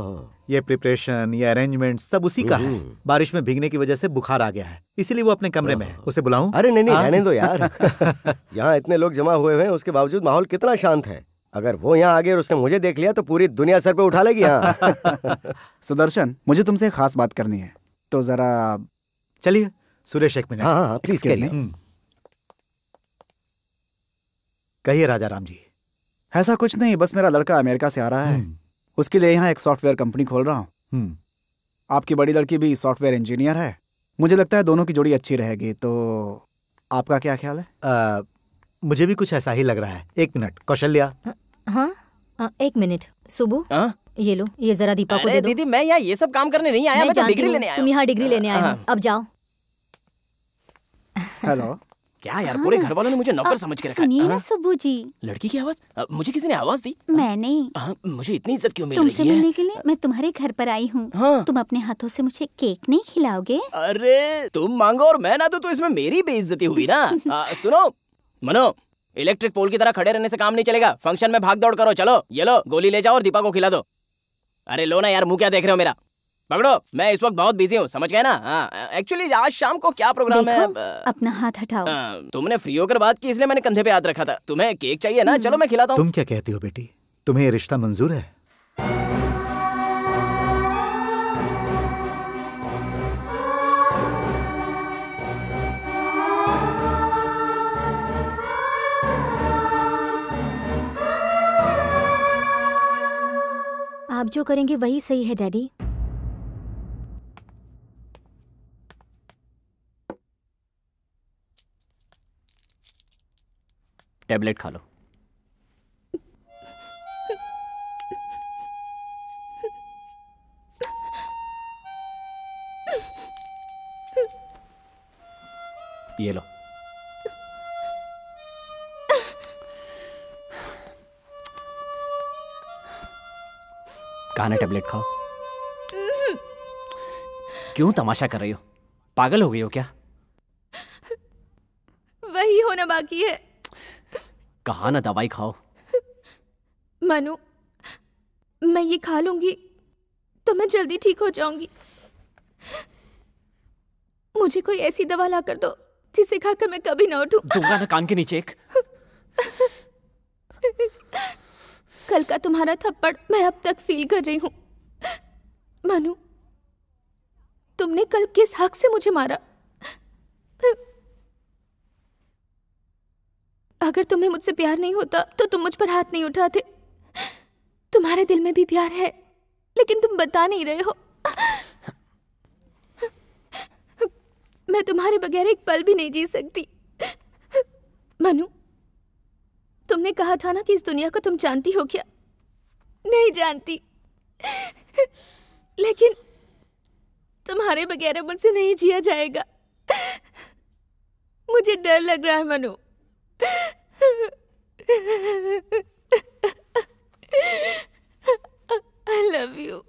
ये प्रिपरेशन, ये अरेंजमेंट सब उसी का है। बारिश में भीगने की वजह से बुखार आ गया है, इसीलिए वो अपने कमरे में है। उसे बुलाऊं? अरे नहीं नहीं, रहने दो यार। यहाँ इतने लोग जमा हुए हैं, उसके बावजूद माहौल कितना शांत है। अगर वो यहाँ आ गया और उसने मुझे देख लिया तो पूरी दुनिया सर पे उठा लेगी। सुदर्शन, मुझे तुमसे खास बात करनी है, तो जरा चलिए। सुरेश, एक मिनट। हाँ, प्लीज कहिए। कहिए राजा राम जी। ऐसा कुछ नहीं, बस मेरा लड़का अमेरिका से आ रहा है, उसके लिए यहाँ एक सॉफ्टवेयर कंपनी खोल रहा हूँ। आपकी बड़ी लड़की भी सॉफ्टवेयर इंजीनियर है, मुझे लगता है दोनों की जोड़ी अच्छी रहेगी। तो आपका क्या ख्याल है? मुझे भी कुछ ऐसा ही लग रहा है। एक मिनट कौशल्या। हाँ, एक मिनट सुबू, ये लो, ये जरा दीपा को दे दो। दीदी, मैं यहाँ ये सब काम करने नहीं आया, मैं तो डिग्री लेने आया। तुम यहाँ डिग्री लेने आए हो, अब जाओ। हेलो। क्या यार, पूरे घर वालों ने मुझे नौकर समझ के रखा है। सुनिए ना सुब्बू जी। लड़की की आवाज? मुझे किसी ने आवाज दी? मैंने। मुझे इतनी इज्जत क्यों मिल रही है? तुमसे मिलने के लिए मैं तुम्हारे घर पर आई हूँ। तुम अपने हाथों से मुझे केक नहीं खिलाओगे? अरे तुम मांगो और मैं ना दूं तो इसमें मेरी बेइज्जती हुई ना। सुनो मनो, इलेक्ट्रिक पोल की तरह खड़े रहने से काम नहीं चलेगा। फंक्शन में भाग दौड़ करो। चलो ये लो, गोली ले जाओ और दीपा को खिला दो। अरे लो ना यार, मुंह क्या देख रहे हो मेरा? पकड़ो, मैं इस वक्त बहुत बिजी हूँ, समझ गए ना? एक्चुअली आज शाम को क्या प्रोग्राम है? अपना हाथ हटाओ। तुमने फ्री होकर बात की इसलिए मैंने कंधे पे हाथ रखा था। तुम्हें केक चाहिए ना? चलो मैं खिलाता हूँ। तुम क्या कहती हो बेटी, तुम्हें ये रिश्ता मंजूर है? आप जो करेंगे वही सही है डैडी। टेबलेट खा लो। ये लो। कहा ना टेबलेट खाओ। क्यों तमाशा कर रही हो? पागल हो गई हो क्या? वही होना बाकी है। कहा ना दवाई खाओ। मनु, मैं ये खा लूंगी तो मैं जल्दी ठीक हो जाऊंगी। मुझे कोई ऐसी दवा ला कर दो जिसे खाकर मैं कभी ना उठूं। दूंगा ना कान के नीचे एक। कल का तुम्हारा थप्पड़ मैं अब तक फील कर रही हूँ। मनु, तुमने कल किस हक से मुझे मारा? अगर तुम्हें मुझसे प्यार नहीं होता तो तुम मुझ पर हाथ नहीं उठाते। तुम्हारे दिल में भी प्यार है लेकिन तुम बता नहीं रहे हो। मैं तुम्हारे बगैर एक पल भी नहीं जी सकती। मनु, तुमने कहा था ना कि इस दुनिया को तुम जानती हो क्या? नहीं जानती, लेकिन तुम्हारे बगैर मुझसे नहीं जिया जाएगा। मुझे डर लग रहा है मनु। I love you.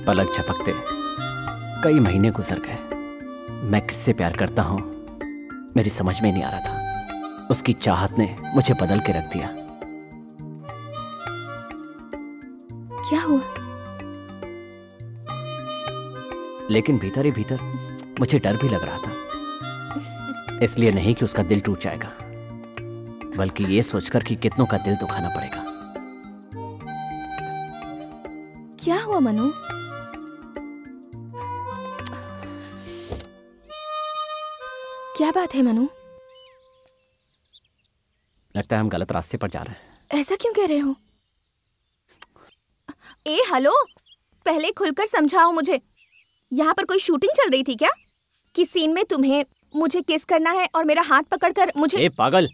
पलक झपकते कई महीने गुजर गए। मैं किससे प्यार करता हूं मेरी समझ में नहीं आ रहा था। उसकी चाहत ने मुझे बदल के रख दिया। क्या हुआ? लेकिन भीतर ही भीतर मुझे डर भी लग रहा था। इसलिए नहीं कि उसका दिल टूट जाएगा, बल्कि ये सोचकर कि कितनों का दिल दुखाना पड़ेगा। क्या हुआ मनु? क्या बात है मनु? लगता है हम गलत रास्ते पर जा रहे हैं। ऐसा क्यों कह रहे हो? ए हेलो, पहले खुलकर समझाओ मुझे। यहाँ पर कोई शूटिंग चल रही थी क्या? किस सीन में तुम्हें मुझे किस करना है और मेरा हाथ पकड़कर मुझे? ए पागल,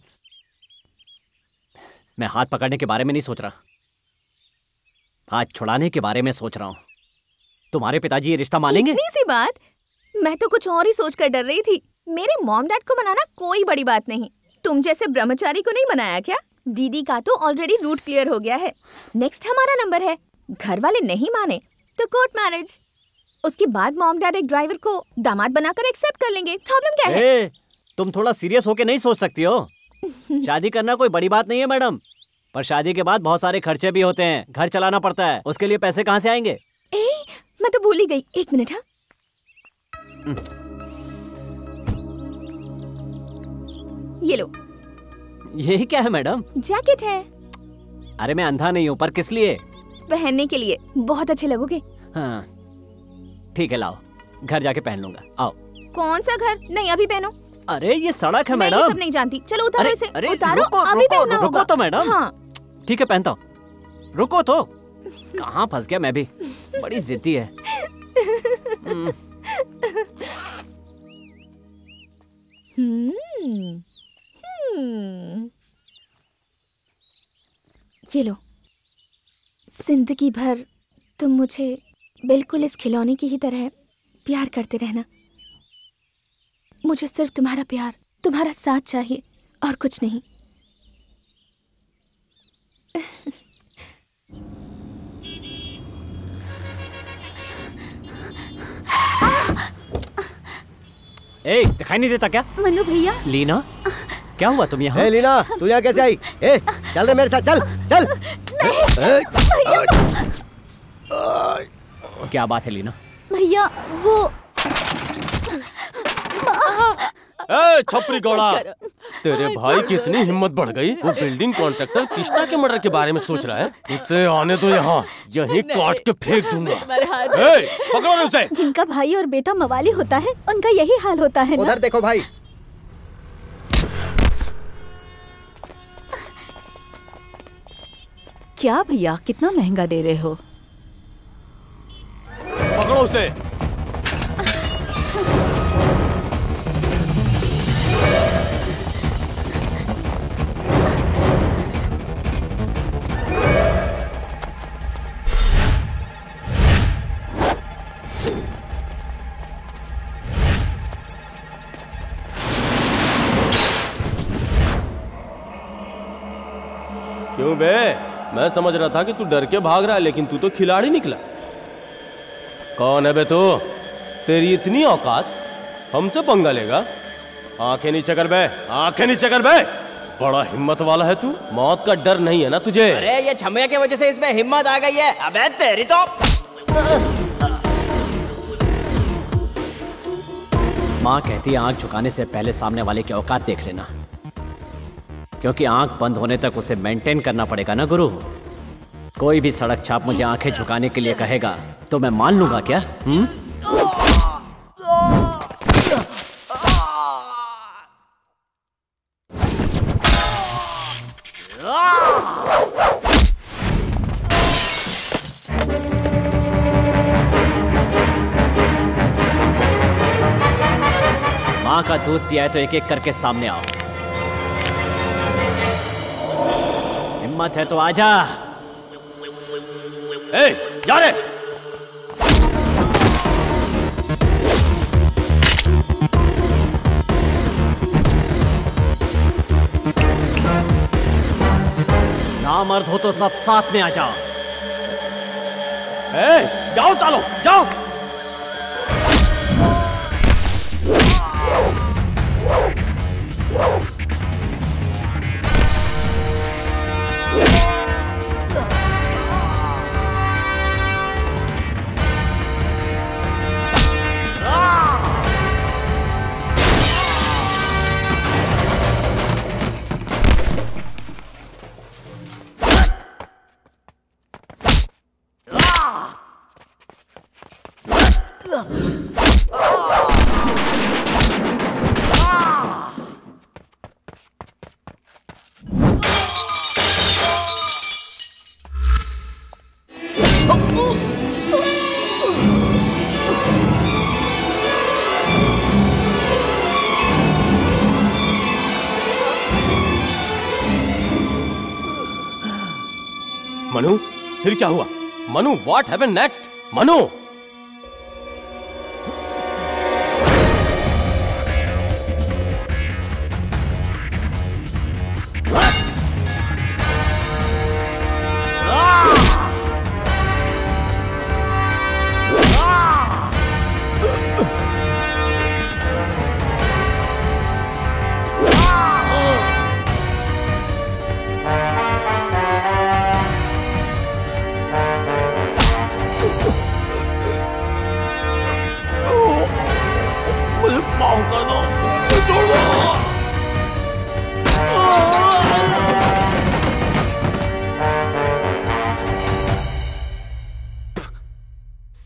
मैं हाथ पकड़ने के बारे में नहीं सोच रहा, हाथ छुड़ाने के बारे में सोच रहा हूँ। तुम्हारे पिताजी ये रिश्ता मानेंगे? इतनी सी बात? मैं तो कुछ और ही सोचकर डर रही थी। मेरे मॉम डैड को मनाना कोई बड़ी बात नहीं। तुम जैसे ब्रह्मचारी को नहीं मनाया क्या? दीदी का तो ऑलरेडी रूट क्लियर हो गया है। नेक्स्ट हमारा नंबर है। घर वाले नहीं माने तो कोर्ट मैरिज। उसके बाद मॉम डैड एक ड्राइवर को दामाद बनाकर एक्सेप्ट कर लेंगे। प्रॉब्लम क्या है? तुम थोड़ा सीरियस होके नहीं सोच सकती हो? शादी करना कोई बड़ी बात नहीं है मैडम, पर शादी के बाद बहुत सारे खर्चे भी होते हैं। घर चलाना पड़ता है, उसके लिए पैसे कहाँ से आएंगे? मैं तो भूल ही गई। एक मिनट। हाँ, ये लो। ये क्या है मैडम? जैकेट है। अरे मैं अंधा नहीं हूँ, पर किस लिए? पहनने के लिए, बहुत अच्छे लगोगे। हाँ ठीक है, लाओ, घर जाके पहन लूंगा। आओ। कौन सा घर? नहीं अभी पहनो। अरे ये सड़क है मैं मैडम। ये सब नहीं जानती। चलो उतारो इसे। अरे उतारो, रुको, अभी रुको, पहनना रुको होगा। तो मैडम। हाँ। ठीक है पहनता हूँ। रुको तो। कहाँ फंस गया मैं भी। बड़ी जिद्दी है। ये लो। जिंदगी भर तुम मुझे बिल्कुल इस खिलौने की ही तरह प्यार करते रहना। मुझे सिर्फ तुम्हारा प्यार, तुम्हारा साथ चाहिए और कुछ नहीं। ए, दिखाई नहीं देता क्या? मनु भैया। लीना, क्या हुआ तुम यहाँ? ए लीना, तू यहाँ कैसे आई? ए, चल रे मेरे साथ, चल, चल। क्या बात है लीना? भैया वो ए, छपरी गौड़ा, तेरे भाई की इतनी हिम्मत बढ़ गई, वो बिल्डिंग कॉन्ट्रैक्टर कृष्णा के मर्डर के बारे में सोच रहा है। उसे आने दो यहाँ, यहीं काट के फेंक दूंगा। ए, पकड़ो उसे। जिनका भाई और बेटा मवाली होता है, उनका यही हाल होता है ना? उधर देखो भाई। क्या भैया, कितना महंगा दे रहे हो? पकड़ो उसे। क्यों बे? मैं समझ रहा था कि तू डर के भाग रहा है, लेकिन तू तो खिलाड़ी निकला। कौन है बे तू? तेरी इतनी औकात, हमसे पंगा लेगा? आंखें नीचे कर बे, आंखें नीचे कर बे। बड़ा हिम्मत वाला है तू, मौत का डर नहीं है ना तुझे? अरे ये छमिया की वजह से इसमें हिम्मत आ गई है। अबे तेरी तो। माँ कहती है आंख झुकाने से पहले सामने वाले की औकात देख लेना, क्योंकि आंख बंद होने तक उसे मेंटेन करना पड़ेगा ना गुरु। कोई भी सड़क छाप मुझे आंखें झुकाने के लिए कहेगा तो मैं मान लूंगा क्या? माँ का दूध पिया है तो एक एक करके सामने आओ। हिम्मत है तो आजा। ए, जा रे। नामर्द हो तो सब साथ में आ जाओ। ए, जाओ सालो, जाओ। मनु, फिर क्या हुआ? Manu, what happened next? Manu,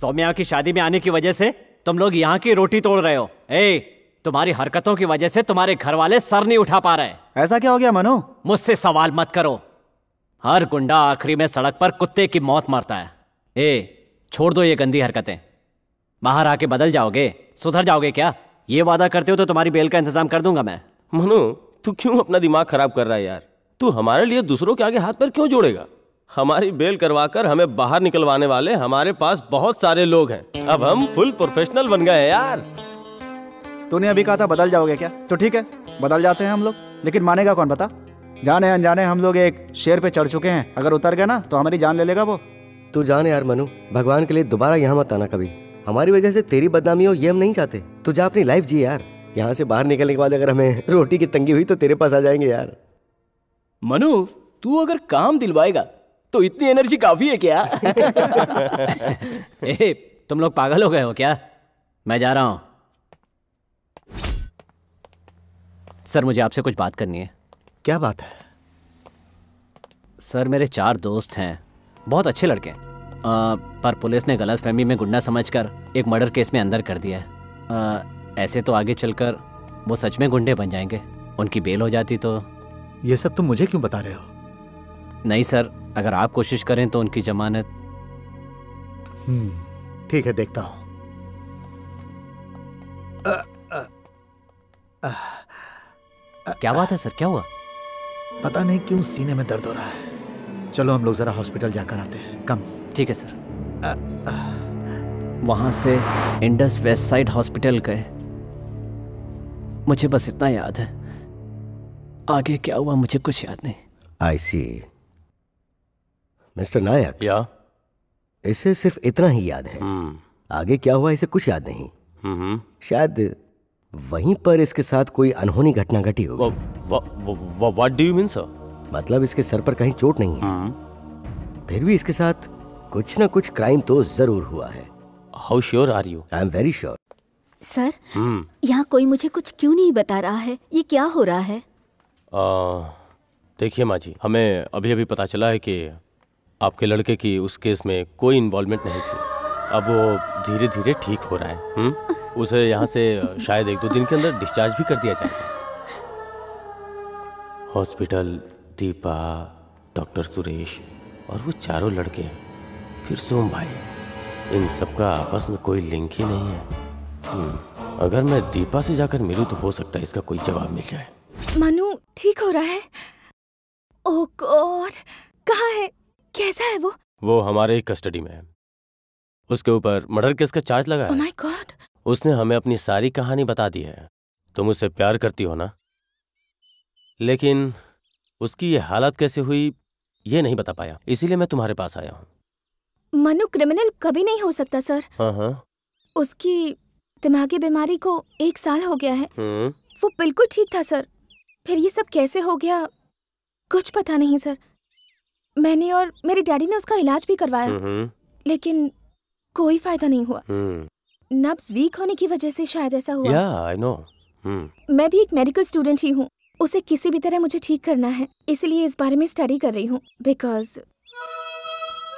Saumya की शादी में आने की वजह से तुम लोग यहाँ की रोटी तोड़ रहे हो। तुम्हारी हरकतों की वजह से तुम्हारे घर वाले सर नहीं उठा पा रहे। ऐसा क्या हो गया मनु? मुझसे सवाल मत करो। हर गुंडा आखिरी में सड़क पर कुत्ते की मौत मरता है। छोड़ दो ये गंदी हरकतें। बाहर आके बदल जाओगे, सुधर जाओगे क्या? ये वादा करते हो तो तुम्हारी बेल का इंतजाम कर दूंगा मैं। मनु, तू क्यों अपना दिमाग खराब कर रहा है यार? तू हमारे लिए दूसरों के आगे हाथ पर क्यों जोड़ेगा? हमारी बेल करवाकर हमें बाहर निकलवाने वाले हमारे पास बहुत सारे लोग हैं। अब हम फुल प्रोफेशनल बन गए हैं यार। तूने अभी कहा था बदल जाओगे क्या? तो ठीक है, बदल जाते हैं हम लोग, लेकिन मानेगा कौन बता? जाने अनजाने हम लोग एक शेर पे चढ़ चुके हैं, अगर उतर गए ना तो हमारी जान ले लेगा वो। तू जान यार मनु, भगवान के लिए दोबारा यहाँ मत आना कभी। हमारी वजह से तेरी बदनामी हो ये हम नहीं चाहते। तू जा अपनी लाइफ जी यार। यहाँ से बाहर निकलने के बाद अगर हमें रोटी की तंगी हुई तो तेरे पास आ जाएंगे यार। मनु, तू अगर काम दिलवाएगा तो इतनी एनर्जी काफी है क्या? तुम लोग पागल हो गए हो क्या? मैं जा रहा हूं। सर, मुझे आपसे कुछ बात करनी है। क्या बात है? सर, मेरे 4 दोस्त हैं, बहुत अच्छे लड़के हैं, पर पुलिस ने गलतफहमी में गुंडा समझकर एक मर्डर केस में अंदर कर दिया है। ऐसे तो आगे चलकर वो सच में गुंडे बन जाएंगे। उनकी बेल हो जाती तो। ये सब तुम मुझे क्यों बता रहे हो? नहीं सर, अगर आप कोशिश करें तो उनकी जमानत। ठीक है, देखता हूं। क्या बात है सर, क्या हुआ? पता नहीं क्यों सीने में दर्द हो रहा है। चलो हम लोग जरा हॉस्पिटल जाकर आते हैं। कम। ठीक है सर। वहां से इंडस वेस्ट साइड हॉस्पिटल गए। मुझे बस इतना याद है, आगे क्या हुआ मुझे कुछ याद नहीं। आई सी। मिस्टर नायक, या? इसे सिर्फ इतना ही याद है। आगे क्या हुआ इसे कुछ याद नहीं। शायद वहीं पर इसके साथ कोई अनहोनी घटना घटी होगी। What do you mean, sir? मतलब इसके सर पर कहीं चोट नहीं है, फिर भी इसके साथ कुछ ना कुछ क्राइम तो जरूर हुआ है। How sure are you? I am very sure. Sir, यहाँ कोई मुझे कुछ क्यों नहीं बता रहा है? ये क्या हो रहा है? देखिए माँ जी, हमें अभी अभी पता चला है कि आपके लड़के की उस केस में कोई इन्वॉल्वमेंट नहीं थी। अब वो धीरे धीरे ठीक हो रहा है। उसे यहाँ से शायद 1-2 दिन के अंदर डिस्चार्ज भी कर दिया जाएगा। हॉस्पिटल, दीपा, डॉक्टर सुरेश और वो चारों लड़के, फिर सोम भाई, इन सबका आपस में कोई लिंक ही नहीं है। अगर मैं दीपा से जाकर मिलूं तो हो सकता है इसका कोई जवाब मिल जाए। मनु ठीक हो रहा है? ओह गॉड, कहाँ है? कैसा है वो? वो हमारे ही कस्टडी में है। उसके ऊपर मर्डर केस का चार्ज लगा है। ओह माय गॉड। उसने हमें अपनी सारी कहानी बता दी है। तुम उससे प्यार करती हो ना, लेकिन उसकी ये हालत कैसे हुई ये नहीं बता पाया, इसीलिए मैं तुम्हारे पास आया हूँ। मनु क्रिमिनल कभी नहीं हो सकता सर। हाँ। उसकी दिमागी बीमारी को 1 साल हो गया है। वो बिल्कुल ठीक था सर, फिर ये सब कैसे हो गया कुछ पता नहीं सर। मैंने और मेरे डैडी ने उसका इलाज भी करवाया, लेकिन कोई फायदा नहीं हुआ। नब्ज वीक होने की वजह से शायद ऐसा हुआ। I know. मैं भी एक मेडिकल स्टूडेंट ही हूँ, उसे किसी भी तरह मुझे ठीक करना है, इसलिए इस बारे में स्टडी कर रही हूँ। Because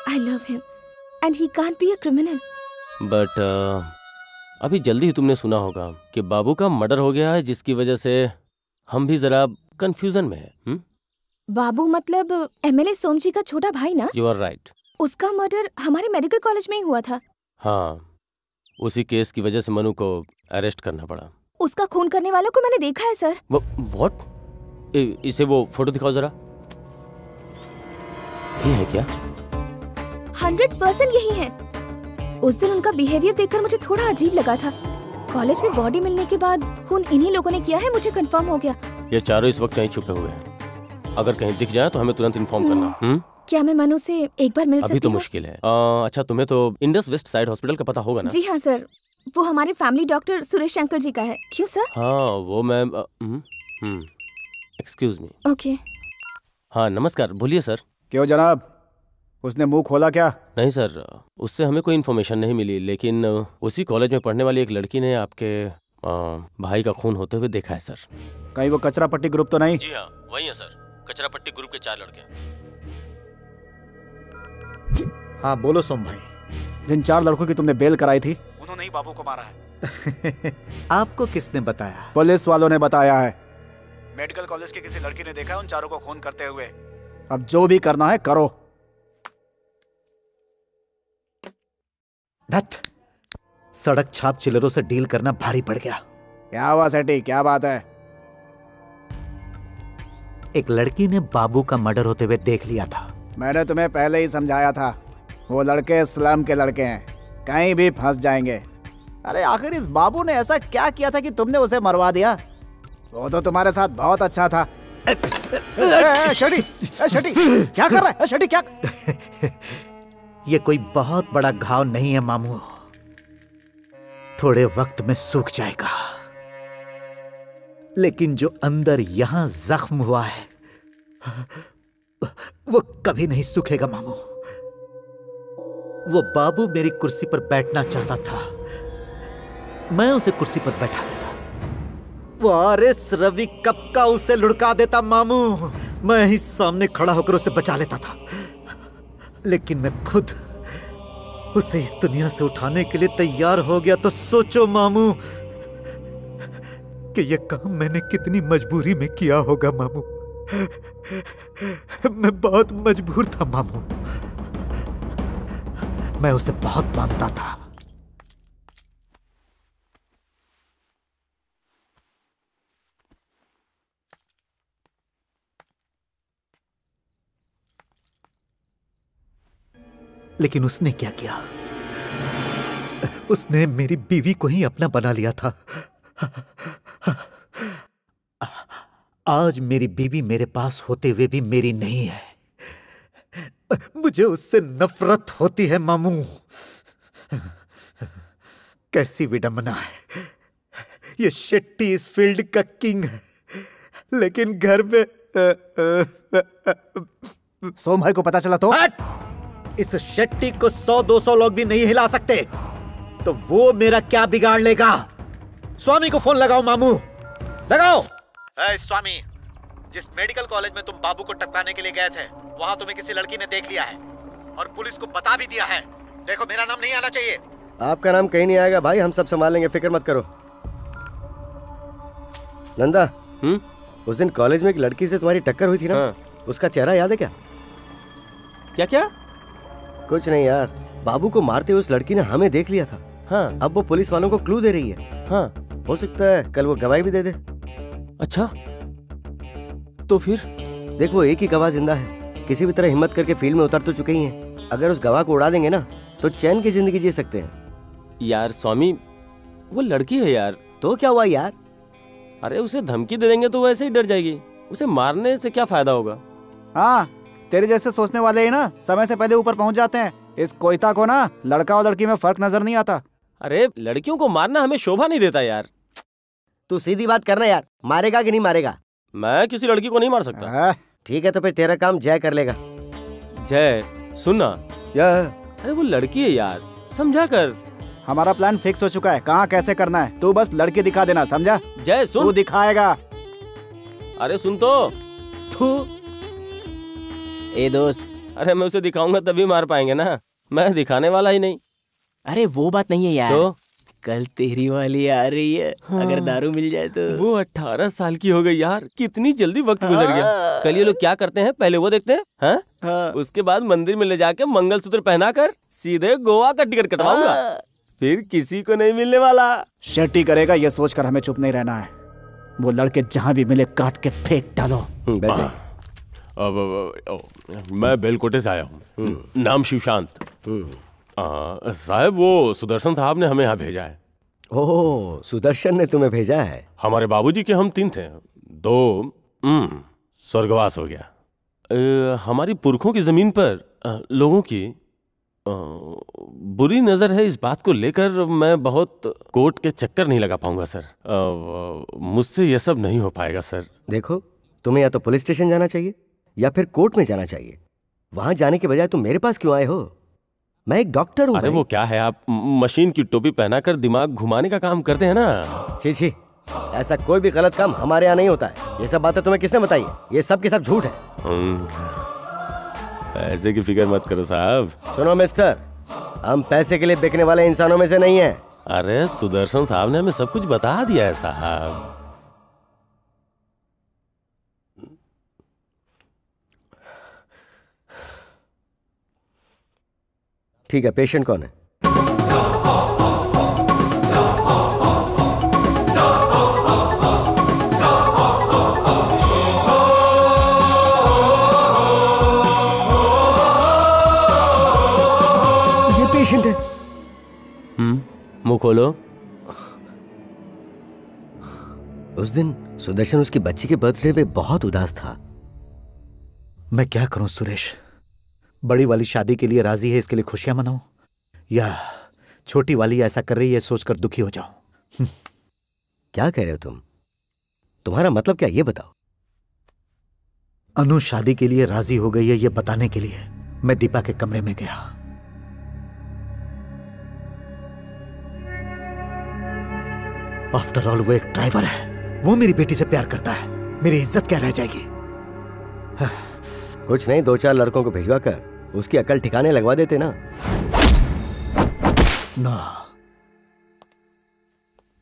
I love him and he can't be a criminal. But अभी जल्दी ही तुमने सुना होगा कि बाबू का मर्डर हो गया है, जिसकी वजह से हम भी जरा कंफ्यूजन में हैं। बाबू मतलब एमएलए सोम जी का छोटा भाई ना? You are right. उसका मर्डर हमारे मेडिकल कॉलेज में ही हुआ था। हाँ, उसी केस की वजह से मनु को अरेस्ट करना पड़ा। उसका खून करने वालों को मैंने देखा है सर। व्हाट? इसे वो फोटो दिखाओ जरा। ये है क्या? 100% यही है। उस दिन उनका बिहेवियर देखकर मुझे थोड़ा अजीब लगा था। कॉलेज में बॉडी मिलने के बाद खून इन्हीं लोगों ने किया है, मुझे कंफर्म हो गया। ये चारों इस वक्त कहीं छुपे हुए हैं। अगर कहीं दिख जाए तो हमें तुरंत इन्फॉर्म करना। क्या मैं मनु से एक बार मिल सकती हूँ? अभी तो मुश्किल है। अच्छा, तुम्हें तो इंडस वेस्ट साइड हॉस्पिटल का पता होगा ना? जी हाँ सर, वो हमारे फैमिली डॉक्टर सुरेश अंकल जी का है। क्यों सर? हाँ, वो मैं एक्सक्यूज मी। ओके। हाँ नमस्कार, बोलिए सर। क्यों जनाब, उसने मुंह खोला क्या? नहीं सर, उससे हमें कोई इन्फॉर्मेशन नहीं मिली, लेकिन उसी कॉलेज में पढ़ने वाली एक लड़की ने आपके भाई का खून होते हुए देखा है सर। कहीं वो कचरा पट्टी ग्रुप तो नहीं? जी हाँ, वही है सर, कचरा पट्टी ग्रुप के 4 लड़के। हाँ बोलो सोम भाई। जिन 4 लड़कों की तुमने बेल कराई थी उन्होंने ही बाबू को मारा है। आपको किसने बताया? पुलिस वालों ने बताया है। मेडिकल कॉलेज की किसी लड़की ने देखा है उन चारों को खून करते हुए। अब जो भी करना है करो। धत, सड़क छाप चिल्लरों से डील करना भारी पड़ गया। क्या हुआ सेठी, क्या बात है? एक लड़की ने बाबू का मर्डर होते हुए देख लिया था। मैंने तुम्हें पहले ही समझाया था, वो लड़के स्लम के लड़के हैं, कहीं भी फंस जाएंगे। अरे आखिर इस बाबू ने ऐसा क्या किया था कि तुमने उसे मरवा दिया? वो तो तुम्हारे साथ बहुत अच्छा था। शटी, शटी, क्या कर रहा है? शटी, क्या? ये कोई बहुत बड़ा घाव नहीं है मामू, थोड़े वक्त में सूख जाएगा। लेकिन जो अंदर यहां जख्म हुआ है वो कभी नहीं सूखेगा मामू। वो बाबू मेरी कुर्सी पर बैठना चाहता था, मैं उसे कुर्सी पर बैठा देता। वो आरएस रवि कब का उसे लुढ़का देता मामू, मैं ही सामने खड़ा होकर उसे बचा लेता था। लेकिन मैं खुद उसे इस दुनिया से उठाने के लिए तैयार हो गया तो सोचो मामू कि यह काम मैंने कितनी मजबूरी में किया होगा मामू। मैं बहुत मजबूर था मामू, मैं उसे बहुत मानता था। लेकिन उसने क्या किया? उसने मेरी बीवी को ही अपना बना लिया था। आज मेरी बीवी मेरे पास होते हुए भी मेरी नहीं है। मुझे उससे नफरत होती है मामू। कैसी विडंबना है। ये शेट्टी इस फील्ड का किंग है, लेकिन घर में सोम भाई को पता चला तो? इस शेट्टी को 100-200 लोग भी नहीं हिला सकते, तो वो मेरा क्या बिगाड़ लेगा? स्वामी को फोन लगाओ मामू, लगाओ। स्वामी, जिस मेडिकल कॉलेज में तुम बाबू को टपकाने के लिए गए थे, वहां तुम्हें किसी लड़की ने देख लिया है और पुलिस को बता भी दिया है। देखो, मेरा नाम नहीं आना चाहिए। आपका नाम कहीं नहीं आएगा भाई, हम सब संभाल लेंगे, फिक्र मत करो। नंदा, उस दिन कॉलेज में एक लड़की से तुम्हारी टक्कर हुई थी ना? उसका चेहरा याद है क्या? क्या क्या? कुछ नहीं यार, बाबू को मारते हुए उस लड़की ने हमें देख लिया था। हाँ। अब वो पुलिस वालों को क्लू दे रही है। हाँ। हो सकता है कल वो गवाही भी दे दे। अच्छा, तो फिर? देखो, एक ही गवाह जिंदा है, किसी भी तरह हिम्मत करके फील्ड में उतर तो चुके ही हैं। अगर उस गवाह को उड़ा देंगे ना तो चैन की जिंदगी जी सकते हैं। यार स्वामी, वो लड़की है यार। तो क्या हुआ यार? अरे उसे धमकी दे देंगे तो वैसे ही डर जाएगी, उसे मारने से क्या फायदा होगा? हाँ, तेरे जैसे सोचने वाले ही ना समय से पहले ऊपर पहुंच जाते हैं। इस कोयता को ना लड़का और लड़की में फर्क नजर नहीं आता। अरे लड़कियों को मारना हमें शोभा नहीं देता यार। तू सीधी बात करना यार, मारेगा कि नहीं मारेगा? मैं किसी लड़की को नहीं मार सकता। ठीक है, तो फिर तेरा काम जय कर लेगा। जय, सुनना यार, अरे वो लड़की है यार, समझा कर। हमारा प्लान फिक्स हो चुका है, कहाँ कैसे करना है, तू बस लड़की दिखा देना, समझा? जय सुन, तू दिखाएगा। अरे सुन तो। ए दोस्त, अरे मैं उसे दिखाऊंगा तभी मार पाएंगे ना, मैं दिखाने वाला ही नहीं। अरे वो बात नहीं है यार, तो कल तेरी वाली आ रही है। हाँ। अगर दारू मिल जाए तो। वो 18 साल की हो गई यार, कितनी जल्दी वक्त गुजर गया। कल ये लोग क्या करते हैं, पहले वो देखते हैं। हाँ? हाँ। उसके बाद मंदिर में ले जाके मंगलसूत्र पहनाकर सीधे गोवा का टिकट कटवाऊंगा। फिर किसी को नहीं मिलने वाला। शेट्टी करेगा ये सोचकर हमें चुप नहीं रहना है। वो लड़के जहाँ भी मिले काट के फेंक डालो। मैं बेलकोटे से आया हूँ, नाम शिवशांत। साहब, वो सुदर्शन साहब ने हमें यहाँ भेजा है। ओह, सुदर्शन ने तुम्हें भेजा है? हमारे बाबूजी के हम 3 थे, 2 स्वर्गवास हो गया। हमारी पुरखों की जमीन पर लोगों की बुरी नजर है, इस बात को लेकर मैं बहुत कोर्ट के चक्कर नहीं लगा पाऊंगा सर। मुझसे ये सब नहीं हो पाएगा सर। देखो, तुम्हें या तो पुलिस स्टेशन जाना चाहिए या फिर कोर्ट में जाना चाहिए। वहां जाने के बजाय तुम मेरे पास क्यों आए हो? मैं एक डॉक्टर हूँ। अरे वो क्या है, आप मशीन की टोपी पहनाकर दिमाग घुमाने का काम करते हैं ना। छी छी, ऐसा कोई भी गलत काम हमारे यहाँ नहीं होता है। ये सब बातें तुम्हें किसने बताई है? ये सब के सब झूठ है। पैसे की फिक्र मत करो साहब। सुनो मिस्टर, हम पैसे के लिए बिकने वाले इंसानों में से नहीं हैं। अरे सुदर्शन साहब ने हमें सब कुछ बता दिया है साहब। ठीक है, पेशेंट कौन है? ये पेशेंट है। मुंह खोलो। उस दिन सुदर्शन उसकी बच्ची के बर्थडे पे बहुत उदास था। मैं क्या करूं सुरेश? बड़ी वाली शादी के लिए राजी है, इसके लिए खुशियां मनाऊं, या छोटी वाली ऐसा कर रही है सोचकर दुखी हो जाऊं? क्या कह रहे हो तुम? तुम्हारा मतलब क्या, ये बताओ। अनु शादी के लिए राजी हो गई है, ये बताने के लिए मैं दीपा के कमरे में गया। आफ्टर ऑल वो एक ड्राइवर है, वो मेरी बेटी से प्यार करता है, मेरी इज्जत क्या रह जाएगी? कुछ नहीं, 2-4 लड़कों को भिजवा कर उसकी अकल ठिकाने लगवा देते ना।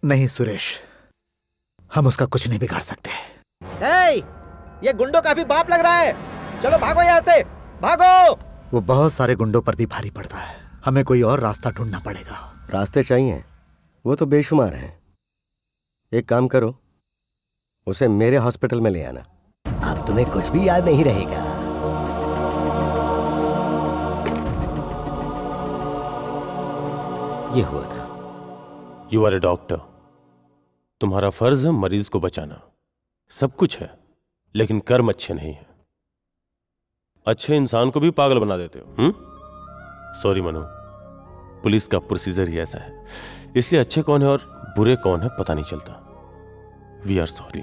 नहीं सुरेश, हम उसका कुछ नहीं बिगाड़ सकते। ये गुंडों का भी बाप लग रहा है, चलो भागो यहाँ से, भागो। वो बहुत सारे गुंडों पर भी भारी पड़ता है, हमें कोई और रास्ता ढूंढना पड़ेगा। रास्ते चाहिए, वो तो बेशुमार हैं। एक काम करो, उसे मेरे हॉस्पिटल में ले आना। अब तुम्हें कुछ भी याद नहीं रहेगा। ये हुआ था। यू आर ए डॉक्टर, तुम्हारा फर्ज है मरीज को बचाना। सब कुछ है, लेकिन कर्म अच्छे नहीं है। अच्छे इंसान को भी पागल बना देते हो। सॉरी मनु, पुलिस का प्रोसीजर ही ऐसा है, इसलिए अच्छे कौन है और बुरे कौन है पता नहीं चलता। We are sorry.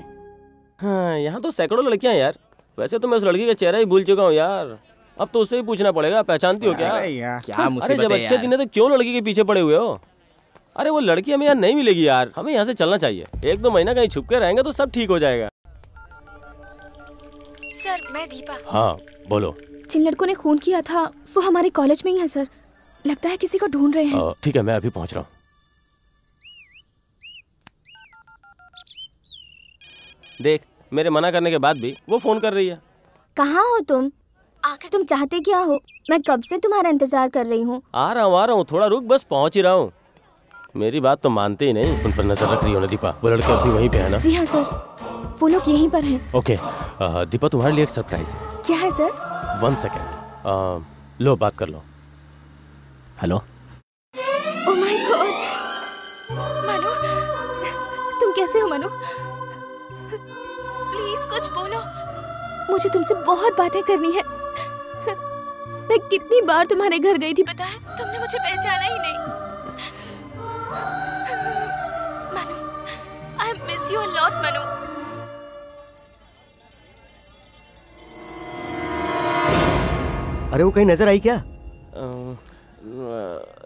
हाँ, यहाँ तो सैकड़ों लड़कियां हैं यार। वैसे तो मैं उस लड़की का चेहरा ही भूल चुका हूँ यार। अब तो उससे ही पूछना पड़ेगा, पहचानती हो क्या? अरे जब अच्छे दिन है तो क्यों लड़की के पीछे पड़े हुए हो? अरे वो लड़की हमें यहाँ नहीं मिलेगी यार, हमें यहाँ से चलना चाहिए। 1-2 महीना कहीं छुप के रहेंगे तो सब ठीक हो जाएगा। सर, मैं दीपा। हाँ बोलो। जिन लड़कों ने खून किया था वो हमारे कॉलेज में ही है सर। लगता है किसी को ढूंढ रहे हैं। ठीक है, मैं अभी पहुँच रहा हूँ। देख, मेरे मना करने के बाद भी वो फोन कर रही है। कहाँ हो तुम? आखिर तुम चाहते क्या हो? मैं कब से तुम्हारा इंतजार कर रही हूँ। आ रहा हूँ, थोड़ा रुक, बस पहुँच ही रहा हूँ। मेरी बात तो मानते ही नहीं। उन पर नजर रख रही हो ना दीपा? वो लड़के अभी वहीं पे है ना? जी हाँ सर, वो लोग यहीं पर हैं। ओके दीपा, तुम्हारे लिए एक सरप्राइज है। क्या है सर? 1 सेकेंड। लो, बात कर लो। Hello. Oh my god, Manu, तुम कैसे हो मनु? प्लीज कुछ बोलो, मुझे तुमसे बहुत बातें करनी है। मैं कितनी बार तुम्हारे घर गई थी पता है, तुमने मुझे पहचाना ही नहीं। Manu, I miss you a lot Manu. अरे वो कहीं नजर आई क्या?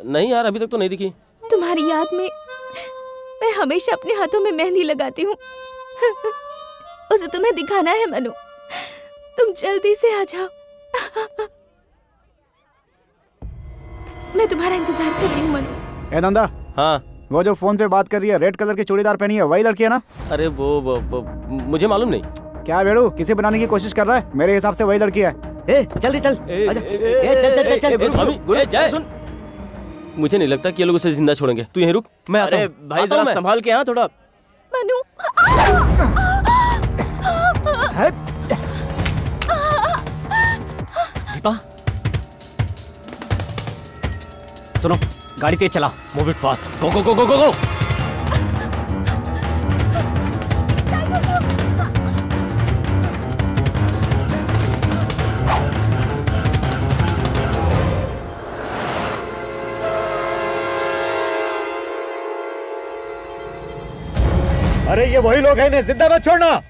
नहीं यार, अभी तक तो नहीं दिखी। तुम्हारी याद में मैं हमेशा अपने हाथों में मेहंदी लगाती हूँ। उसे तुम्हें दिखाना है मनु, तुम जल्दी से आ जाओ। मैं तुम्हारा इंतजार कर रही हूँ मनु। ए नंदा। हाँ, वो जो फोन पे बात कर रही है, रेड कलर की चूड़ीदार पहनी है, वही लड़की है ना? अरे वो मुझे मालूम नहीं। क्या बेड़ू, किसी बनाने की कोशिश कर रहा है? मेरे हिसाब से वही लड़की है। चल चल, चल सुन, मुझे नहीं लगता कि ये लोग उसे जिंदा छोड़ेंगे। तू यहीं रुक, मैं आता हूँ। अरे भाई जरा संभाल के यहाँ थोड़ा। मनु, दीपा सुनो, गाड़ी तेज चला। Move it fast. Go go go go go go. अरे ये वही लोग हैं, इन्हें जिंदा मत छोड़ना।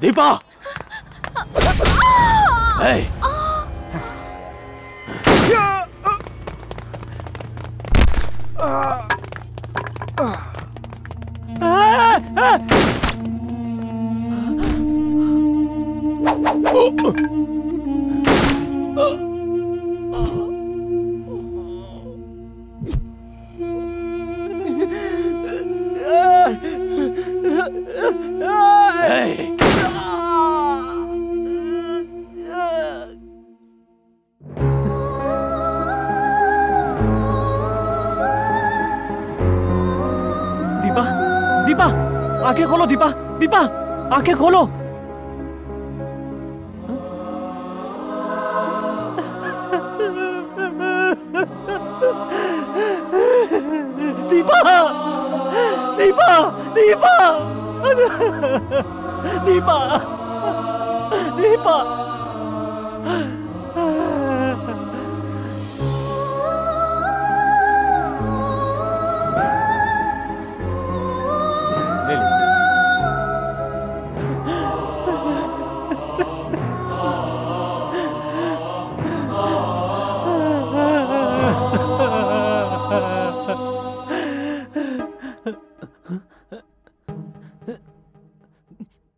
दीपा। दीपा, दीपा, आंखें खोलो दीपा, दीपा, आंखें खोलो। दीपा, दीपा, दीपा, दीपा, दीपा। ले लीजिए।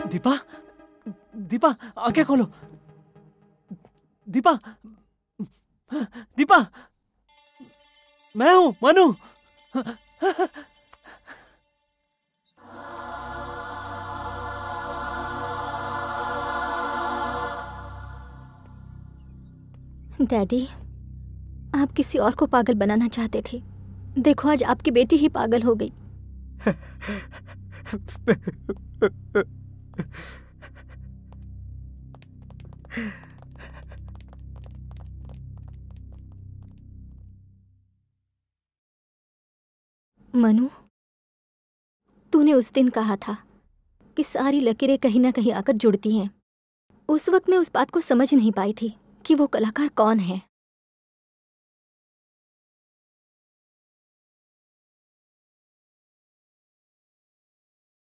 दीपा, दीपा, आंखें खोलो। दीपा, दीपा, मैं हूं मनु। डैडी, आप किसी और को पागल बनाना चाहते थे। देखो आज आपकी बेटी ही पागल हो गई। मनु, तूने उस दिन कहा था कि सारी लकीरें कहीं ना कहीं आकर जुड़ती हैं। उस वक्त मैं उस बात को समझ नहीं पाई थी कि वो कलाकार कौन है।